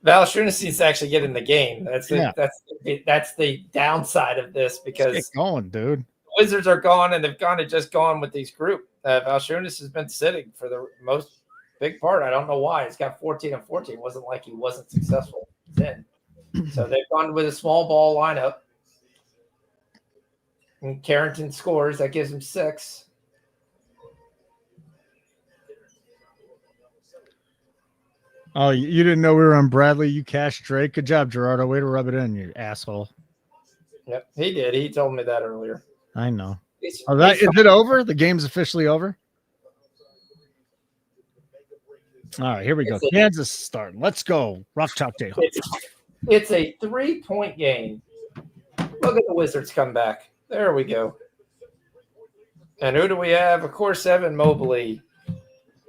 Valanciunas needs to actually get in the game. That's the downside of this because get going, dude. The Wizards are gone, and they've just gone with these group. Valanciunas has been sitting for the most big part. I don't know why. He's got 14 and 14. It wasn't like he wasn't successful then. So they've gone with a small ball lineup. And Carrington scores. That gives him 6. Oh, you didn't know we were on Bradley. You cashed Drake. Good job, Gerardo. Way to rub it in, you asshole. Yep, he did. He told me that earlier. I know. Is it over? The game's officially over? All right, here we go. Kansas starting. Let's go. Rock Chalk Day. It's a 3-point game. Look at the Wizards come back. There we go. And who do we have? Of course, Evan Mobley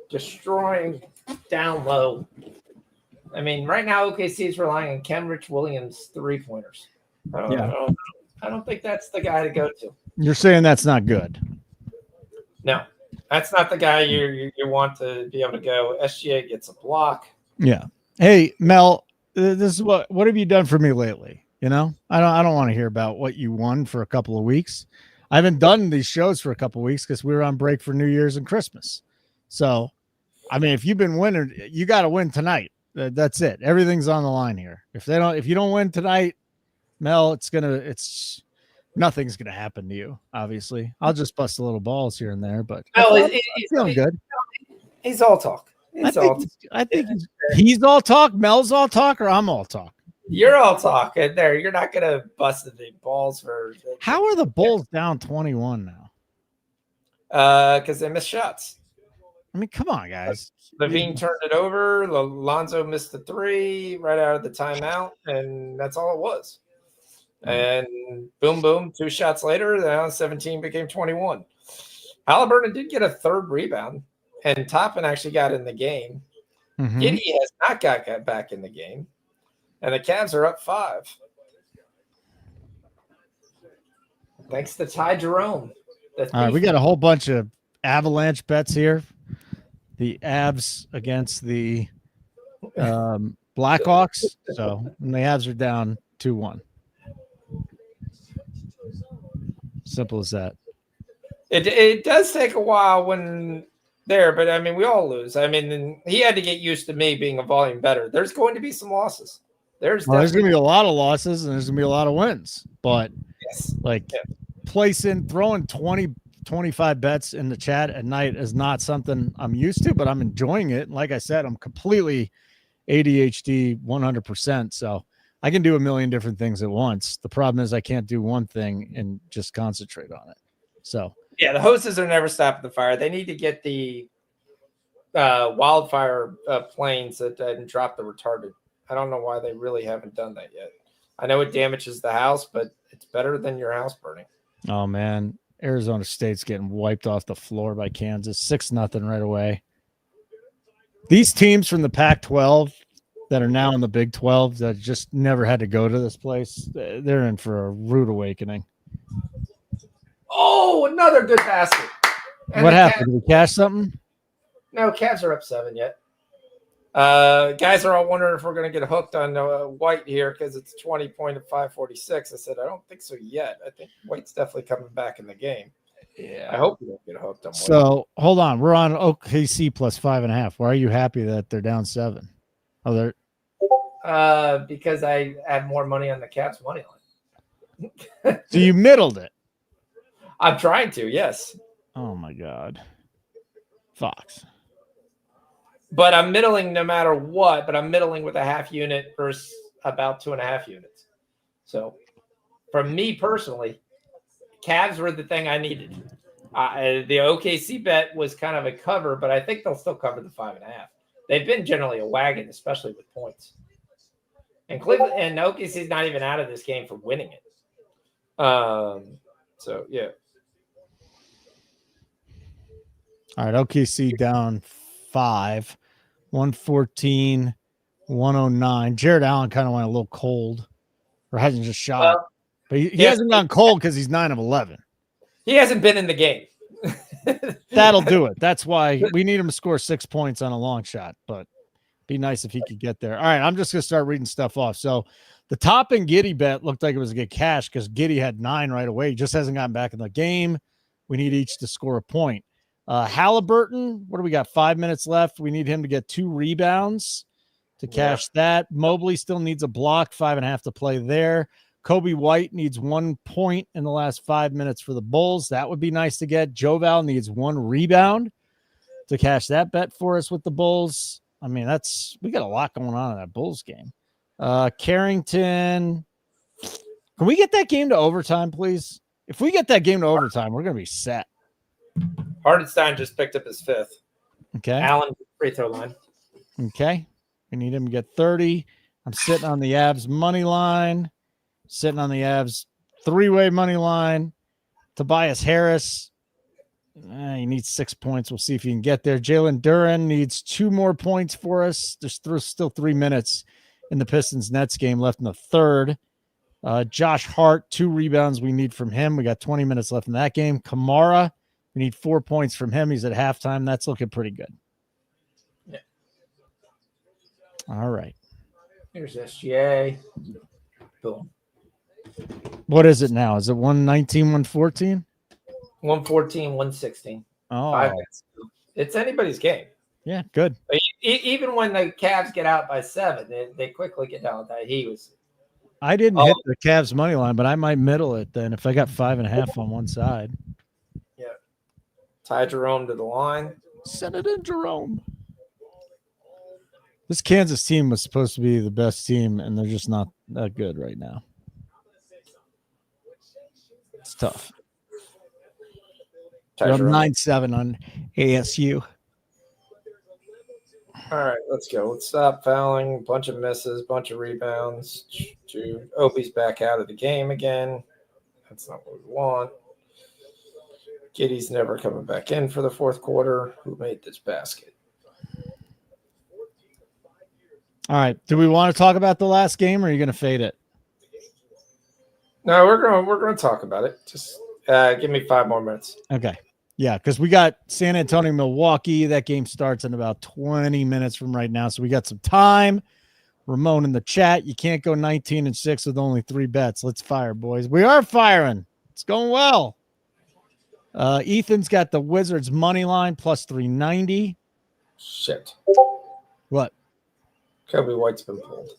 destroying down low. I mean, right now OKC is relying on Kenrich Williams 3-pointers. I don't think that's the guy to go to. You're saying that's not good. No, that's not the guy you want to be able to go. SGA gets a block. Yeah. Hey, Mel, this is what have you done for me lately? You know, I don't want to hear about what you won for a couple of weeks. I haven't done these shows for a couple of weeks because we were on break for New Year's and Christmas. So, I mean, if you've been winning, you got to win tonight. That's it. Everything's on the line here. If you don't win tonight, Mel, nothing's gonna happen to you. Obviously, I'll just bust a little balls here and there, but I'm feeling good. He's all talk. I think he's all talk. Mel's all talk, or I'm all talk. You're all talk, and there you're not gonna bust the balls for. How are the Bulls down 21 now? Because they missed shots. I mean, come on, guys. Levine turned it over. Lonzo missed the 3 right out of the timeout, and that's all it was. And boom, boom, 2 shots later, now 17 became 21. Halliburton did get a 3rd rebound, and Toppin actually got in the game. Mm-hmm. Giddey has not got back in the game, and the Cavs are up 5. Thanks to Ty Jerome. All right, we got a whole bunch of avalanche bets here. The Avs against the Blackhawks. So the Avs are down 2-1. Simple as that. It does take a while when there, but I mean, we all lose. I mean, he had to get used to me being a volume better. There's going to be some losses. There's going to be a lot of losses and there's going to be a lot of wins. But throwing 20, 25 bets in the chat at night is not something I'm used to, but I'm enjoying it. Like I said, I'm completely ADHD 100%. So I can do a million different things at once. The problem is I can't do one thing and just concentrate on it. So yeah, the hoses are never stopping the fire. They need to get the wildfire planes and drop the retardant. I don't know why they really haven't done that yet. I know it damages the house, but it's better than your house burning. Oh man, Arizona State's getting wiped off the floor by Kansas, 6-0 right away. These teams from the Pac-12 that are now in the Big 12 that just never had to go to this place, they're in for a rude awakening. Oh, another good basket. And what happened? Did we cash something? No, Cavs are up 7 yet. Guys are all wondering if we're going to get hooked on White here because it's 20 point at 5:46. I said, I don't think so yet. I think White's definitely coming back in the game. Yeah, I hope we don't get hooked on White. So, hold on. We're on OKC plus 5.5. Why are you happy that they're down 7? Oh, they're because I have more money on the Cavs money line. So you middled it. I'm trying to, yes. Oh my God. Fox. But I'm middling no matter what, but I'm middling with a half unit versus about 2.5 units. So for me personally, Cavs were the thing I needed. The OKC bet was kind of a cover, but I think they'll still cover the 5.5. They've been generally a wagon, especially with points. And Cleveland and OKC's not even out of this game for winning it. So yeah. All right, OKC down 5, 114, 109. Jared Allen kind of went a little cold, or hasn't just shot. But he hasn't gone cold because he's 9 of 11. He hasn't been in the game. That'll do it. That's why we need him to score 6 points on a long shot, but be nice if he could get there. All right, I'm just going to start reading stuff off. So the top and Giddy bet looked like it was a good cash because Giddy had 9 right away. He just hasn't gotten back in the game. We need each to score a point. Halliburton, what do we got? 5 minutes left. We need him to get 2 rebounds to cash that. Mobley still needs a block, 5.5 to play there. Kobe White needs 1 point in the last 5 minutes for the Bulls. That would be nice to get. Joval needs 1 rebound to cash that bet for us with the Bulls. I mean, we got a lot going on in that Bulls game. Carrington, can we get that game to overtime, please? If we get that game to overtime, we're going to be set. Hardenstein just picked up his 5th. Okay. Allen, free throw line. Okay. We need him to get 30. I'm sitting on the Avs money line. Sitting on the Avs 3-way money line. Tobias Harris. He needs 6 points. We'll see if he can get there. Jalen Duren needs 2 more points for us. There's still 3 minutes in the Pistons-Nets game left in the third. Josh Hart, 2 rebounds we need from him. We got 20 minutes left in that game. Kamara, we need 4 points from him. He's at halftime. That's looking pretty good. Yeah. All right. Here's SGA. Boom. What is it now? Is it 119, 114? 114, 116. Oh, 5 minutes. It's anybody's game. Yeah, good. Even when the Cavs get out by 7, they quickly get down with that. I didn't hit the Cavs money line, but I might middle it then if I got 5.5 on one side. Yeah. Ty Jerome to the line. Send it in, Jerome. This Kansas team was supposed to be the best team, and they're just not that good right now. It's tough. We're up 9-7 on ASU. All right, let's go. Let's stop fouling. Bunch of misses, bunch of rebounds. Opie's back out of the game again. That's not what we want. Giddy's never coming back in for the fourth quarter. Who made this basket? All right. Do we want to talk about the last game, or are you going to fade it? No, we're going to talk about it. Just give me 5 more minutes. Okay. Yeah, because we got San Antonio, Milwaukee. That game starts in about 20 minutes from right now, so we got some time. Ramon in the chat, you can't go 19-6 with only 3 bets. Let's fire, boys. We are firing. It's going well. Ethan's got the Wizards money line plus 390. Shit. What? Kobe White's been pulled.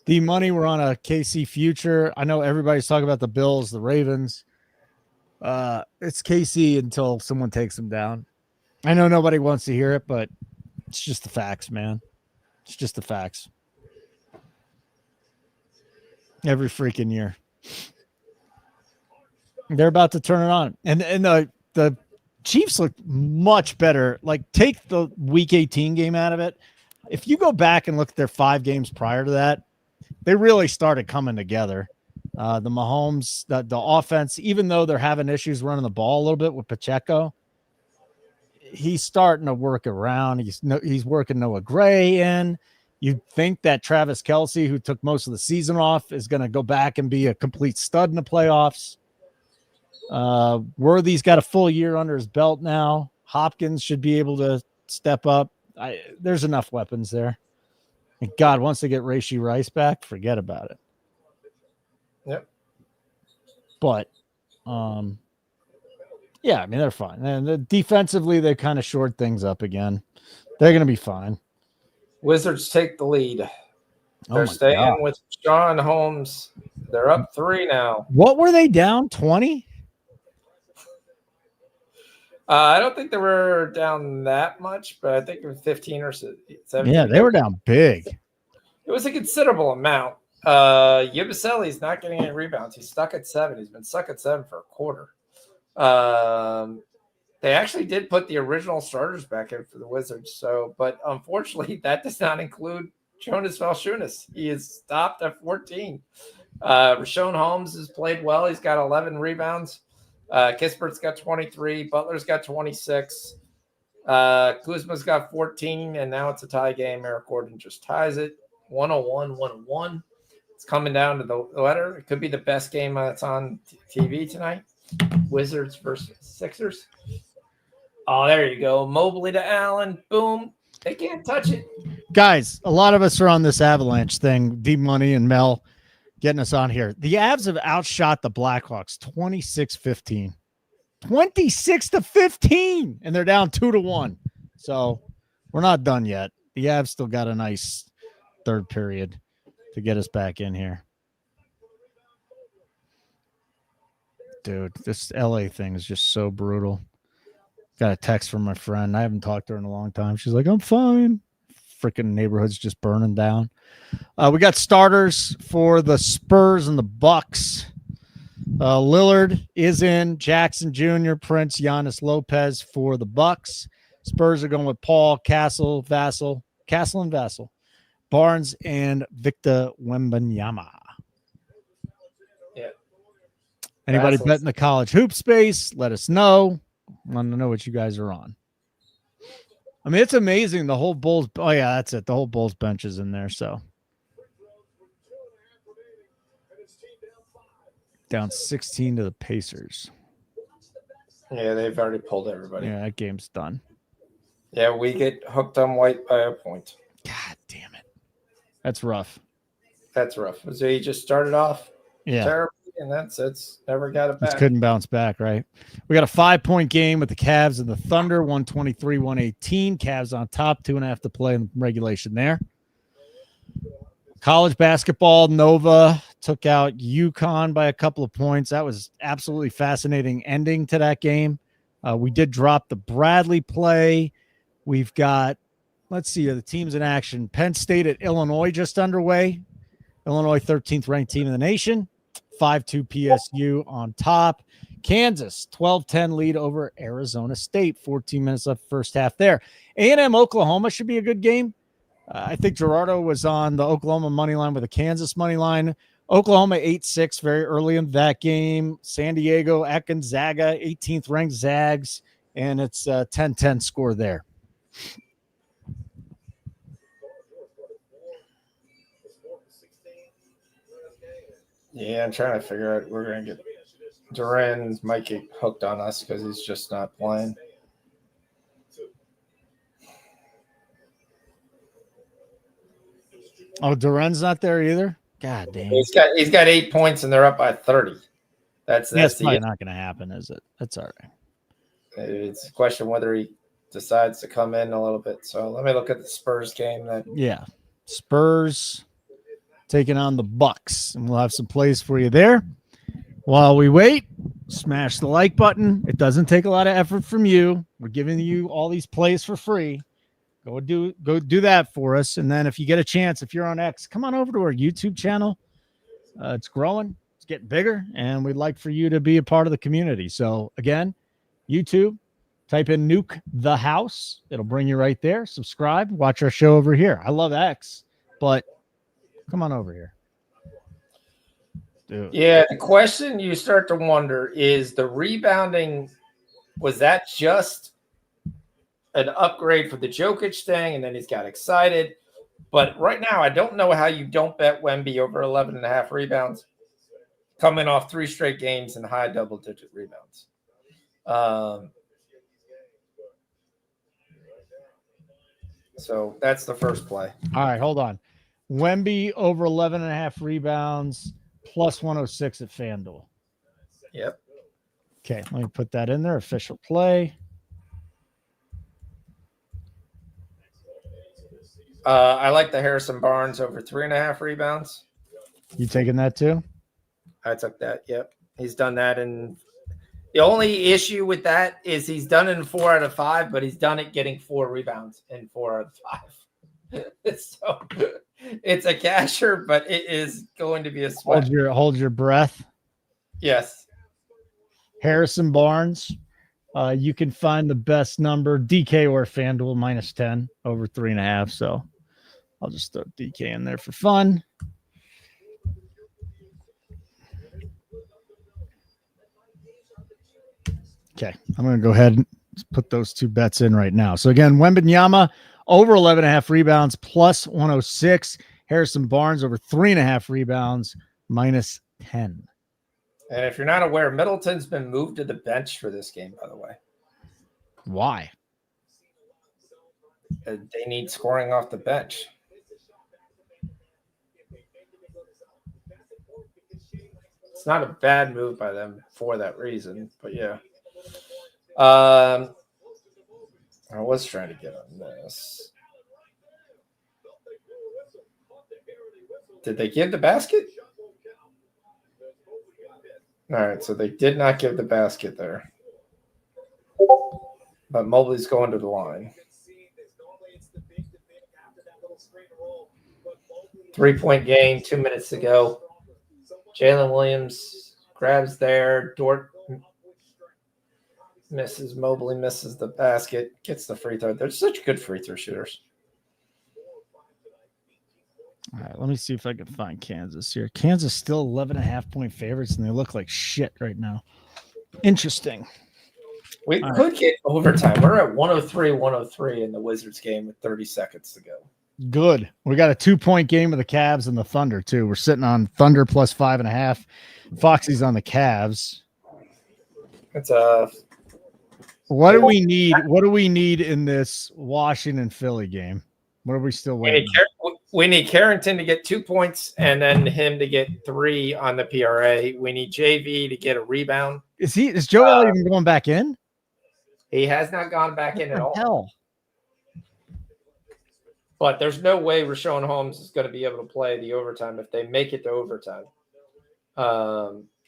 The money, we're on a KC future. I know everybody's talking about the Bills, the Ravens. It's KC until someone takes them down. I know nobody wants to hear it, but it's just the facts, man. It's just the facts. Every freaking year. They're about to turn it on. And the Chiefs look much better. Like, take the Week 18 game out of it. If you go back and look at their 5 games prior to that, they really started coming together. The Mahomes, the offense, even though they're having issues running the ball a little bit with Pacheco, he's starting to work around. He's working Noah Gray in. You'd think that Travis Kelce, who took most of the season off, is going to go back and be a complete stud in the playoffs. Worthy's got a full year under his belt now. Hopkins should be able to step up. There's enough weapons there. And God, once they get Rashee Rice back, forget about it. Yep. But, yeah, I mean, they're fine. And defensively, they kind of shored things up again. They're going to be fine. Wizards take the lead. They're staying with Sean Holmes. They're up 3 now. What were they down? 20? I don't think they were down that much, but I think it was 15 or 17. Yeah, they were down big. It was a considerable amount. Yabusele's not getting any rebounds. He's stuck at 7. He's been stuck at 7 for a quarter. They actually did put the original starters back in for the Wizards. But unfortunately, that does not include Jonas Valanciunas. He is stopped at 14. Rashawn Holmes has played well. He's got 11 rebounds. Kispert's got 23. Butler's got 26. Kuzma's got 14, and now it's a tie game. Eric Gordon just ties it. 101-101. It's coming down to the letter. It could be the best game that's on TV tonight. Wizards versus Sixers. Oh, there you go. Mobley to Allen. Boom. They can't touch it. Guys, a lot of us are on this Avalanche thing. D-Money and Mel getting us on here. The Avs have outshot the Blackhawks 26-15. 26-15. And they're down 2-1. So we're not done yet. The Avs still got a nice third period to get us back in here. Dude, this LA thing is just so brutal. Got a text from my friend. I haven't talked to her in a long time. She's like, I'm fine. Freaking neighborhood's just burning down. We got starters for the Spurs and the Bucks. Lillard is in. Jackson Jr., Prince, Giannis Lopez for the Bucks. Spurs are going with Paul, Castle and Vassell, Barnes, and Victor Wembanyama. Yeah. Anybody betting the college hoop space? Let us know. I want to know what you guys are on. I mean, it's amazing. The whole Bulls. Oh, yeah, that's it. The whole Bulls bench is in there. So down 16 to the Pacers. Yeah, they've already pulled everybody. Yeah, that game's done. Yeah, we get hooked on white by a point. God damn it. That's rough. That's rough. So he just started off terribly, and that's never got it back. Just couldn't bounce back, right? We got a 5-point game with the Cavs and the Thunder, 123-118. Cavs on top, 2.5 to play in regulation there. College basketball, Nova took out UConn by a couple of points. That was absolutely fascinating ending to that game. We did drop the Bradley play. We've got, let's see, the teams in action. Penn State at Illinois just underway. Illinois, 13th ranked team in the nation. 5-2 PSU on top. Kansas, 12-10 lead over Arizona State. 14 minutes left first half there. A&M Oklahoma should be a good game. I think Gerardo was on the Oklahoma money line with a Kansas money line. Oklahoma 8-6 very early in that game. San Diego at Gonzaga, 18th ranked Zags, and it's a 10-10 score there. Yeah, I'm trying to figure out. We're going to get Duran might get hooked on us because he's just not playing. Oh, Duran's not there either? God damn. He's got 8 points and they're up by 30. That's probably not going to happen, is it? That's all right. It's a question whether he decides to come in a little bit. So let me look at the Spurs game then. Yeah. Spurs taking on the Bucks, and we'll have some plays for you there. While we wait, smash the like button. It doesn't take a lot of effort from you. We're giving you all these plays for free. Go do that for us. And then if you get a chance, if you're on X, come on over to our YouTube channel. It's growing. It's getting bigger, and we'd like for you to be a part of the community. So again, YouTube, type in Nuke the House. It'll bring you right there. Subscribe. Watch our show over here. I love X, but come on over here. Dude. Yeah, the question you start to wonder is the rebounding, was that just an upgrade for the Jokic thing and then he's got excited? But right now, I don't know how you don't bet Wemby over 11.5 rebounds coming off 3 straight games and high double-digit rebounds. So that's the first play. All right, hold on. Wemby over 11.5 rebounds, plus 106 at FanDuel. Yep. Okay, let me put that in there. Official play. I like the Harrison Barnes over 3.5 rebounds. You taking that too? I took that. Yep. He's done that. And the only issue with that is he's done it in 4 out of 5, but he's done it getting 4 rebounds in 4 out of 5. So it's a casher, but it is going to be a sweat. Hold your breath. Yes. Harrison Barnes. You can find the best number, DK or FanDuel, minus 10 over 3.5. So I'll just throw DK in there for fun. Okay, I'm going to go ahead and put those 2 bets in right now. So again, Wembanyama over 11.5 rebounds, plus 106. Harrison Barnes over 3.5 rebounds, minus 10. And if you're not aware, Middleton's been moved to the bench for this game, by the way. Why? They need scoring off the bench. It's not a bad move by them for that reason, but yeah. I was trying to get on this. Did they give the basket? All right, so they did not give the basket there. But Mobley's going to the line. 3-point game, 2 minutes to go. Jalen Williams grabs there. Dort misses. Mobley misses the basket. Gets the free throw. They're such good free throw shooters. All right, let me see if I can find Kansas here. Kansas still 11.5-point favorites, and they look like shit right now. Interesting. We could get overtime. We're at 103-103 in the Wizards game with 30 seconds to go. Good. We got a 2-point game with the Cavs and the Thunder, too. We're sitting on Thunder plus 5.5. Foxy's on the Cavs. It's a. What do we need? What do we need in this Washington-Philly game? What are we still waiting on? We need Carrington to get 2 points and then him to get 3 on the PRA. We need JV to get a rebound. Is Joel even going back in? He has not gone back in at all. Hell. But there's no way Rashawn Holmes is going to be able to play the overtime if they make it to overtime.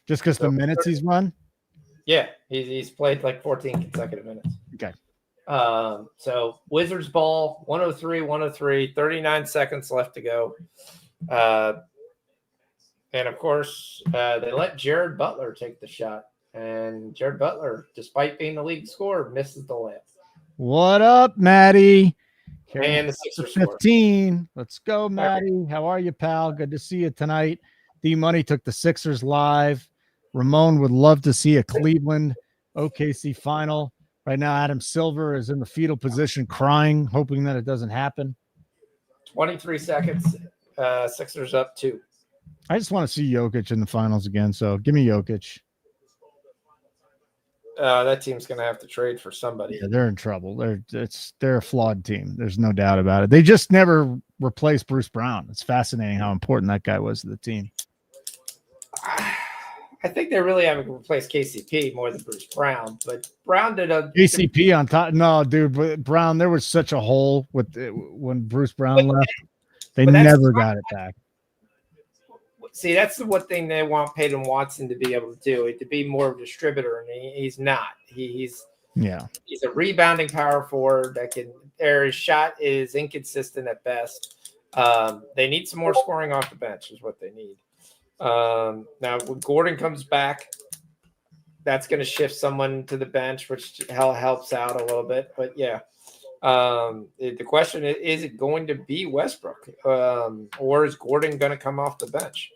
Just because the minutes he's run? Yeah, he's played like 14 consecutive minutes. Okay. So Wizards ball, 103-103, 39 seconds left to go. And of course, they let Jared Butler take the shot. And Jared Butler, despite being the league scorer, misses the layup. What up, Maddie? And the Sixers 15. Let's go, Maddie. How are you, pal? Good to see you tonight. D-Money took the Sixers live. Ramon would love to see a Cleveland OKC final. Right now, Adam Silver is in the fetal position crying, hoping that it doesn't happen. 23 seconds. Sixers up 2. I just want to see Jokic in the finals again, so give me Jokic. That team's going to have to trade for somebody. Yeah, they're in trouble. They're a flawed team. There's no doubt about it. They just never replaced Bruce Brown. It's fascinating how important that guy was to the team. I think they really haven't replaced KCP more than Bruce Brown, but Brown did a KCP on top. No, dude, but Brown, there was such a hole with when Bruce Brown left. They never got it back. See, that's the one thing they want Peyton Watson to be able to do, to be more of a distributor, and he's not. He's a rebounding power forward that can. His shot is inconsistent at best. They need some more scoring off the bench, is what they need. Now, when Gordon comes back, that's going to shift someone to the bench, which helps out a little bit. But yeah, the question is it going to be Westbrook, or is Gordon going to come off the bench?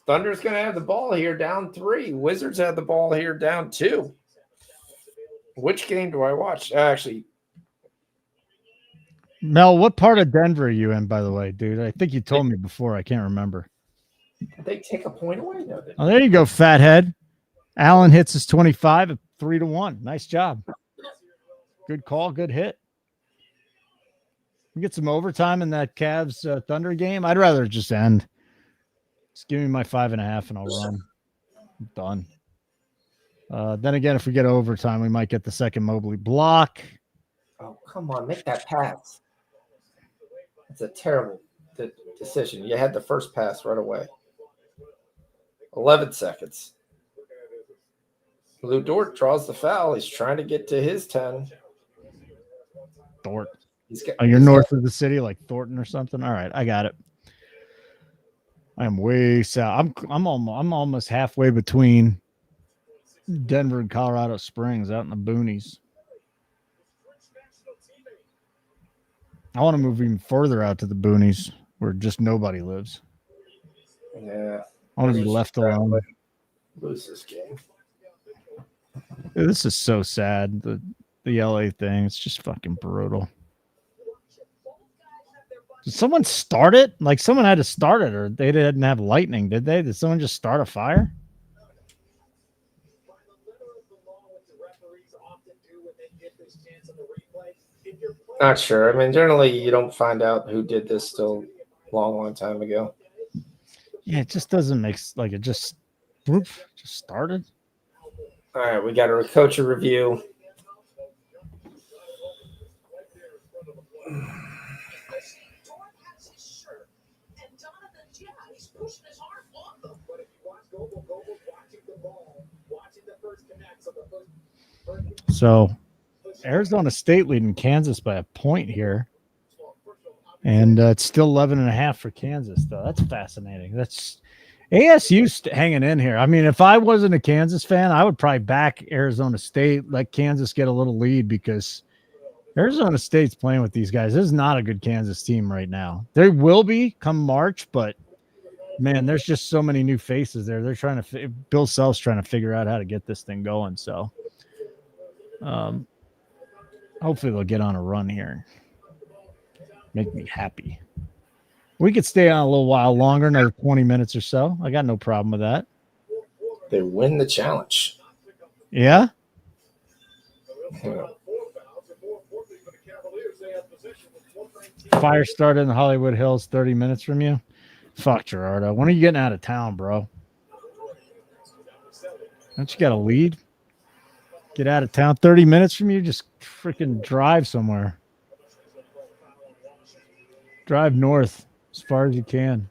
Thunder's going to have the ball here down 3. Wizards have the ball here down 2. Which game do I watch? Actually, Mel, what part of Denver are you in, by the way, dude? I think you told me before. I can't remember. Did they take a point away? No, oh, there you go, fathead. Allen hits his 25 at 3-1. Nice job. Good call. Good hit. We get some overtime in that Cavs Thunder game. I'd rather just end. Just give me my 5.5 and I'll run. I'm done. Then again, if we get overtime, we might get the second Mobley block. Oh, come on. Make that pass. It's a terrible decision. You had the first pass right away. 11 seconds. Lou Dort draws the foul. He's trying to get to his 10. Dort. You're north of the city, like Thornton or something? All right, I got it. I'm way south. I'm almost halfway between Denver and Colorado Springs, out in the boonies. I want to move even further out to the boonies where just nobody lives. Yeah. I want to be left alone. Lose this game. Dude, this is so sad. The LA thing. It's just fucking brutal. Did someone start it? Like someone had to start it, or they didn't have lightning, did they? Did someone just start a fire? Not sure. I mean, generally, you don't find out who did this till a long time ago. Yeah, it just doesn't make like it just started. All right, we got a coach review. So Arizona State leading Kansas by a point here. And it's still 11.5 for Kansas, though. That's fascinating. That's ASU hanging in here. I mean, if I wasn't a Kansas fan, I would probably back Arizona State, let Kansas get a little lead, because Arizona State's playing with these guys. This is not a good Kansas team right now. There will be come March, but man, there's just so many new faces there. They're trying to Bill Self's trying to figure out how to get this thing going. So hopefully they'll get on a run here. Make me happy. We could stay on a little while longer, another 20 minutes or so. I got no problem with that. They win the challenge. Yeah? Fire started in the Hollywood Hills 30 minutes from you. Fuck, Gerardo. When are you getting out of town, bro? Don't you got a lead? Get out of town 30 minutes from you? Just freaking drive somewhere. Drive north as far as you can.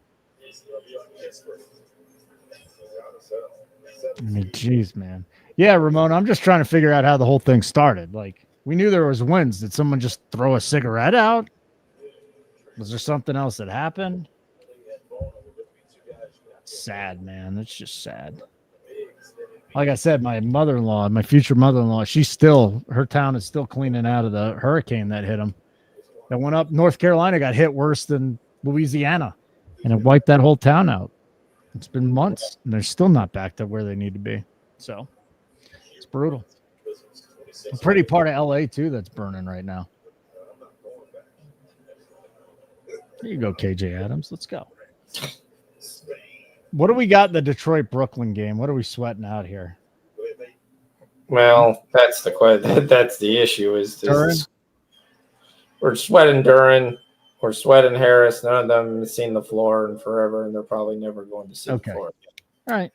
I mean, geez, man. Yeah, Ramon, I'm just trying to figure out how the whole thing started. Like, we knew there was wins. Did someone just throw a cigarette out? Was there something else that happened? Sad, man. That's just sad. Like I said, my mother-in-law, my future mother-in-law, her town is still cleaning out of the hurricane that hit them. That went up. North Carolina got hit worse than Louisiana, and it wiped that whole town out. It's been months, and they're still not back to where they need to be. So it's brutal. A pretty part of LA, too, that's burning right now. There you go, KJ Adams. Let's go. What do we got in the Detroit-Brooklyn game? What are we sweating out here? Well, that's the question. That's the issue. We're sweating Duran. We're sweating Harris. None of them have seen the floor in forever, and they're probably never going to see the floor again. All right.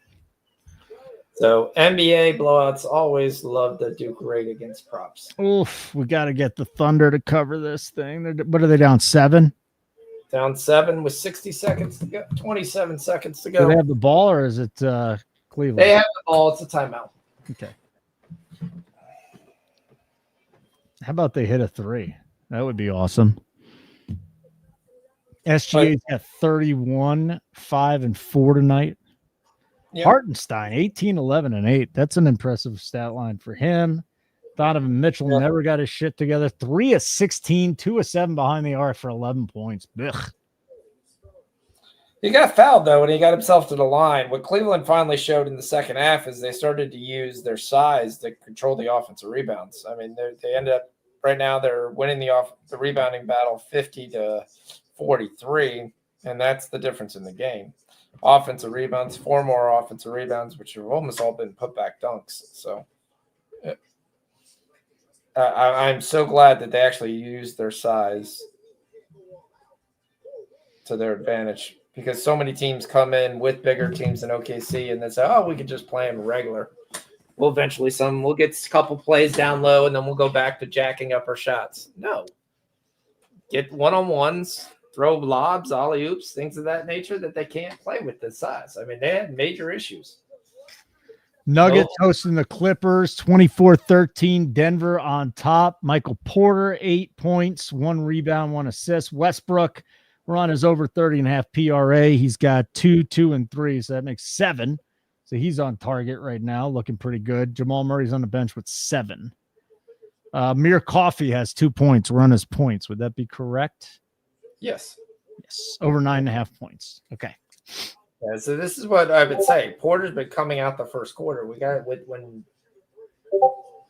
So NBA blowouts always love the Duke rate against props. Oof, we got to get the Thunder to cover this thing. What are they down 7? Down 7 with 60 seconds to go. 27 seconds to go. Do they have the ball, or is it Cleveland? They have the ball. It's a timeout. Okay. How about they hit a 3? That would be awesome. SGA's got 31, 5, and 4 tonight. Yep. Hartenstein, 18, 11, and 8. That's an impressive stat line for him. Donovan Mitchell never got his shit together. 3 of 16, 2 of 7 behind the arc for 11 points. Ugh. He got fouled, though, and he got himself to the line. What Cleveland finally showed in the second half is they started to use their size to control the offensive rebounds. I mean, they ended up right now they're winning the rebounding battle 50-43, and that's the difference in the game. Offensive rebounds, 4 more offensive rebounds, which have almost all been putback dunks. So I'm so glad that they actually used their size to their advantage, because so many teams come in with bigger teams than OKC and they say, oh, we could just play them regular. Well, eventually we'll get a couple plays down low, and then we'll go back to jacking up our shots. No. Get one-on-ones, throw lobs, alley-oops, things of that nature that they can't play with this size. I mean, they had major issues. Nuggets hosting the Clippers, 24-13. Denver on top. Michael Porter, 8 points, 1 rebound, 1 assist. Westbrook, we're on his over 30.5 PRA. He's got 2, 2, and 3, so that makes 7. So he's on target right now, looking pretty good. Jamal Murray's on the bench with 7. Amir Coffey has 2 points. We're on his points. Would that be correct? Yes. Yes. Over 9.5 points. Okay. Yeah, so this is what I would say. Porter's been coming out the first quarter. We got when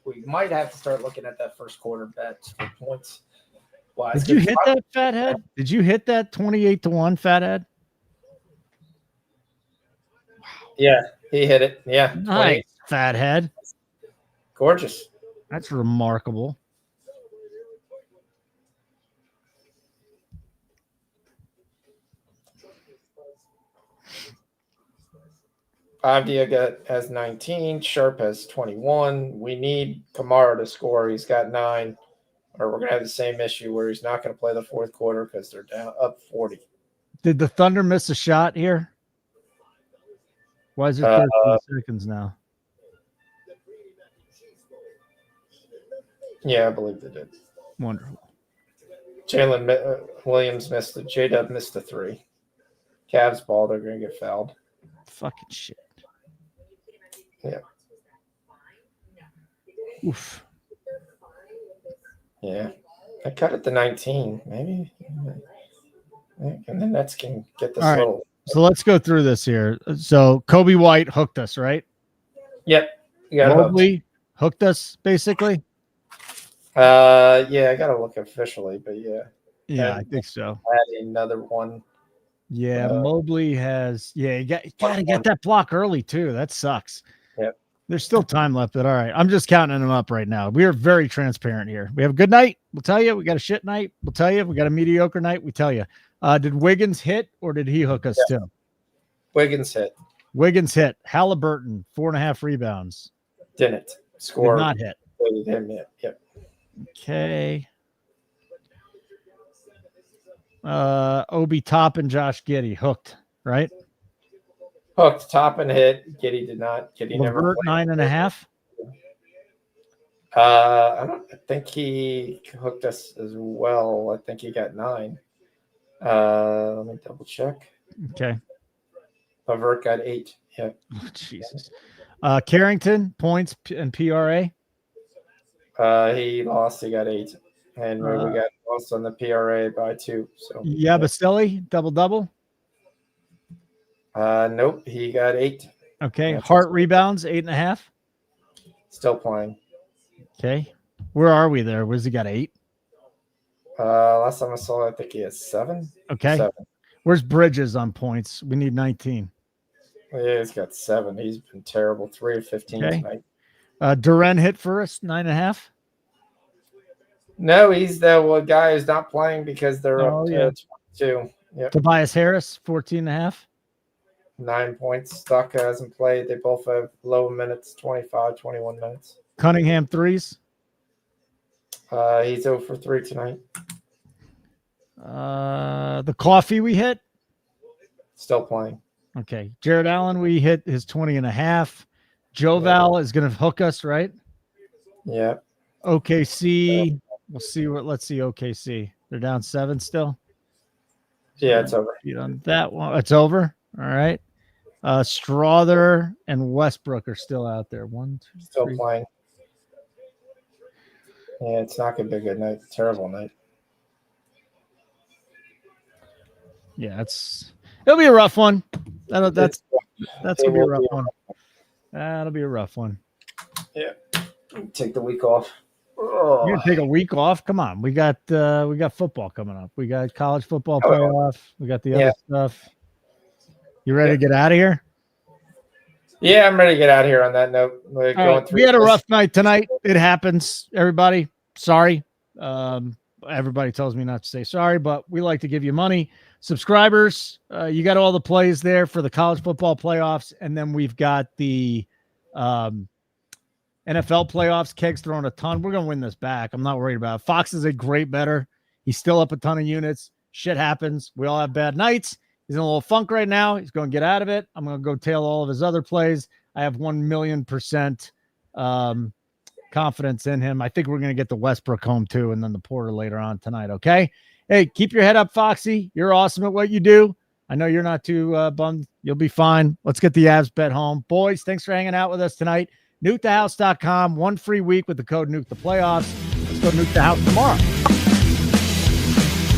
we might have to start looking at that first quarter bet for points. Why? Did you hit that, fathead? Did you hit that 28-1, fathead? Yeah, he hit it. Yeah. Nice, fathead. Gorgeous. That's remarkable. Avdia has 19. Sharp has 21. We need Kamara to score. He's got 9. Or we're going to have the same issue where he's not going to play the fourth quarter because they're down up 40. Did the Thunder miss a shot here? Why is it 13 seconds now? Yeah, I believe they did. Wonderful. Jalen Williams missed it. J-Dub missed the 3. Cavs ball, they're going to get fouled. Fucking shit. Yeah. Oof. Yeah. I cut it to 19, maybe. And then Nets can get this little. So let's go through this here. So Kobe White hooked us, right? Yep. Mobley hooked us, basically. Yeah, I gotta look officially, but yeah. Yeah, I think so. Add another one. Yeah, Mobley has. Yeah, you gotta get that block early too. That sucks. Yep. There's still time left, but all right. I'm just counting them up right now. We are very transparent here. We have a good night. We'll tell you. We got a shit night. We'll tell you. We got a mediocre night. We tell you. Did Wiggins hit or did he hook us too? Wiggins hit. Wiggins hit. Halliburton 4.5 rebounds. Didn't score. Did not hit. Him hit. Yep. Okay. Obi Toppin, Josh Giddey hooked, right? Hooked, Toppin hit. Giddey did not. Giddey never played. 9.5. I think he hooked us as well. I think he got 9. Let me double check. Okay. Levert got 8. Yeah. Oh, Jesus. Carrington points and PRA. He lost. He got 8, and we got lost on the PRA by 2. So Bastelli double. Nope, he got 8. Okay. Hart rebounds 8.5. Still playing. Okay. Where are we there? Where's he got 8? Last time I saw, I think he has 7. Okay. 7. Where's Bridges on points? We need 19. Yeah, he's got 7. He's been terrible. 3 of 15 tonight. Duren hit for us 9.5. No, he's the guy who's not playing because they're up to 22. Yep. Tobias Harris 14.5. 9 points. Stuck hasn't played. They both have low minutes, 25, 21 minutes. Cunningham threes. He's 0 for 3 tonight. The coffee we hit. Still playing. Okay. Jared Allen, we hit his 20.5. Joe Val is going to hook us, right? Yeah. OKC. We'll see let's see OKC. They're down 7 still. Yeah, it's over. On that one. It's over. All right. Strother and Westbrook are still out there. 1, 2, still 3. Playing. Yeah, it's not going to be a good night. Terrible night. Yeah, it'll be a rough one. That's gonna be a rough one. That'll be a rough one. Yeah. Take the week off. You're gonna take a week off? Come on. We got football coming up. We got college football playoff. We got the other stuff. You ready to get out of here? Yeah, I'm ready to get out of here on that note. We had a rough night tonight. It happens, everybody. Sorry. Everybody tells me not to say sorry, but we like to give you money. Subscribers, you got all the plays there for the college football playoffs, and then we've got the NFL playoffs. Keg's throwing a ton. We're going to win this back. I'm not worried about it. Fox is a great bettor. He's still up a ton of units. Shit happens. We all have bad nights. He's in a little funk right now. He's going to get out of it. I'm going to go tail all of his other plays. I have 1,000,000% confidence in him. I think we're going to get the Westbrook home too, and then the Porter later on tonight. Okay. Hey, keep your head up, Foxy. You're awesome at what you do. I know you're not too bummed. You'll be fine. Let's get the Avs bet home. Boys, thanks for hanging out with us tonight. NukeTheHouse.com. 1 free week with the code Nuke the Playoffs. Let's go Nuke the House tomorrow.